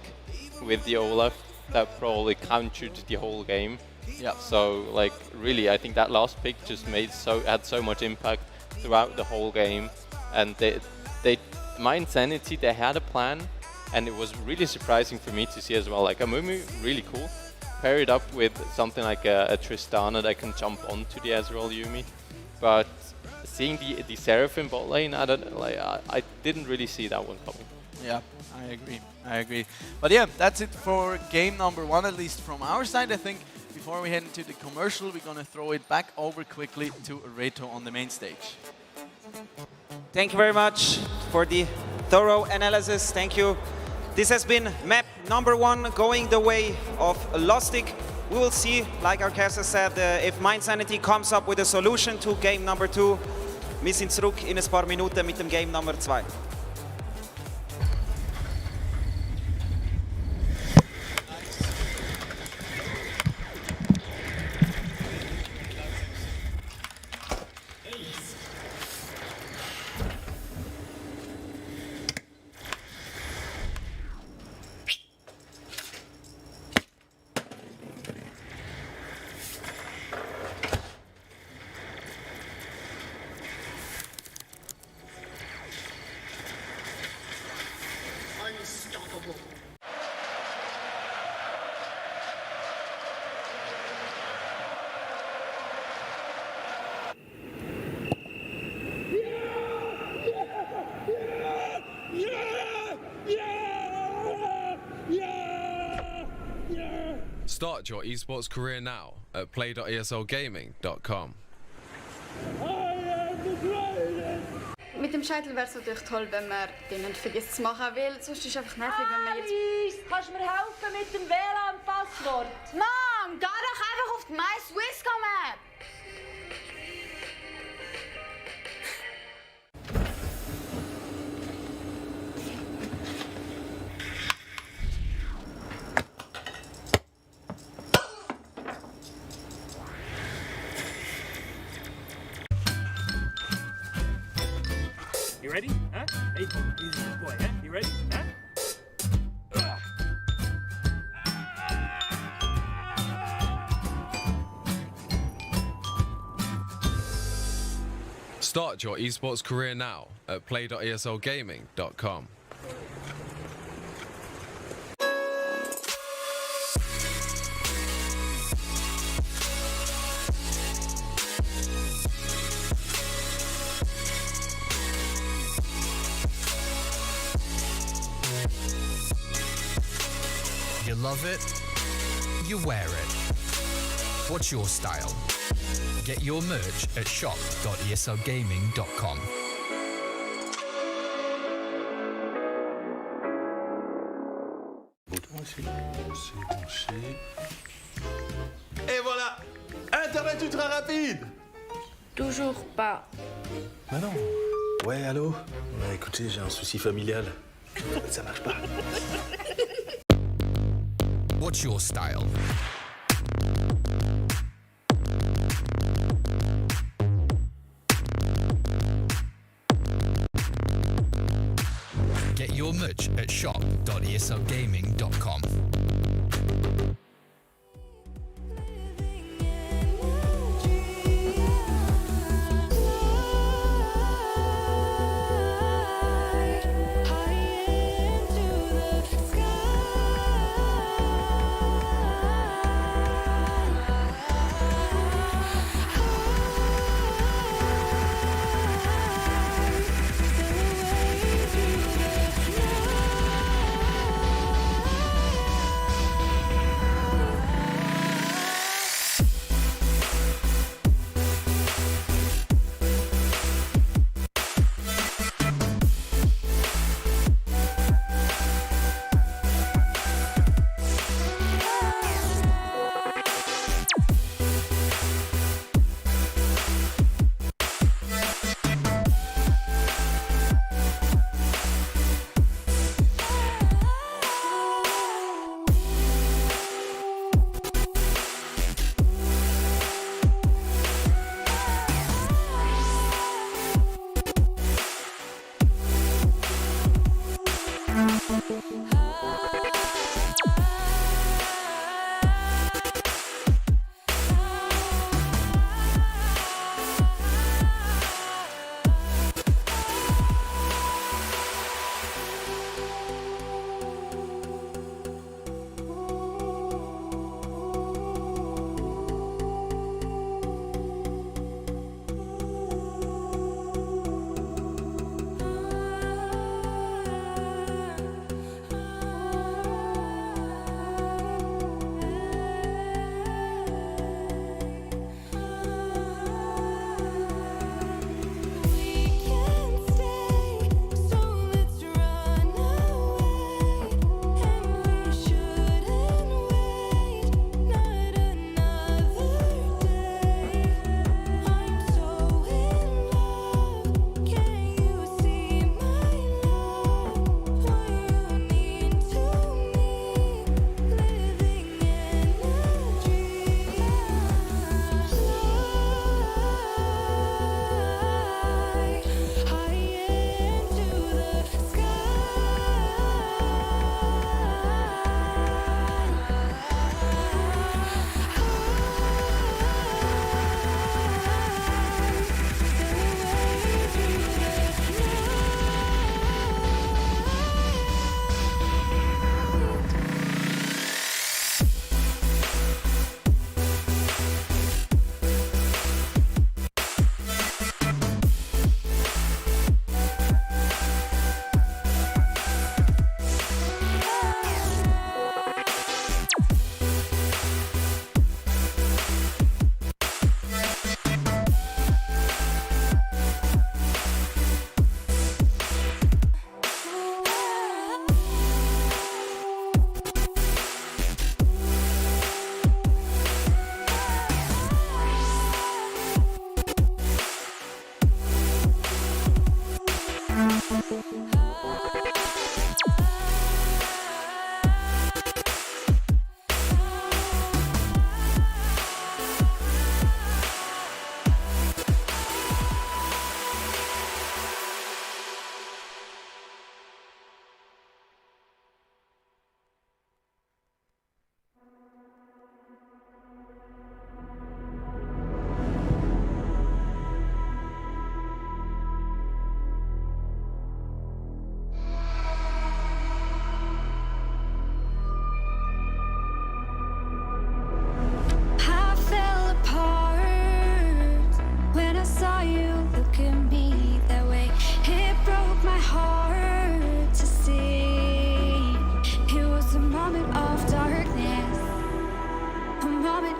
with the Olaf that probably countered the whole game. Yeah. So, like, really, I think that last pick just had so much impact throughout the whole game. And My Insanity, they had a plan, and it was really surprising for me to see as well. Like, Amumu, really cool. Pair it up with something like a Tristana that can jump onto the Ezreal Yuumi. But seeing the Seraphim bot lane, I didn't really see that one coming. Yeah, I agree. But yeah, that's it for game number 1, at least from our side. I think before we head into the commercial, we're going to throw it back over quickly to Reto on the main stage. Thank you very much for the thorough analysis. Thank you. This has been map number 1 going the way of Lostic. We will see, like our caster said, if Mindsanity comes up with a solution to game number 2. Wir sind zurück in ein paar Minuten mit dem Game Nummer 2. Start your esports career now at play.eslgaming.com. Mit dem Shuttle wäre es natürlich toll, wenn man den nicht vergisst zu machen, weil sonst ist es einfach nervig, wenn man jetzt... Kannst du mir helfen mit dem WLAN-Passwort? Mann, geh doch einfach auf die My Swisscom App! You ready? Huh? Hey, easy boy, huh? You ready? Huh? Start your esports career now at play.eslgaming.com. You love it, you wear it. What's your style? Get your merch at shop.eslgaming.com. Et voilà, Internet ultra rapide. Toujours pas. Bah non. Ouais, allô? Ouais, écoutez, j'ai un souci familial. Ça marche pas. What's your style? Get your merch at shop.eslgaming.com.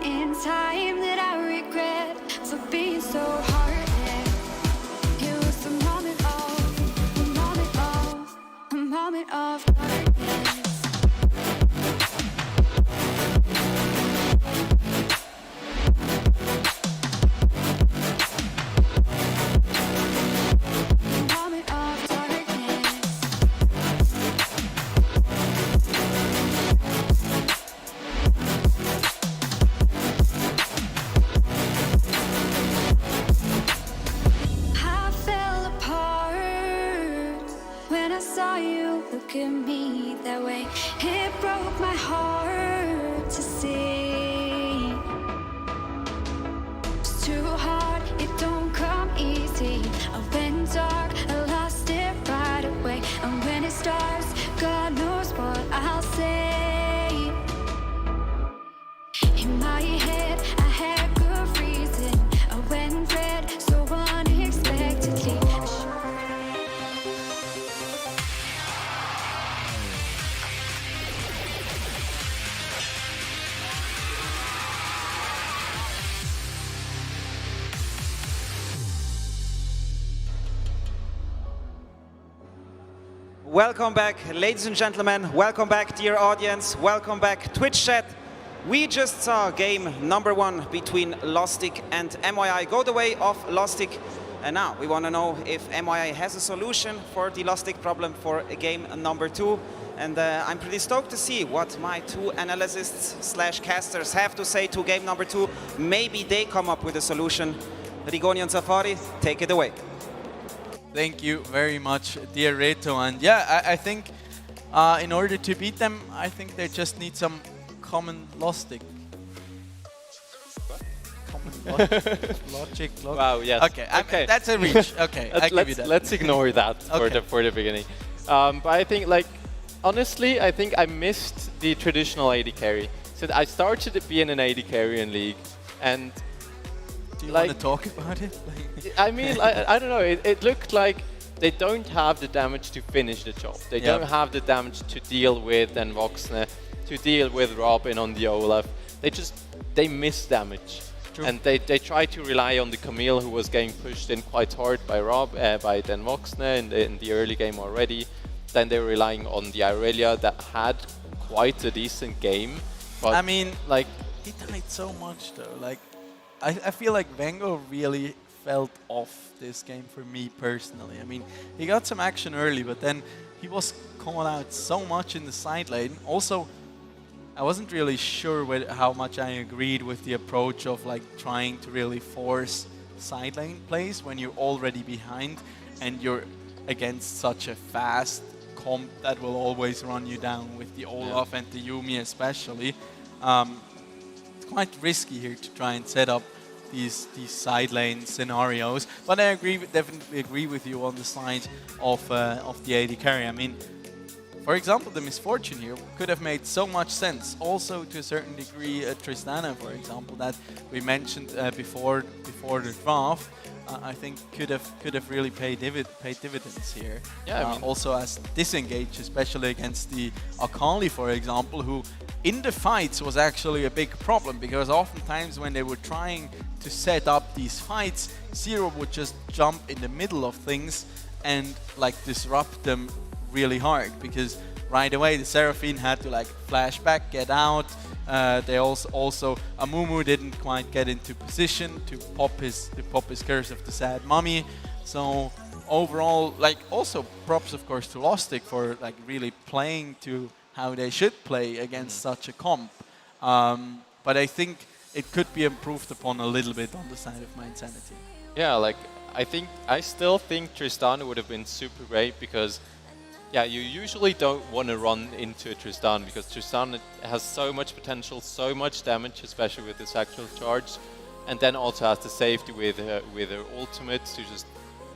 in time that I regret for being so heartless. It was a moment of darkness. Look at me that way. It broke my heart to see. It's too hard, it don't come easy. I went dark, I lost it right away. And when it starts, God knows what I'll say. In my head, I had good reason. I went red so unexpectedly. Welcome back, ladies and gentlemen. Welcome back, dear audience. Welcome back, Twitch chat. We just saw game number 1 between Lustig and MYI go the way of Lustig. And now we want to know if MYI has a solution for the Lustig problem for game number 2. And I'm pretty stoked to see what my 2 analysts / casters have to say to game number 2. Maybe they come up with a solution. Rigoni and Safari, take it away. Thank you very much, dear Reto. And yeah, I think in order to beat them, I think they just need some common logic. Logic. Wow, yes. Okay, that's a reach. Okay, I give you that. Let's ignore that for the beginning. But I think, like, honestly, I think I missed the traditional AD carry. So I started being an AD carry in League, and do you want to talk about it? I mean, I don't know. It looked like they don't have the damage to finish the job. They don't have the damage to deal with Dan Voxne, to deal with Robin on the Olaf. They miss damage. True. And they try to rely on the Camille, who was getting pushed in quite hard by Dan Voxne in the early game already. Then they were relying on the Irelia that had quite a decent game. But I mean, like, he died so much though. Like, I feel like Vengo really felt off this game for me personally. I mean, he got some action early, but then he was calling out so much in the side lane. Also, I wasn't really sure how much I agreed with the approach of like trying to really force side lane plays when you're already behind and you're against such a fast comp that will always run you down with the Olaf and the Yumi especially. It's quite risky here to try and set up these side lane scenarios, but I definitely agree with you on the side of the AD carry. I mean, for example, the Misfortune here could have made so much sense. Also, to a certain degree, Tristana, for example, that we mentioned before the draft, I think could have really paid dividends here. Yeah, I mean, also as disengage, especially against the Akali, for example, who in the fights was actually a big problem, because oftentimes when they were trying to set up these fights, Zero would just jump in the middle of things and like disrupt them really hard, because right away the Seraphine had to like flash back, get out. They also Amumu didn't quite get into position to pop his Curse of the Sad Mummy. So overall, like, also props of course to Lustig for like really playing to how they should play against such a comp. But I think it could be improved upon a little bit on the side of my Insanity. Yeah, like, I still think Tristana would have been super great, because yeah, you usually don't want to run into Tristan, because Tristan has so much potential, so much damage, especially with his actual charge, and then also has the safety with her ultimate to just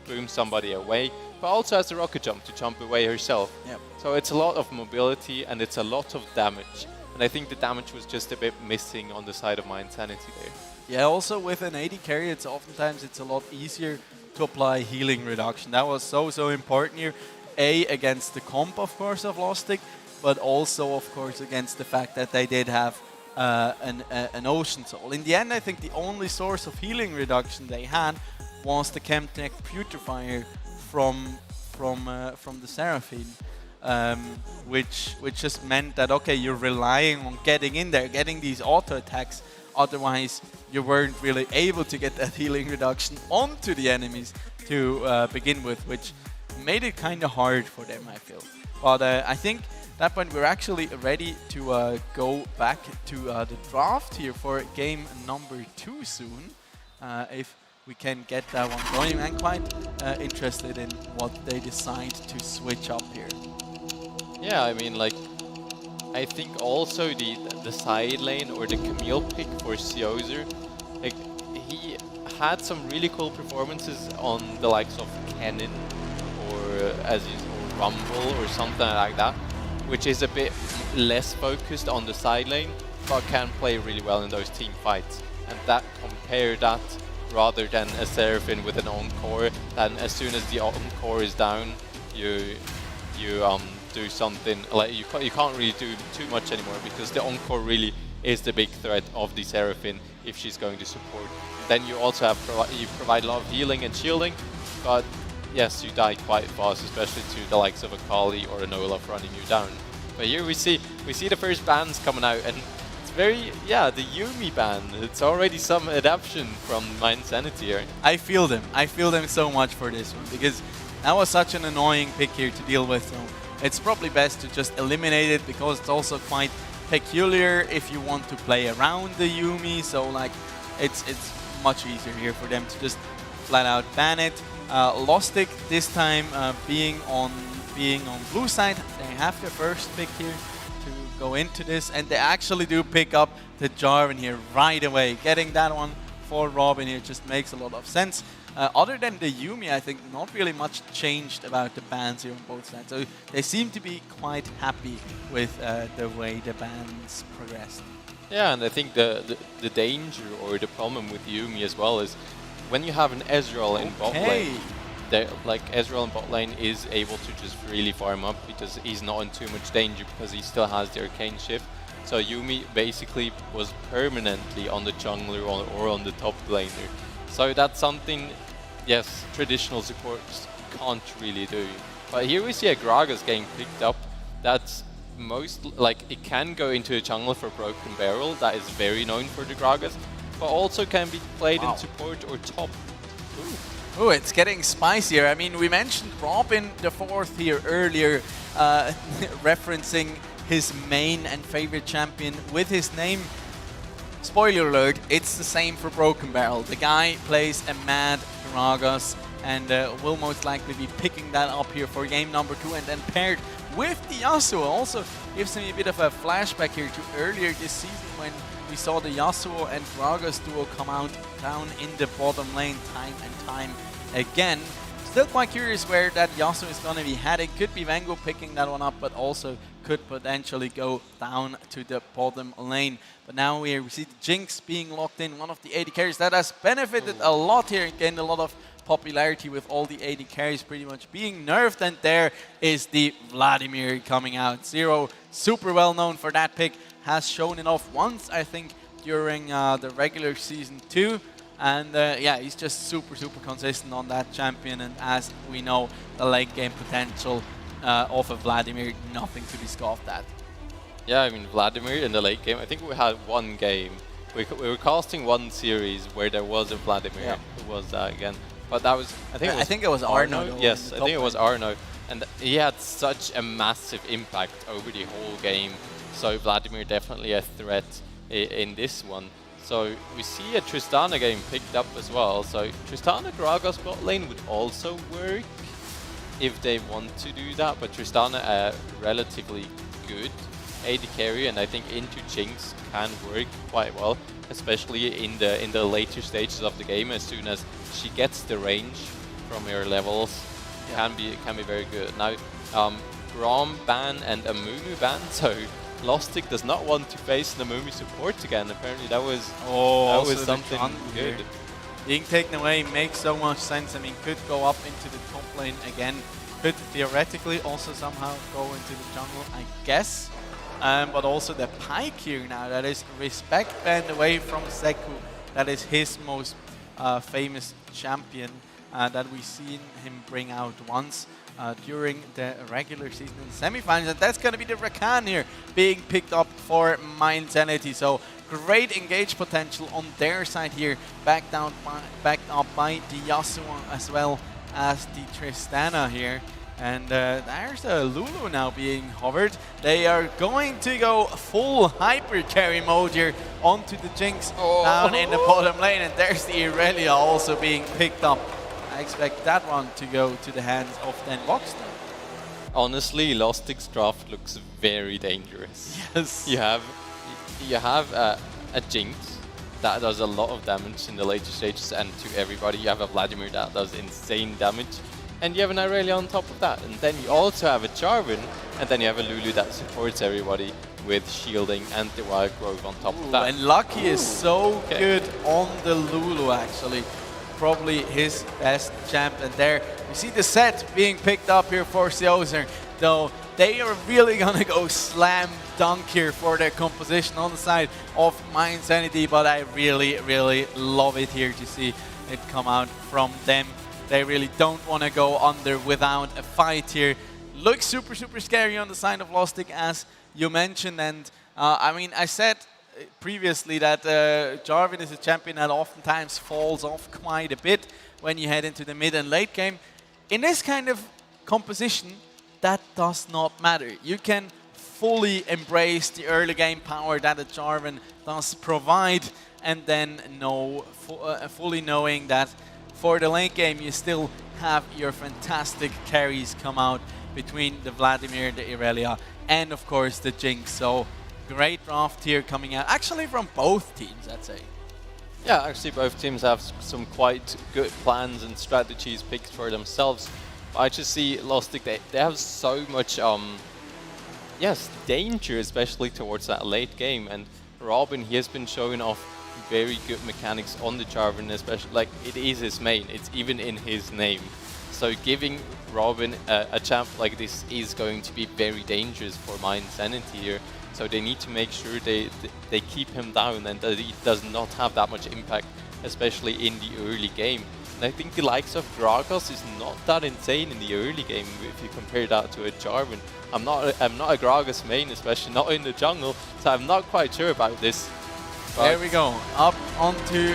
boom somebody away, but also has the rocket jump to jump away herself. Yep. So it's a lot of mobility and it's a lot of damage, and I think the damage was just a bit missing on the side of my Insanity there. Yeah, also with an AD carry, it's a lot easier to apply healing reduction. That was so important here. Against the comp, of course, of Lustig, but also, of course, against the fact that they did have an Ocean Soul. In the end, I think the only source of healing reduction they had was the Chemtech Putrefier from the Seraphine, which just meant that okay, you're relying on getting in there, getting these auto attacks. Otherwise, you weren't really able to get that healing reduction onto the enemies to begin with, which made it kind of hard for them, I feel. But I think at that point we're actually ready to go back to the draft here for game number 2 soon, if we can get that one going. I'm quite interested in what they decide to switch up here. Yeah, I mean, like, I think also the side lane or the Camille pick for Siozer, like, he had some really cool performances on the likes of Kennen or Rumble or something like that, which is a bit less focused on the side lane, but can play really well in those team fights. And that compare that rather than a Seraphine with an Encore, then as soon as the Encore is down, you do something like you can't really do too much anymore, because the Encore really is the big threat of the Seraphine if she's going to support. Then you also have you provide a lot of healing and shielding, but yes, you die quite fast, especially to the likes of a Kali or an Olaf running you down. But here we see the first bans coming out, and it's very, yeah, the Yuumi ban. It's already some adaptation from my Insanity here. I feel them so much for this one, because that was such an annoying pick here to deal with. So it's probably best to just eliminate it, because it's also quite peculiar if you want to play around the Yuumi. So like, it's much easier here for them to just flat out ban it. Lostic this time being on blue side, they have their first pick here to go into this, and they actually do pick up the Jarvan here right away. Getting that one for Robin here just makes a lot of sense. Other than the Yuumi, I think not really much changed about the bans here on both sides. So they seem to be quite happy with the way the bans progressed. Yeah, and I think the danger or the problem with Yuumi as well is when you have an Ezreal in bot lane, like Ezreal in bot lane is able to just really farm up because he's not in too much danger because he still has the Arcane Shift. So Yuumi basically was permanently on the jungler or on the top laner. So that's something, yes, traditional supports can't really do. But here we see a Gragas getting picked up. That's it can go into a jungle for Broken Barrel, that is very known for the Gragas, but also can be played in support or top. Ooh, it's getting spicier. I mean, we mentioned Robin the Fourth here earlier, referencing his main and favorite champion with his name. Spoiler alert, it's the same for Broken Barrel. The guy plays a mad Gragas and will most likely be picking that up here for game number 2, and then paired with the Yasuo. Also gives me a bit of a flashback here to earlier this season when we saw the Yasuo and Gragas duo come out down in the bottom lane time and time again. Still quite curious where that Yasuo is going to be heading. Could be Vengo picking that one up, but also could potentially go down to the bottom lane. But now we see the Jinx being locked in, one of the AD carries that has benefited a lot here and gained a lot of popularity with all the AD carries pretty much being nerfed. And there is the Vladimir coming out. Zero, super well known for that pick, has shown it off once, I think, during the regular season 2. And yeah, he's just super consistent on that champion. And as we know, the late game potential of a Vladimir, nothing to be scoffed at. Yeah, I mean, Vladimir in the late game, I think we had one game. We were casting one series where there was a Vladimir. Yeah. Who was that again? But that was, I think it was Arno. Yes, I think it was Arno. And he had such a massive impact over the whole game. So Vladimir definitely a threat in this one. So we see a Tristana getting picked up as well. So Tristana Gragas bot lane would also work if they want to do that. But Tristana relatively good AD carry, and I think into Jinx can work quite well, especially in the later stages of the game. As soon as she gets the range from her levels, can be very good. Now Braum ban and a Mumu ban, so Lostic does not want to face the Mumu support again. Apparently that was something good. Being taken away makes so much sense. I mean, could go up into the top lane again. Could theoretically also somehow go into the jungle, I guess. but also the pike here now. That is respect band away from Seku. That is his most famous champion that we've seen him bring out once during the regular season in the semifinals. And that's going to be the Rakan here being picked up for Mind Sanity. So great engage potential on their side here, backed up by the Yasuo as well as the Tristana here. And there's a Lulu now being hovered. They are going to go full hyper carry mode here onto the Jinx down in the bottom lane. And there's the Irelia also being picked up. I expect that one to go to the hands of Den Voxter. Honestly, Lostic's draft looks very dangerous. Yes. You have a Jinx that does a lot of damage in the later stages and to everybody. You have a Vladimir that does insane damage. And you have an Irelia on top of that. And then you also have a Jarvan. And then you have a Lulu that supports everybody with shielding and the Wild Grove on top of that. And Lucky is so good on the Lulu, actually. Probably his best champ. And there you see the set being picked up here for Seozer. Though they are really going to go slam dunk here for their composition on the side of Mind Sanity. But I really, really love it here to see it come out from them. They really don't want to go under without a fight here. Looks super, super scary on the side of Lostic, as you mentioned. And I mean, I said previously that Jarvan is a champion that oftentimes falls off quite a bit when you head into the mid and late game. In this kind of composition, that does not matter. You can fully embrace the early game power that a Jarvan does provide, and then fully knowing that for the late game, you still have your fantastic carries come out between the Vladimir, the Irelia, and of course the Jinx. So great draft here coming out, actually from both teams, I'd say. Yeah, actually both teams have some quite good plans and strategies picked for themselves. I just see Lostic, they have so much danger, especially towards that late game. And Robin, he has been showing off very good mechanics on the Jarvan, especially like it is his main, it's even in his name. So giving Robin a champ like this is going to be very dangerous for Mind Sanity here. So they need to make sure they keep him down and that he does not have that much impact, especially in the early game. And I think the likes of Gragas is not that insane in the early game if you compare that to a Jarvan. I'm not a Gragas main, especially not in the jungle, so I'm not quite sure about this. There we go, up onto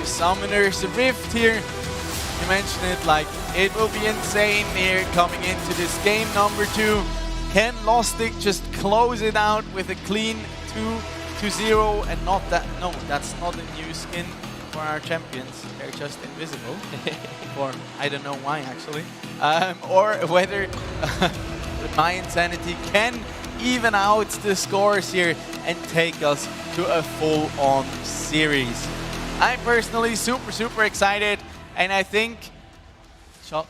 Summoner's Rift here. You mentioned it, like it will be insane here coming into this game number 2. Can Lostic just close it out with a clean 2-0 and not that? No, that's not a new skin for our champions. They're just invisible, or I don't know why actually. Or whether Mind Sanity can even out the scores here and take us to a full-on series. I'm personally super, super excited, and I think, shall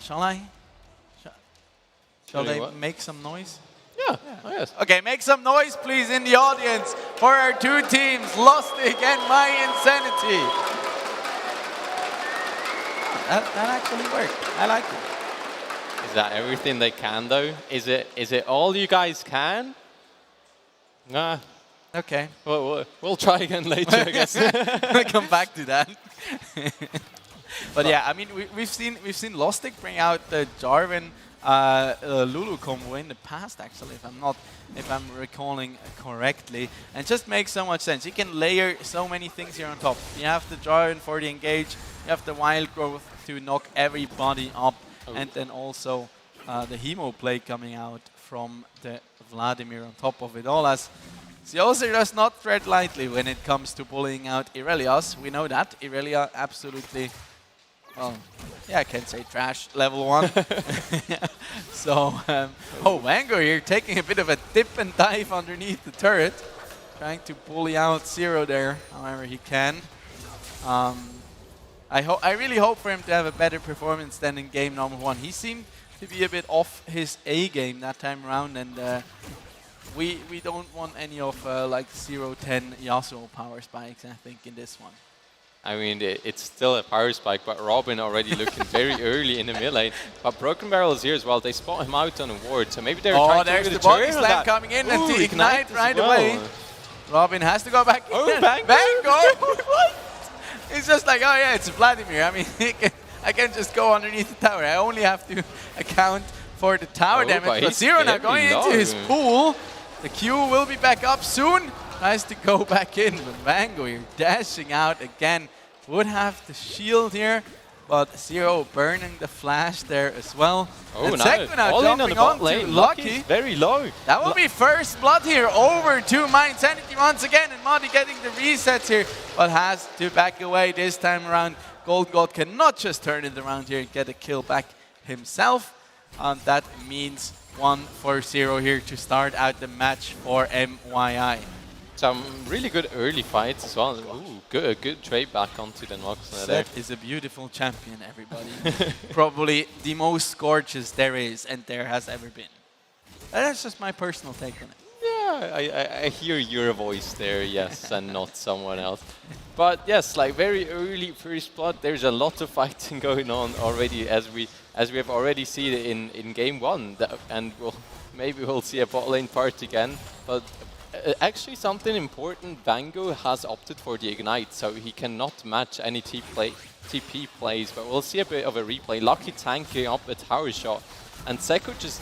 they make some noise? Yeah. Oh, yes. Okay, make some noise, please, in the audience for our two teams, Lostic and My Insanity. That actually worked. I like it. Is that everything they can, though? Is it all you guys can? Nah. Okay. We'll try again later, I guess. We'll come back to that. But yeah, I mean, we've seen Lostic bring out the Jarvan Lulu combo in the past, actually, if I'm recalling correctly, and just makes so much sense. You can layer so many things here on top. You have the Jarvan for the engage, you have the Wild Growth to knock everybody up, and then also the Hemo play coming out from the Vladimir on top of it all, as Seozer does not tread lightly when it comes to pulling out Irelias. We know that. Irelia absolutely, well, yeah, I can say trash, level 1. So, Wango here taking a bit of a dip and dive underneath the turret, trying to bully out Zero there, however he can. I really hope for him to have a better performance than in game number 1. He seemed to be a bit off his A game that time around, and we don't want any of like 0-10 Yasuo power spikes, I think, in this one. I mean, it's still a power spike, but Robin already looking very early in the mid lane. But Broken Barrel is here as well. They spot him out on a ward, so maybe they're trying to there's do the the body turn on slam that. coming in and Ooh, the ignite right as well. away. Robin has to go back in. Oh, Vanguard! What? He's just like, oh yeah, it's Vladimir. I mean, I can just go underneath the tower. I only have to account for the tower damage. But Zero now going into his pool. The Q will be back up soon. Tries to go back in, but Vango here dashing out again. Would have the shield here, but Zero burning the flash there as well. Oh, and now Seku now all in on jumping the bot onto lane. Lucky. Very low. That will be first blood here over to Mind Sanity once again, and Madi getting the resets here, but has to back away this time around. Gold God cannot just turn it around here and get a kill back himself. And that means 1-0 here to start out the match for MYI. Some really good early fights as well. Ooh, good trade back onto the Noxner there. Zed is a beautiful champion, everybody. Probably the most gorgeous there is and there has ever been. That's just my personal take on it. Yeah, I hear your voice there, yes, and not someone else. But yes, like very early first blood, there's a lot of fighting going on already, as we have already seen in game one, and maybe we'll see a bot lane part again. But actually, something important, Vango has opted for the ignite, so he cannot match any TP plays. But we'll see a bit of a replay. Lucky tanking up a tower shot, and Seku just.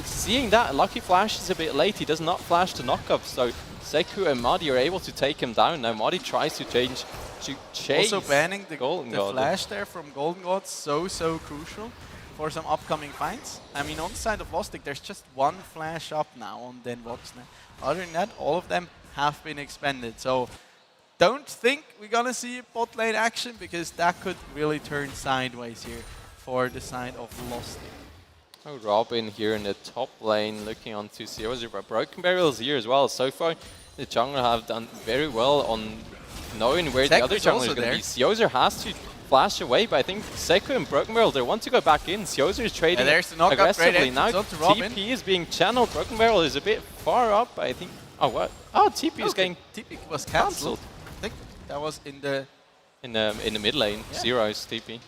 Seeing that, Lucky flashes a bit late. He does not flash to knock up, so Seku and Madi are able to take him down. Now Madi tries to chase. Also banning the Golden God. flash there from Golden God, so crucial for some upcoming fights. I mean, on the side of Vostok, there's just one flash up now on Den Voxner. Other than that, all of them have been expended. So don't think we're gonna see bot lane action, because that could really turn sideways here for the side of Lostic. Oh, Robin here in the top lane looking onto Siozer, but Broken Barrel's here as well. So far, the jungler have done very well on knowing where the other jungler is going to be. Siozer has to flash away, but I think Seku and Broken Barrel, they want to go back in. Siozer is trading aggressively. Now TP is being channeled. Broken Barrel is a bit far up, I think. Oh, what? Oh, TP is getting... TP was cancelled. I think that was in the mid lane. Yeah. Zero's TP.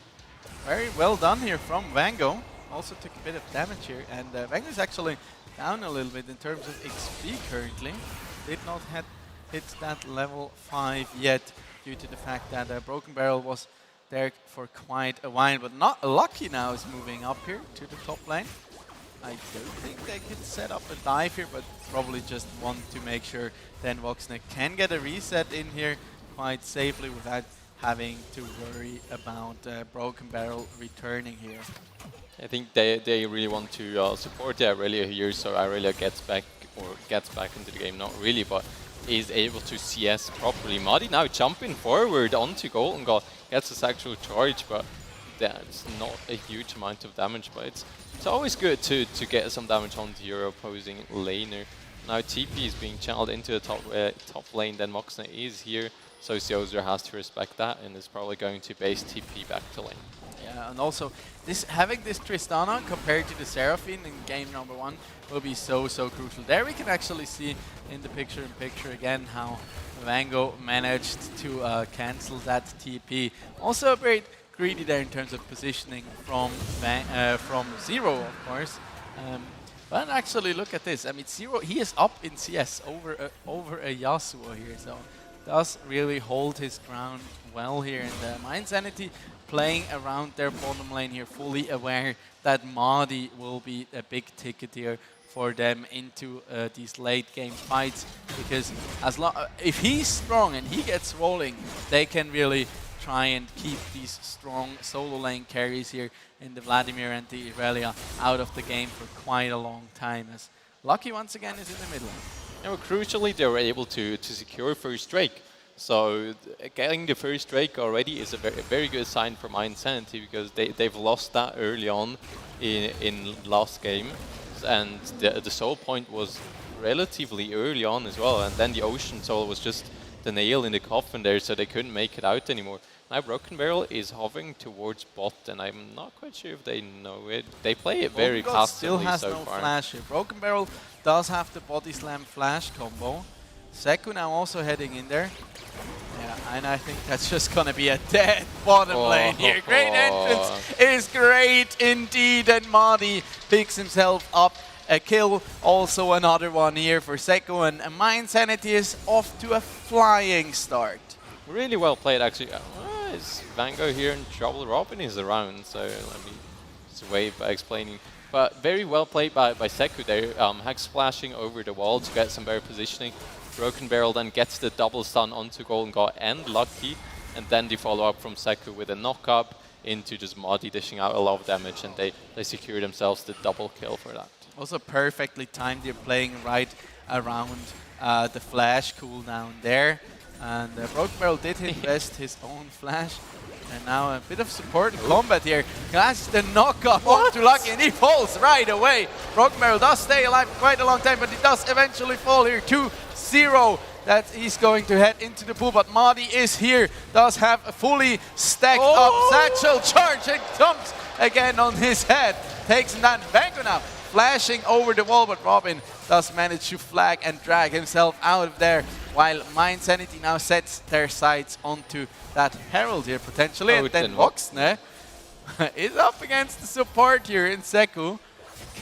Very well done here from Vango. Also took a bit of damage here, and Vango is actually down a little bit in terms of XP currently. Did not hit that level 5 yet, due to the fact that Broken Barrel was there for quite a while, but not Lucky now is moving up here to the top lane. I don't think they could set up a dive here, but probably just want to make sure then Voxner can get a reset in here quite safely without having to worry about Broken Barrel returning here. I think they really want to support Aurelia here, so Aurelia gets back into the game, not really, but is able to CS properly. Madi now jumping forward onto Golden God, gets a sexual charge, but that's not a huge amount of damage, but it's always good to get some damage onto your opposing laner. Now TP is being channeled into the top lane, then Moxna is here, so Siozer has to respect that and is probably going to base TP back to lane. Yeah, and also having this Tristana compared to the Seraphine in game number 1 will be so crucial. There we can actually see in the picture-in-picture again how Vango managed to cancel that TP. Also a bit greedy there in terms of positioning from Zero, of course. But actually, look at this. I mean, Zero, he is up in CS over a Yasuo here, so does really hold his ground well here. And Mind Sanity playing around their bottom lane here, fully aware that Madi will be a big ticket here for them into these late game fights, because if he's strong and he gets rolling, they can really try and keep these strong solo lane carries here in the Vladimir and the Irelia out of the game for quite a long time, as Lucky once again is in the middle. You know, crucially, they were able to secure first Drake. So getting the first Drake already is a very good sign for Mind Sanity, because they've lost that early on in last game, and the soul point was relatively early on as well, and then the Ocean Soul was just the nail in the coffin there, so they couldn't make it out anymore. Now Broken Barrel is hovering towards bot, and I'm not quite sure if they know it. They play it very passively so far. Still has no flash here. Broken Barrel does have the body slam flash combo. Seku now also heading in there. Yeah, And I think that's just going to be a dead bottom lane here. Great entrance is great indeed. And Madi picks himself up a kill. Also another one here for Seko. And Mind Sanity is off to a flying start. Really well played, actually. Is Vango here in trouble? Robin is around, so let me just wait by explaining. But very well played by Seku there. Hex flashing over the wall to get some better positioning. Broken Barrel then gets the double stun onto Golden God and Lucky. And then the follow-up from Seku with a knock-up into just Madi dishing out a lot of damage. And they secure themselves the double kill for that. Also perfectly timed. You're playing right around the flash cooldown there. And Broken Barrel did invest his own flash. And now a bit of support in combat here. That's the knock-up onto Lucky, and he falls right away. Broken Barrel does stay alive for quite a long time, but he does eventually fall here. 2-0. That he's going to head into the pool, but Madi is here. Does have a fully stacked up satchel charge and jumps again on his head. Takes him down. Vango now flashing over the wall, but Robin does manage to flag and drag himself out of there, while Mind Sanity now sets their sights onto that Herald here potentially. And then Voxne is up against the support here in Seku.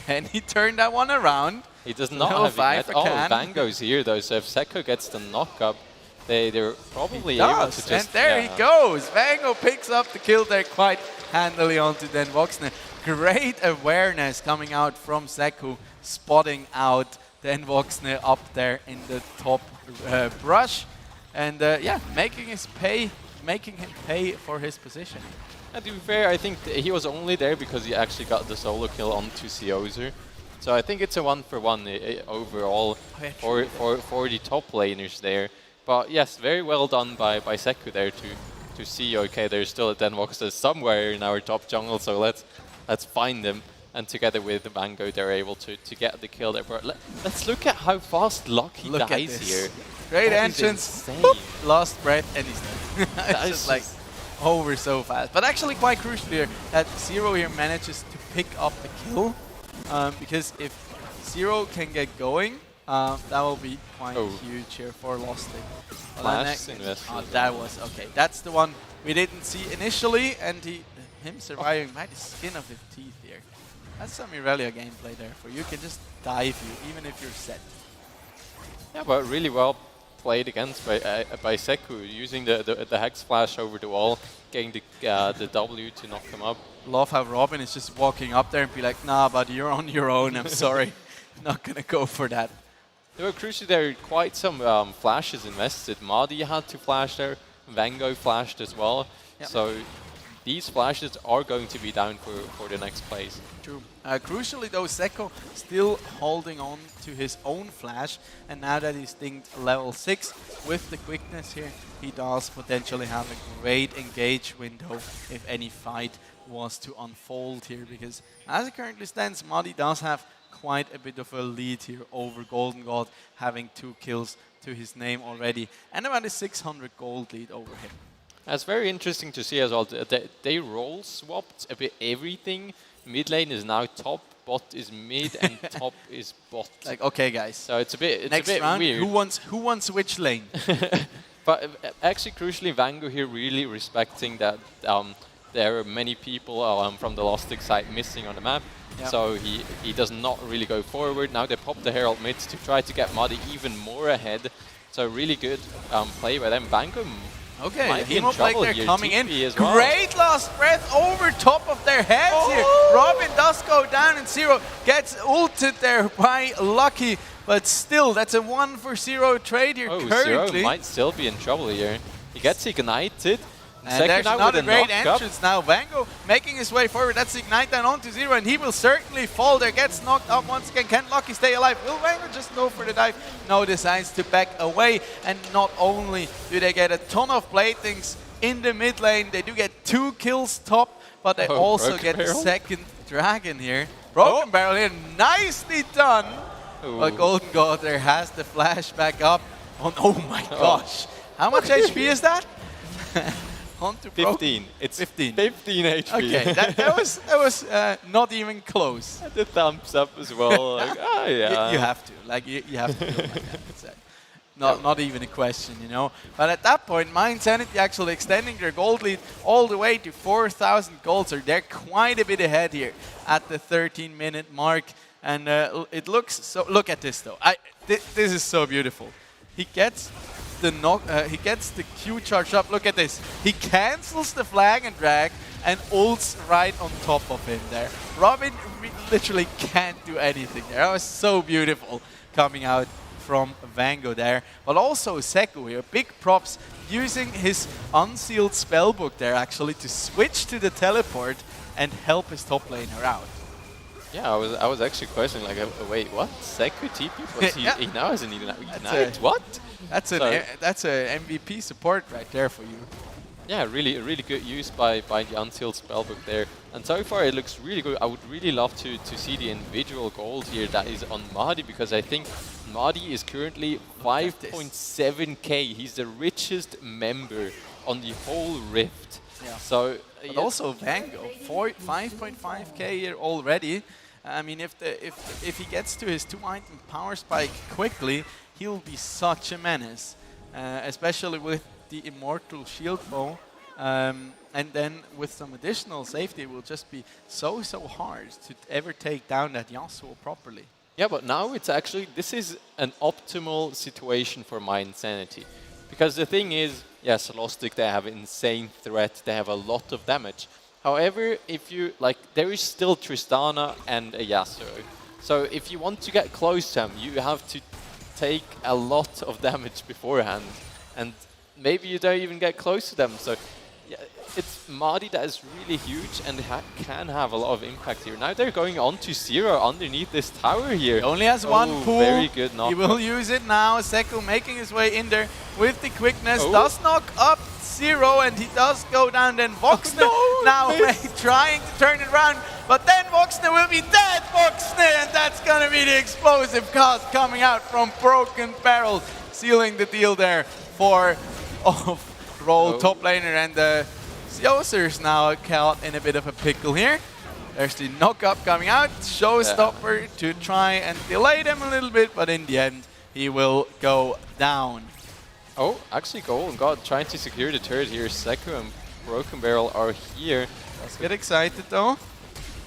Can he turn that one around? He does not have it yet. Oh, Vango's here though, so if Seku gets the knock-up, they're probably able to just... And there he goes! Vango picks up the kill there quite handily onto Den Voxne. Great awareness coming out from Seku, spotting out Den Voxne up there in the top brush. And yeah, making him pay for his position. And to be fair, I think he was only there because he actually got the solo kill onto Seozer. So I think it's a 1-for-1 overall for the top laners there. But yes, very well done by Seku there to see, okay, there's still a Den Voxne somewhere in our top jungle, so let's find them. And together with Vango, they're able to get the kill there. But let's look at how fast Lucky dies here. Great entrance, boop, lost breath, and he's dead. It's just like over so fast. But actually quite crucial here that Zero here manages to pick up the kill. Because if Zero can get going, that will be quite huge here for Losting. That was okay. That's the one we didn't see initially, and him surviving by the skin of his teeth here. That's some Irelia gameplay there for you. Can just dive you even if you're set. Yeah, but really well played against by Seku, using the Hex Flash over the wall, getting the W to knock him up. Love how Robin is just walking up there and be like, nah, but you're on your own, I'm sorry. Not gonna go for that. There were crucially there quite some flashes invested. Madi had to flash there, Vango flashed as well. Yep. So these flashes are going to be down for the next place. True. Crucially though, Seko still holding on to his own flash, and now that he's dinged level 6 with the quickness here, he does potentially have a great engage window if any fight was to unfold here, because as it currently stands, Madi does have quite a bit of a lead here over Golden God, having 2 kills to his name already, and about a 600 gold lead over him. That's very interesting to see as well. They role swapped a bit everything. Mid lane is now top, bot is mid, and top is bot. Like, okay, guys. So it's a bit next round, weird. Who wants which lane? But actually, crucially, Vango here really respecting that there are many people from the Lostic side missing on the map. Yep. So he does not really go forward. Now they pop the Herald mid to try to get Madi even more ahead. So really good play by them. Vango. Okay, he looks like they're coming in. Well. Great last breath over top of their heads here. Robin does go down, and Zero gets ulted there by Lucky. But still, that's a 1-for-0 trade here currently. Zero might still be in trouble here. He gets ignited. And there's another great entrance now. Vango making his way forward. That's Ignite down onto Zero, and he will certainly fall there. Gets knocked up once again. Can Lucky stay alive? Will Vango just go for the dive? No, decides to back away. And not only do they get a ton of platings in the mid lane, they do get 2 kills top, but they also get the second dragon here. Broken Barrel here, nicely done. But Golden God there has the flash back up. Oh my gosh. How much HP is that? 15. It's 15 HP. Okay, that was not even close. The thumbs up as well. Like, yeah. You have to. Like you have to do it like that. Not even a question, you know. But at that point, Mind Sanity actually extending their gold lead all the way to 4,000 gold. So they're quite a bit ahead here at the 13-minute mark. And it looks so. Look at this though. This is so beautiful. He gets the he gets the Q charge up. Look at this. He cancels the flag and drag and ults right on top of him there. Robin literally can't do anything there. That was so beautiful coming out from Vango there. But also Seku here, big props, using his unsealed spellbook there actually to switch to the teleport and help his top laner out. Yeah, I was actually questioning, like, wait, what? Seku TP? But he now has an Ignite? What? That's an MVP support right there for you. Yeah, really good use by the unsealed spellbook there. And so far it looks really good. I would really love to see the individual gold here that is on Mahdi, because I think Mahdi is currently 5.7k. He's the richest member on the whole Rift. Yeah. So, but also Vango, 5.5k here already. I mean, if he gets to his 2-item power spike quickly, he'll be such a menace, especially with the Immortal Shield Bow. And then with some additional safety, it will just be so hard to ever take down that Yasuo properly. Yeah, but now it's actually, this is an optimal situation for Mind Sanity. Because the thing is, yes, Lostic, they have insane threat, they have a lot of damage. However, if you, like, there is still Tristana and a Yasuo. So if you want to get close to them, you have to take a lot of damage beforehand. And maybe you don't even get close to them. So yeah, it's Mahdi that is really huge and can have a lot of impact here. Now they're going on to 0 underneath this tower here. He only has one pool. Very good knock. He will use it now. Seku making his way in there with the quickness. Does knock up 0 and he does go down. Then Voxne now trying to turn it around. But then Voxne will be dead, Voxne! And that's going to be the explosive cast coming out from Broken Barrel, sealing the deal there for off-roll top laner. And the Yoser's now caught in a bit of a pickle here. There's the knock-up coming out. Showstopper to try and delay them a little bit, but in the end, he will go down. Oh, actually Golden God trying to secure the turret here. Seku and Broken Barrel are here. Let's get excited though.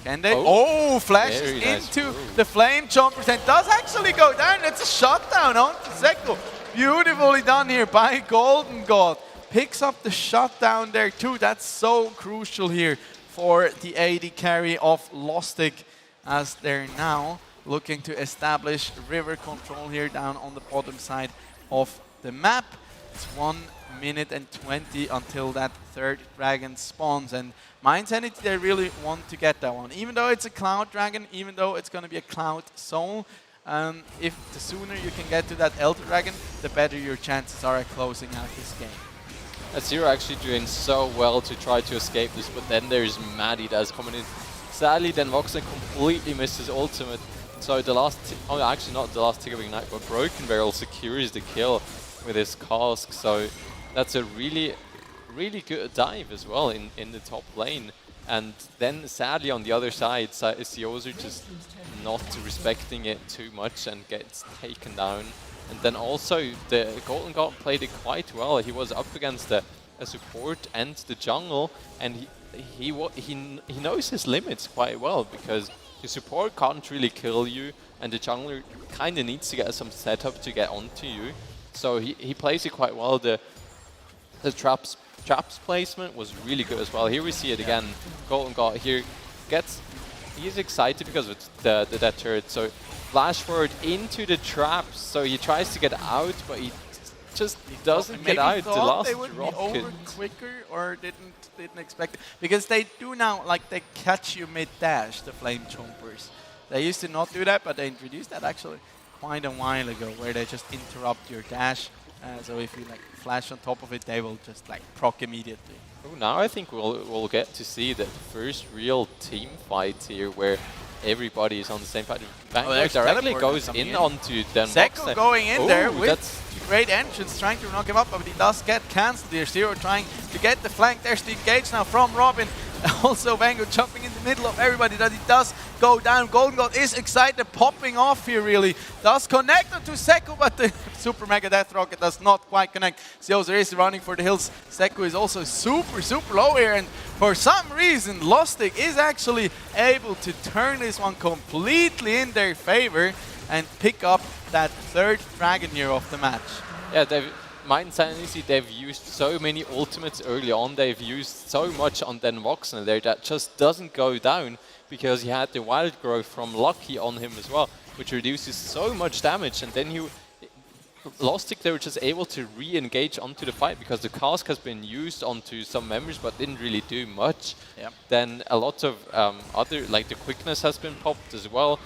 Can they? Oh, flashes into the Flame Chompers and does actually go down. It's a shutdown onto Seku. Beautifully done here by Golden God. Picks up the shutdown there too. That's so crucial here for the AD carry of Lostic, as they're now looking to establish river control here down on the bottom side of the map. It's 1 minute and 20 until that third dragon spawns, and Mind Sanity, they really want to get that one. Even though it's a cloud dragon, even though it's going to be a cloud soul, if the sooner you can get to that Elder Dragon, the better your chances are at closing out this game. Zero actually doing so well to try to escape this, but then there's Maddie that's coming in. Sadly, then Voxne completely missed his ultimate. So the last, actually not the last tick of Ignite, but Broken Barrel secures the kill with his cask. So that's a really good dive as well in the top lane. And then sadly on the other side, Siozu just not respecting it too much and gets taken down. And then also the Golden God played it quite well. He was up against a support and the jungle, and he knows his limits quite well, because the support can't really kill you and the jungler kind of needs to get some setup to get onto you. So he plays it quite well. The traps placement was really good as well. Here we see it again. Golden God here he's excited because of that turret. So flash forward into the traps. So he tries to get out, but he just doesn't get out. The last they would be over quicker, or didn't expect it, because they do now, like, they catch you mid dash, the Flame Chompers. They used to not do that, but they introduced that actually quite a while ago, where they just interrupt your dash. So if you like flash on top of it, they will just like proc immediately. Oh, now I think we'll get to see the first real team fight here, where everybody is on the same side. Vanguard directly goes in onto them. Seku going in there with a great entrance, trying to knock him up, but he does get cancelled here. Zero trying to get the flank. There's the engage now from Robin. Also Vanguard jumping in the middle of everybody that he does go down. Golden God is excited, popping off here really. Does connect onto Seku, but the Super Mega Death Rocket does not quite connect. Siozer is running for the hills. Seku is also super low here, and for some reason, Lostic is actually able to turn this one completely in their favor and pick up that third dragon here of the match. Yeah, Mind Insanity, they've used so many ultimates early on. They've used so much on Den Voxner there that just doesn't go down because he had the wild growth from Lucky on him as well, which reduces so much damage. And then Lostic, they were just able to re-engage onto the fight because the cask has been used onto some members but didn't really do much. Yep. Then a lot of other, like the quickness has been popped as well.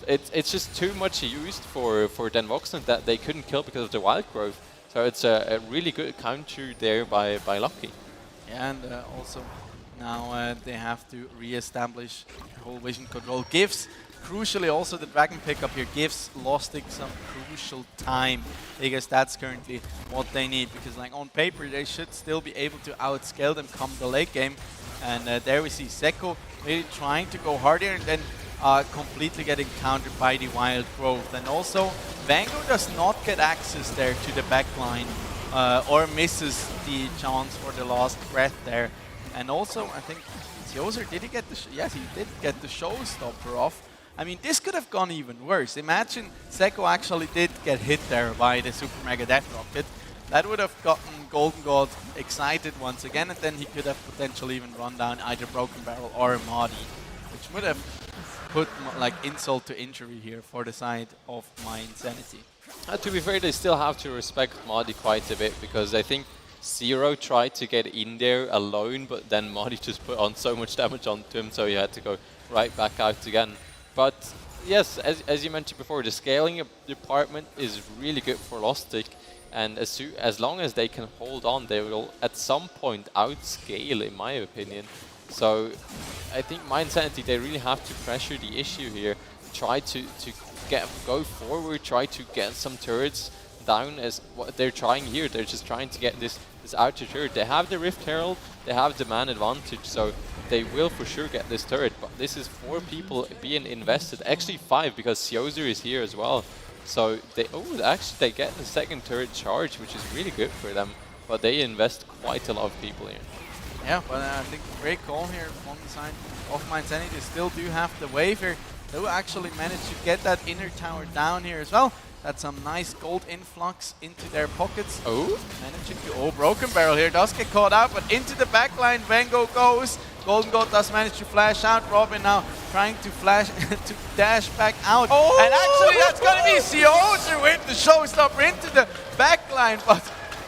It's just too much used for Den Voxner that they couldn't kill because of the wild growth. So it's a really good counter there by Lucky. Yeah, and also now they have to re-establish the whole vision control. Gives, crucially also the dragon pickup here, gives Lostic some crucial time, because that's currently what they need. Because like on paper they should still be able to outscale them come the late game. And there we see Seku really trying to go harder and then completely getting countered by the wild growth. And also Vango does not get access there to the back line or misses the chance for the last breath there. And also I think Siozer, did he get the yes, he did get the showstopper off. I mean, this could have gone even worse. Imagine Seku actually did get hit there by the Super Mega Death Rocket. That would have gotten Golden God excited once again, and then he could have potentially even run down either Broken Barrel or Madi, which would have put like insult to injury here for the side of My Insanity. To be fair, they still have to respect Madi quite a bit, because I think Zero tried to get in there alone, but then Madi just put on so much damage onto him, so he had to go right back out again. But yes, as you mentioned before, the scaling department is really good for Lostic, and as long as they can hold on, they will at some point outscale, in my opinion. So I think My Insanity, they really have to pressure the issue here, try to go forward, try to get some turrets down as what they're trying here. They're just trying to get this outer turret. They have the Rift Herald, they have the man advantage, so they will for sure get this turret. But this is 4 people being invested, actually 5, because Siozer is here as well. So actually they get the second turret charge, which is really good for them. But they invest quite a lot of people here. Yeah, but I think great call here from the side of My Insanity. They still do have the wave here. They will actually manage to get that inner tower down here as well. That's some nice gold influx into their pockets. Oh, managing to Broken Barrel here does get caught out, but into the backline Vango goes. Golden God does manage to flash out. Robin now trying to flash to dash back out. Oh! And actually that's gonna be Siozer with the showstopper into the backline, but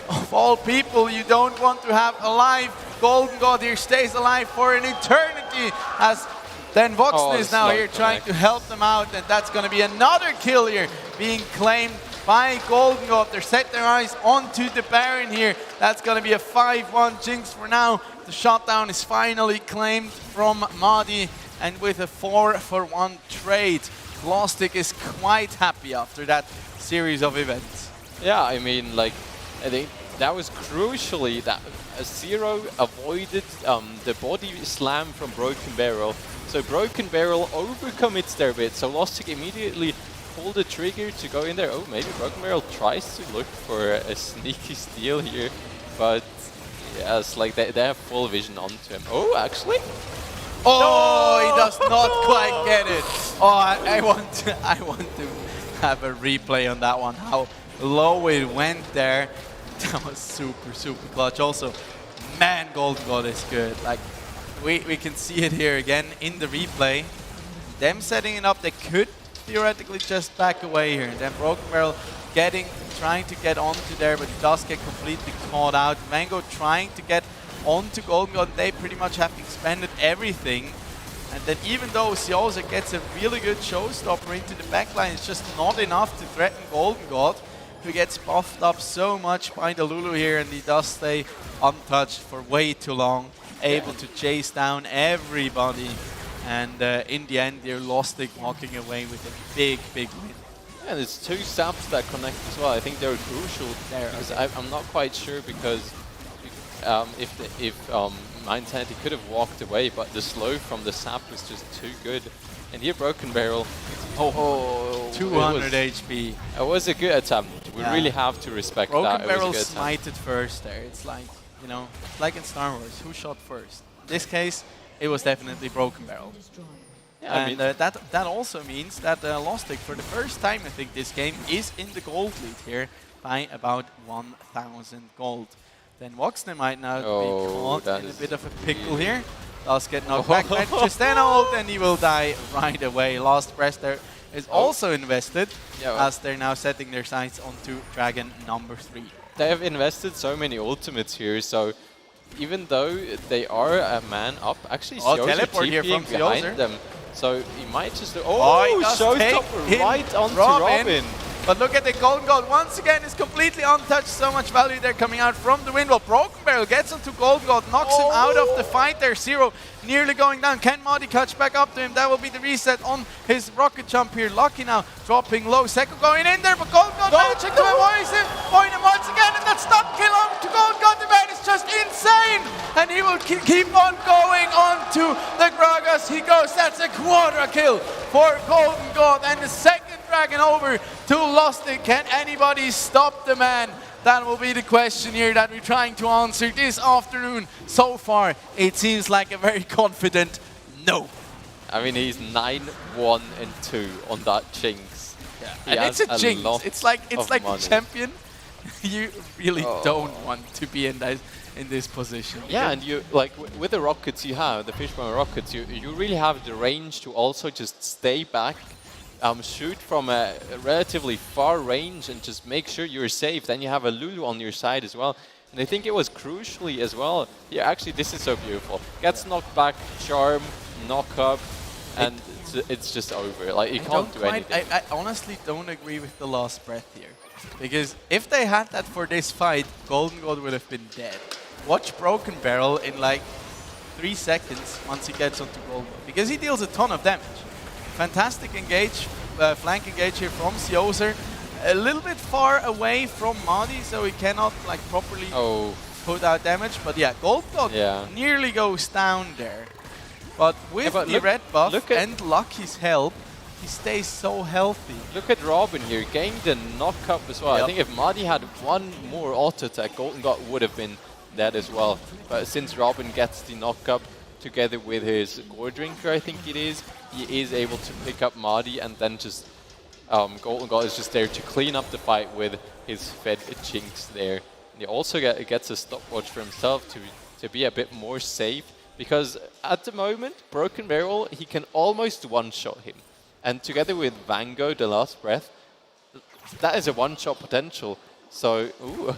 of all people you don't want to have alive. Golden God here stays alive for an eternity as Den Voxner is now here trying to help them out, and that's going to be another kill here being claimed by Golden God. They're set their eyes onto the Baron here. That's going to be a 5-1 Jinx for now. The shutdown is finally claimed from Madi, and with a 4-for-1 trade, Lostic is quite happy after that series of events. Yeah, I mean, like, I think that was crucially that Zero avoided the body slam from Broken Barrel. So Broken Barrel overcommits there a bit, so Lostic immediately pulled the trigger to go in there. Oh, maybe Broken Barrel tries to look for a sneaky steal here, but yes, like they have full vision onto him. Oh, actually? Oh, no! He does not quite get it. Oh, I want to have a replay on that one, how low it went there. That was super clutch. Also, man, Golden God is good. Like, we can see it here again in the replay. Them setting it up, they could theoretically just back away here. And then Broken Barrel trying to get onto there, but he does get completely caught out. Vango trying to get onto Golden God. They pretty much have expended everything. And then even though Siozer gets a really good showstopper into the backline, it's just not enough to threaten Golden God, who gets buffed up so much by the Lulu here, and he does stay untouched for way too long, able to chase down everybody. And in the end, they're Lostic walking away with a big win. Yeah, there's 2 saps that connect as well. I think they're crucial there, because I'm not quite sure, because if Mindsanity could have walked away, but the slow from the sap was just too good. And here Broken Barrel, 200 HP. It was a good attempt. We really have to respect that. Broken Barrel It was a good attempt. smited first there. It's like, you know, like in Star Wars, who shot first? In this case, it was definitely Broken Barrel. Yeah, I And mean, that also means that Lostic, for the first time, I think, this game is in the gold lead here by about 1,000 gold. Then Voxner might now be caught in a bit of a pickle here. Does get knocked back by Tristana ult, and he will die right away. Last Breath there is also invested, as they're now setting their sights onto Dragon number 3. They have invested so many ultimates here, so even though they are a man up, actually teleport here from TPing behind Siozer. them. So he might just... he Oh, does showstopper take right him, onto Robin. But look at the Golden Gold. Once again, is completely untouched. So much value there coming out from the wind. Well, Broken Barrel gets onto Golden Gold, knocks him out of the fight there. Zero nearly going down. Can Madi catch back up to him? That will be the reset on his rocket jump here. Lucky now dropping low. Seko going in there, but Golden Gold managing to avoid him. Point him once again, and that stop kill on to Golden Gold. The man is just insane. And he will keep on going on to the Gragas. He goes. That's a quadra kill for Golden Gold. And the second Dragon over to Lostic. Can anybody stop the man? That will be the question here that we're trying to answer this afternoon. So far, it seems like a very confident no. I mean, he's 9-1-2 on that Jinx. And it's a Jinx. It's like a champion. You really don't want to be in this position. Yeah, and you like with the rockets you have, the Fishbone rockets, you really have the range to also just stay back, shoot from a relatively far range and just make sure you're safe. Then you have a Lulu on your side as well. And I think it was crucially as well. Yeah, actually, this is so beautiful. Gets knocked back, charm, knock up, and it's just over. Like, you can't do anything. I honestly don't agree with the last breath here. Because if they had that for this fight, Golden Gold would have been dead. Watch Broken Barrel in like 3 seconds once he gets onto Golden Gold. Because he deals a ton of damage. Fantastic engage, flank engage here from Siozer. A little bit far away from Madi, so he cannot like properly put out damage. But yeah, Golden Gold nearly goes down there. But with the red buff and Lucky's help, he stays so healthy. Look at Robin here, getting the knock-up as well. I think if Madi had one more auto attack, Golden God would have been dead as well. But since Robin gets the knock-up together with his Gore Drinker, I think it is, he is able to pick up Madi, and then just Golden God is just there to clean up the fight with his fed Jinx there. And he also gets a stopwatch for himself to be a bit more safe, because at the moment, Broken Barrel, he can almost one-shot him. And together with Vango, the last breath, that is a one-shot potential. So,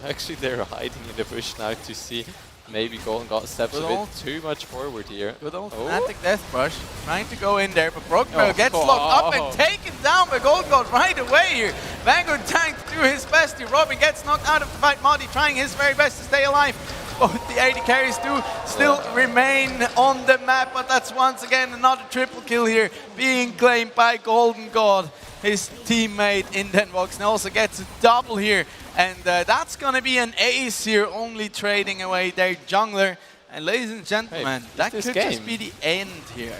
actually they're hiding in the bush now to see maybe Golden God steps a bit too much forward here. Good old Fnatic Death Brush, trying to go in there, but Broken Barrel gets locked up and taken down by Golden God right away here. Vango trying to do his best here. Robin gets knocked out of the fight. Madi trying his very best to stay alive. Both the AD carries do still remain on the map, but that's once again another triple kill here being claimed by Golden God. His teammate Indenvox also gets a double here, and that's going to be an ace here, only trading away their jungler. And ladies and gentlemen, that could just be the end here.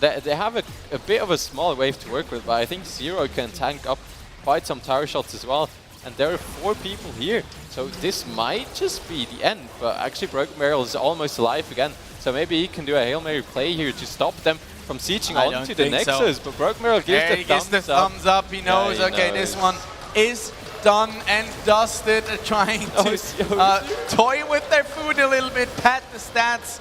They have a bit of a small wave to work with, but I think Zero can tank up quite some tower shots as well. And there are 4 people here, so this might just be the end. But actually Broken Barrel is almost alive again, so maybe he can do a Hail Mary play here to stop them from sieging onto the Nexus. But Broken Barrel gives the thumbs up. He knows, okay, this one is done and dusted. Trying to toy with their food a little bit, pad the stats.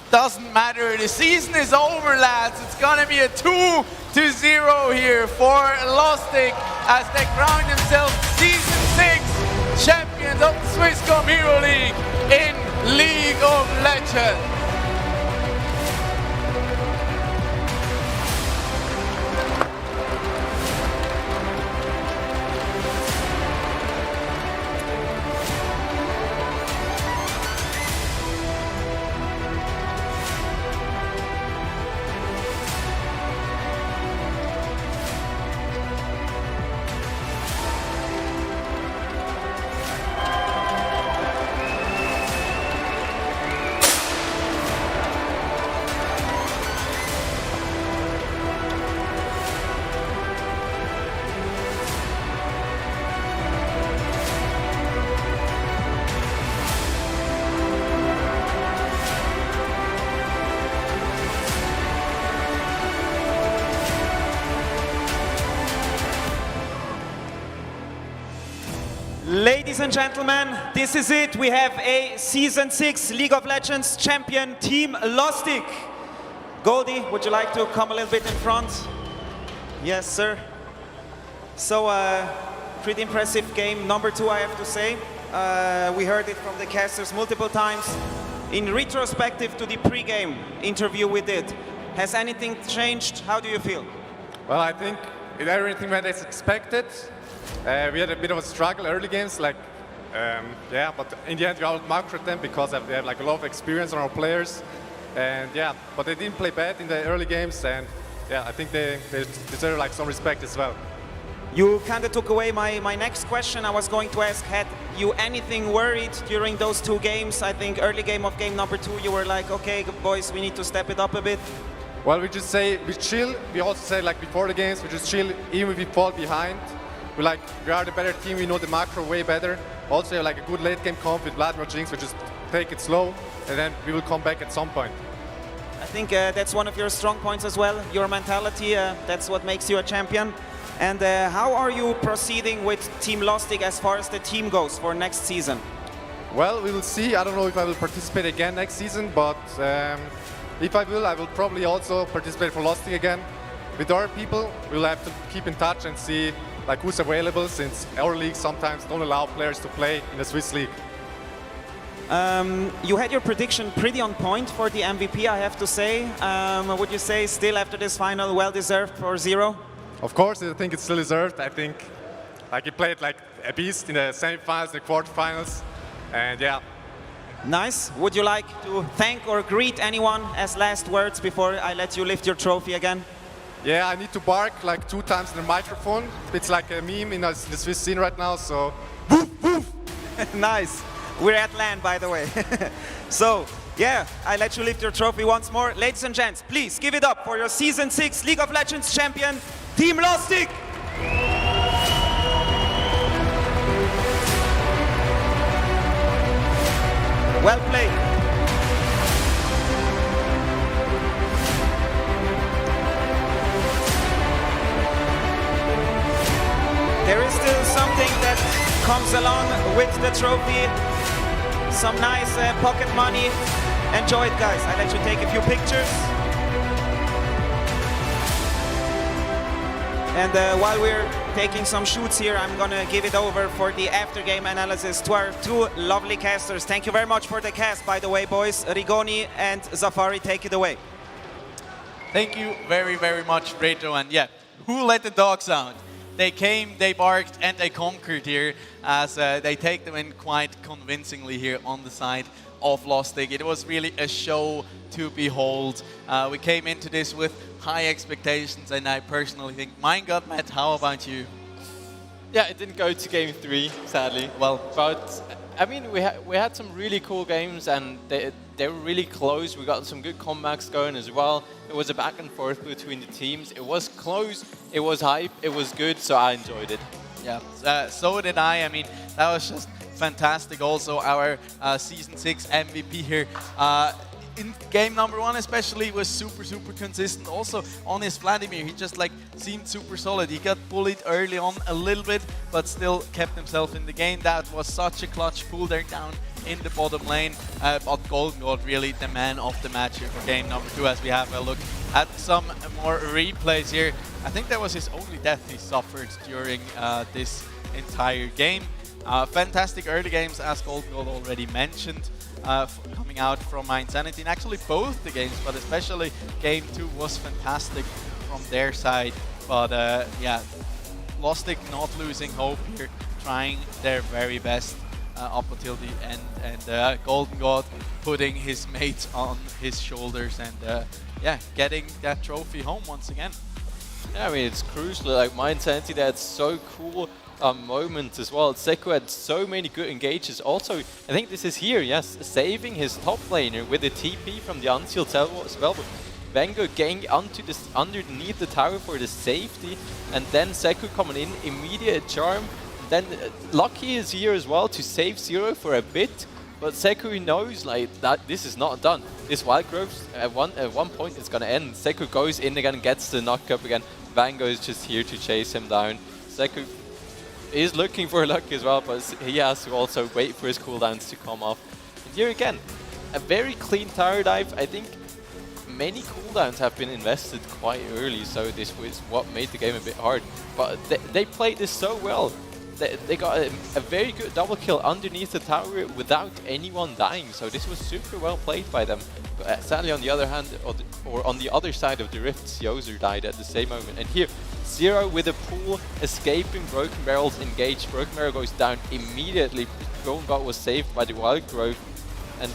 Doesn't matter, the season is over, lads. It's gonna be a 2-0 here for Lostic as they crown themselves Season 6 champions of the Swisscom Hero League in League of Legends. Ladies and gentlemen, this is it. We have a Season 6 League of Legends champion, Team Lustig. Goldie, would you like to come a little bit in front? Yes, sir. So, pretty impressive game. Number 2, I have to say. We heard it from the casters multiple times. In retrospective to the pre-game interview we did, has anything changed? How do you feel? Well, I think everything went as expected. We had a bit of a struggle early games, but in the end we out-macroed them because they have like a lot of experience on our players, and but they didn't play bad in the early games, and I think they deserve like some respect as well. You kind of took away my next question. I was going to ask, had you anything worried during those 2 games? I think early game of game number 2, you were like, okay, boys, we need to step it up a bit. Well, we just say we chill. We also say like before the games, we just chill even if we fall behind. We are the better team. We know the macro way better. Also, we have like a good late game comp with Vladimir Jinx. We just take it slow, and then we will come back at some point. I think that's one of your strong points as well. Your mentality. That's what makes you a champion. And how are you proceeding with Team Lustig as far as the team goes for next season? Well, we will see. I don't know if I will participate again next season, but if I will probably also participate for Lustig again. With other people, we'll have to keep in touch and see like who's available, since our league sometimes don't allow players to play in the Swiss league. You had your prediction pretty on point for the MVP, I have to say. Would you say still after this final, well-deserved for Zero? Of course, I think it's still deserved. I think he played like a beast in the semi-finals, the quarterfinals, and Nice. Would you like to thank or greet anyone as last words before I let you lift your trophy again? Yeah, I need to bark like 2 times in the microphone. It's like a meme in the Swiss scene right now, so woof, woof. Nice. We're at LAN, by the way. So, I let you lift your trophy once more. Ladies and gents, please give it up for your Season 6 League of Legends champion, Team Lustig. Well played. There is still something that comes along with the trophy. Some nice pocket money. Enjoy it, guys. I let you take a few pictures. And while we're taking some shoots here, I'm gonna give it over for the after-game analysis to our 2 lovely casters. Thank you very much for the cast, by the way, boys. Rigoni and Zafari, take it away. Thank you very, very much, Reto. And who let the dogs out? They came, they barked, and they conquered here as they take them in quite convincingly here on the side of Lustig. It was really a show to behold. We came into this with high expectations, and I personally think mine got met. How about you? Yeah, it didn't go to game 3, sadly. Well, but I mean, we had some really cool games, and they were really close. We got some good comebacks going as well. It was a back and forth between the teams. It was close, it was hype, it was good, so I enjoyed it. Yeah, so did I. I mean, that was just fantastic. Also, our Season 6 MVP here. In game number 1 especially was super consistent. Also on his Vladimir, he just seemed super solid. He got bullied early on a little bit, but still kept himself in the game. That was such a clutch pull there down in the bottom lane. But Golden God really the man of the match here for game number 2 as we have a look at some more replays here. I think that was his only death he suffered during this entire game. Fantastic early games as Golden God already mentioned. Coming out from my Insanity, and actually both the games, but especially game 2 was fantastic from their side. But Lustig not losing hope here, trying their very best up until the end, and Golden God putting his mates on his shoulders and getting that trophy home once again. Yeah, I mean, it's crucial. Like my Insanity, that's so cool. Moment as well. Seku had so many good engages. Also, I think this is here, yes, saving his top laner with a TP from the unsealed as well. Vengo getting underneath the tower for the safety, and then Seku coming in, immediate charm. Then Lucky is here as well to save Zero for a bit, but Seku knows that this is not done. This Wild Growth at one point is gonna end. Seku goes in again and gets the knock up again. Vango is just here to chase him down. Seku is looking for luck as well, but he has to also wait for his cooldowns to come off. And here again, a very clean tower dive. I think many cooldowns have been invested quite early, so this was what made the game a bit hard. But they played this so well. They got a very good double kill underneath the tower without anyone dying, so this was super well played by them. But sadly, on the other hand, or on the other side of the rift, Siozer died at the same moment. And here, Zero with a pool, escaping, Broken Barrels engaged. Broken Barrel goes down immediately. Golden God was saved by the Wild Growth. And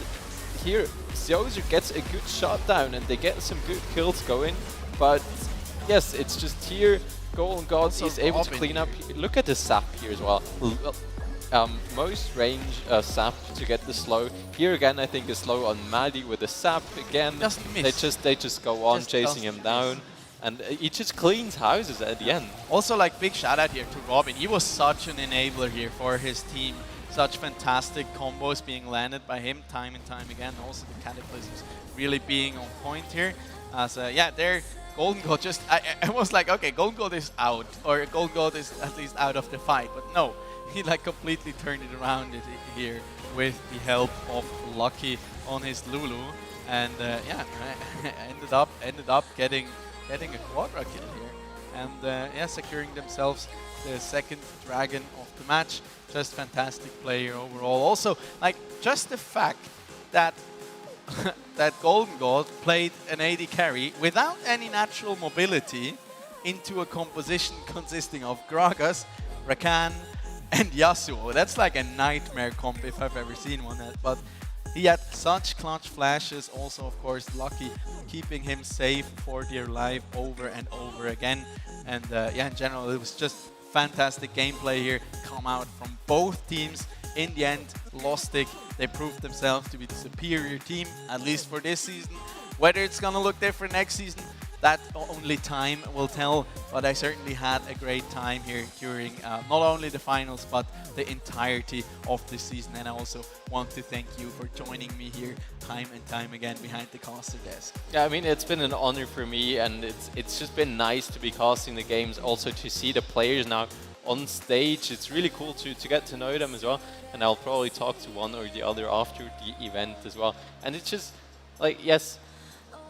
here, Siozer gets a good shot down and they get some good kills going. But yes, it's just here, Golden God is able to clean up. Look at the sap here as well. Most range sap to get the slow. Here again, I think a slow on Maddie with the sap again. Doesn't miss. They just go on chasing him down, and he just cleans houses at the end. Also, like, big shout out here to Robin. He was such an enabler here for his team. Such fantastic combos being landed by him time and time again. Also the Cataclysms really being on point here. As yeah, there Golden God just I was like, okay, Golden God is out, or Golden God is at least out of the fight, but no. He like completely turned it around here with the help of Lucky on his Lulu, and yeah, ended up getting a quadra kill here, and yeah, securing themselves the second dragon of the match. Just fantastic player overall. Also, like, just the fact that that Golden God played an AD carry without any natural mobility into a composition consisting of Gragas, Rakan, and Yasuo. That's like a nightmare comp if I've ever seen one. But he had such clutch flashes. Also, of course, Lucky keeping him safe for dear life over and over again. And yeah, in general, it was just fantastic gameplay here. Come out from both teams. In the end, Lostic, they proved themselves to be the superior team, at least for this season. Whether it's gonna look different next season, that only time will tell, but I certainly had a great time here during not only the finals, but the entirety of the season. And I also want to thank you for joining me here time and time again behind the caster desk. Yeah, I mean, it's been an honor for me, and it's just been nice to be casting the games, also to see the players now on stage. It's really cool to get to know them as well, and I'll probably talk to one or the other after the event as well. And it's just, like, yes,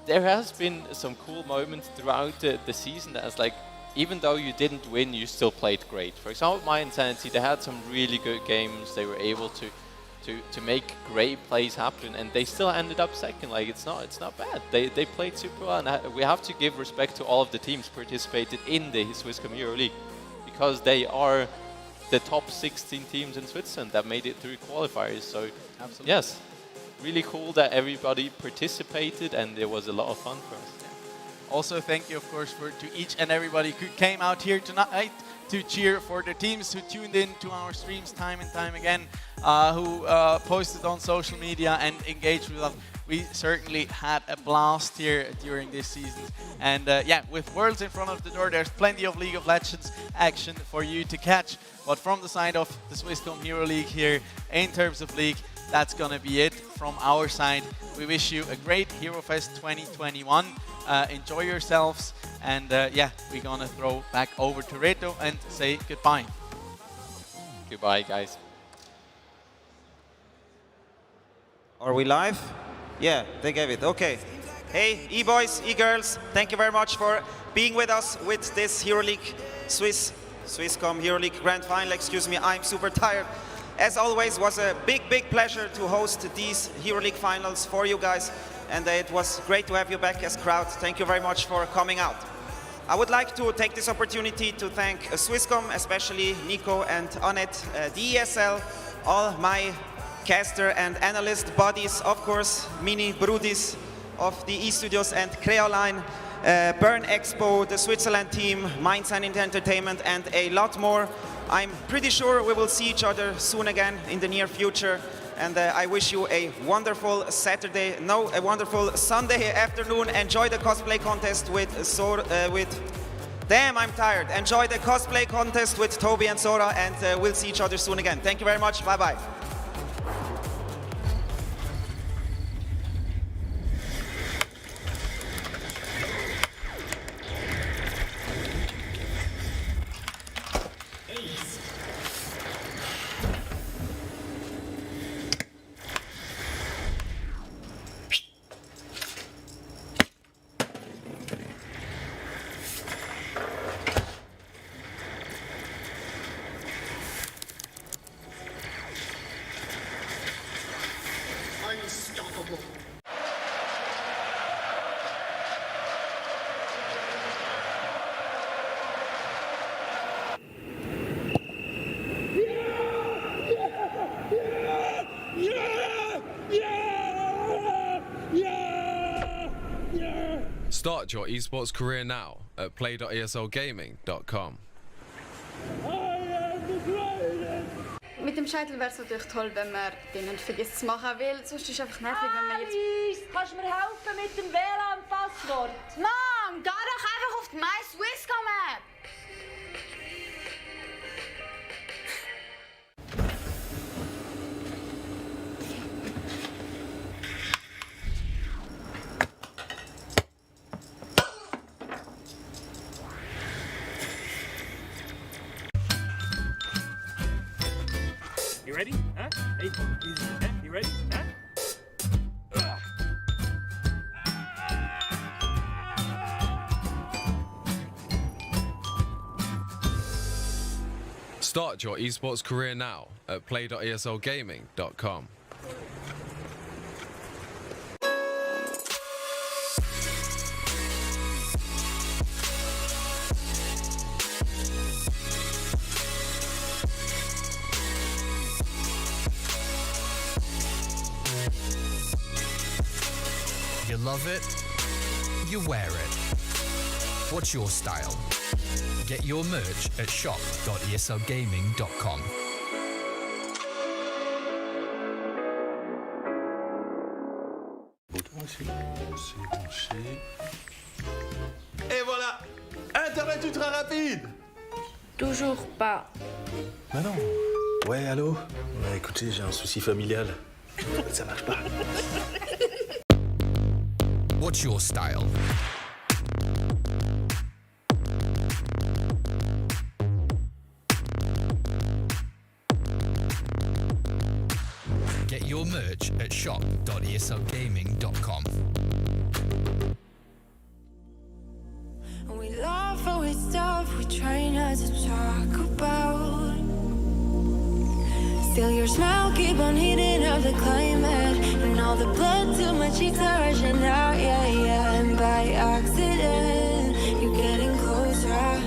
there has been some cool moments throughout the season that's like, even though you didn't win, you still played great. For example, My Insanity, they had some really good games. They were able to make great plays happen, and they still ended up second. Like, it's not bad. They played super well, and we have to give respect to all of the teams participated in the Swisscom EuroLeague, because they are the top 16 teams in Switzerland that made it through qualifiers. So, absolutely. Yes. Really cool that everybody participated, and it was a lot of fun for us. Also, thank you, of course, to each and everybody who came out here tonight to cheer for the teams, who tuned in to our streams time and time again, who posted on social media and engaged with us. We certainly had a blast here during this season. And yeah, with Worlds in front of the door, there's plenty of League of Legends action for you to catch. But from the side of the Swisscom EuroLeague here, in terms of League, that's going to be it from our side. We wish you a great HeroFest 2021. Enjoy yourselves. And yeah, we're going to throw back over to Reto and say goodbye. Goodbye, guys. Are we live? Yeah, they gave it. Okay. Hey, e-boys, e-girls, thank you very much for being with us with this EuroLeague Swisscom EuroLeague Grand Final. Excuse me, I'm super tired. As always, was a big pleasure to host these EuroLeague finals for you guys, and it was great to have you back as crowd. Thank you very much for coming out. I would like to take this opportunity to thank Swisscom, especially Nico and Annette, the ESL, all my caster and analyst buddies, of course, Mini Brudis of the eStudios and Creoline, Burn Expo, the Switzerland team, Minds and Entertainment, and a lot more. I'm pretty sure we will see each other soon again in the near future, and I wish you a wonderful a wonderful Sunday afternoon. Enjoy the cosplay contest damn, I'm tired. Enjoy the cosplay contest with Toby and Sora, and we'll see each other soon again. Thank you very much. Bye-bye. Start your esports career now at play.eslgaming.com. Mit dem Shuttle wäre es natürlich toll, wenn man den nicht vergisst zu machen, weil sonst ist es einfach nervig, wenn man jetzt... Alice, kannst du mir helfen mit dem WLAN-Passwort? Mom, geh doch einfach auf die My Swisscom App! You ready? Huh? Hey, you ready? Huh? Start your esports career now at play.eslgaming.com. You love it, you wear it. What's your style? Get your merch at shop.eslgaming.com. Et voilà, Internet ultra rapide. Toujours pas. Bah non. Ouais, allô? Ouais, écoutez, j'ai un souci familial. Ça marche pas. What's your style? Get your merch at shop.eslgaming.com. We laugh always stuff we try not to talk about. Still your smile keep on heating up the climate, and all the blood to my cheeks are rushing out, yeah, yeah. And by accident, you're getting closer.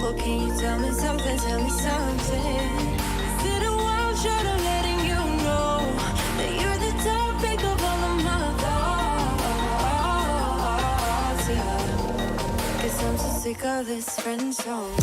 Well, can you tell me something, tell me something? Is it a wild shot of letting you know that you're the topic of all of my thoughts, yeah. 'Cause I'm so sick of this friend zone.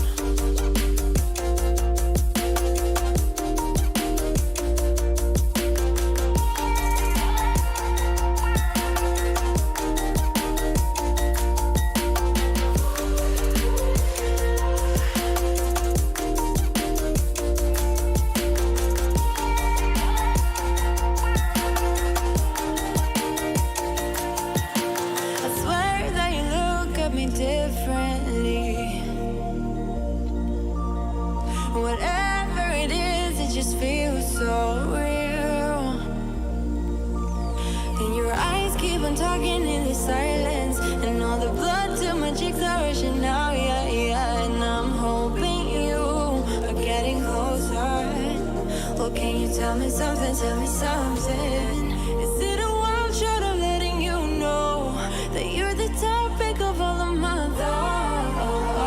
Tell me something, tell me something. Is it a wild shot of letting you know that you're the topic of all of my thoughts,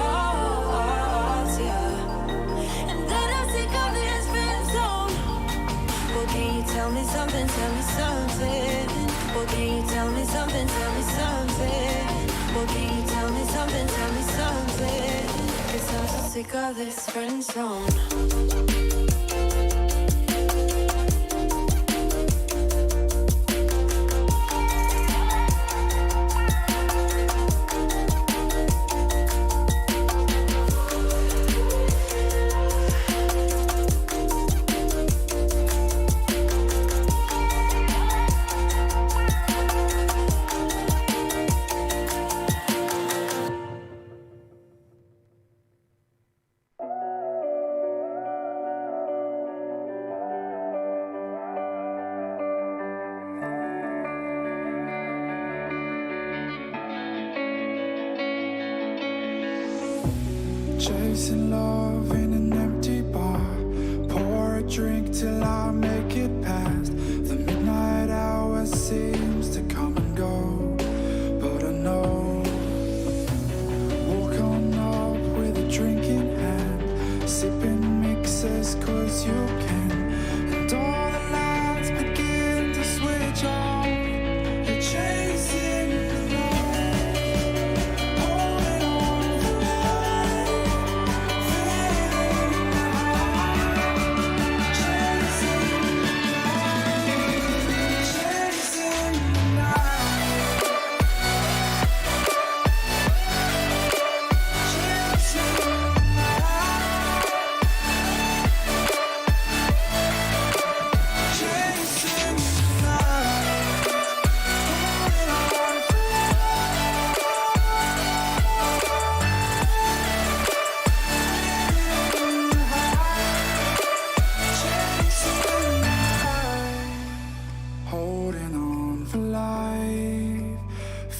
yeah. And that I'm sick of this friend zone. Well, can you tell me something, tell me something? Well, can you tell me something, tell me something? Well, can you tell me something, tell me something? 'Cause I'm so sick of this friend zone. Chasing love in an empty bar. Pour a drink till I make it past the midnight hour. See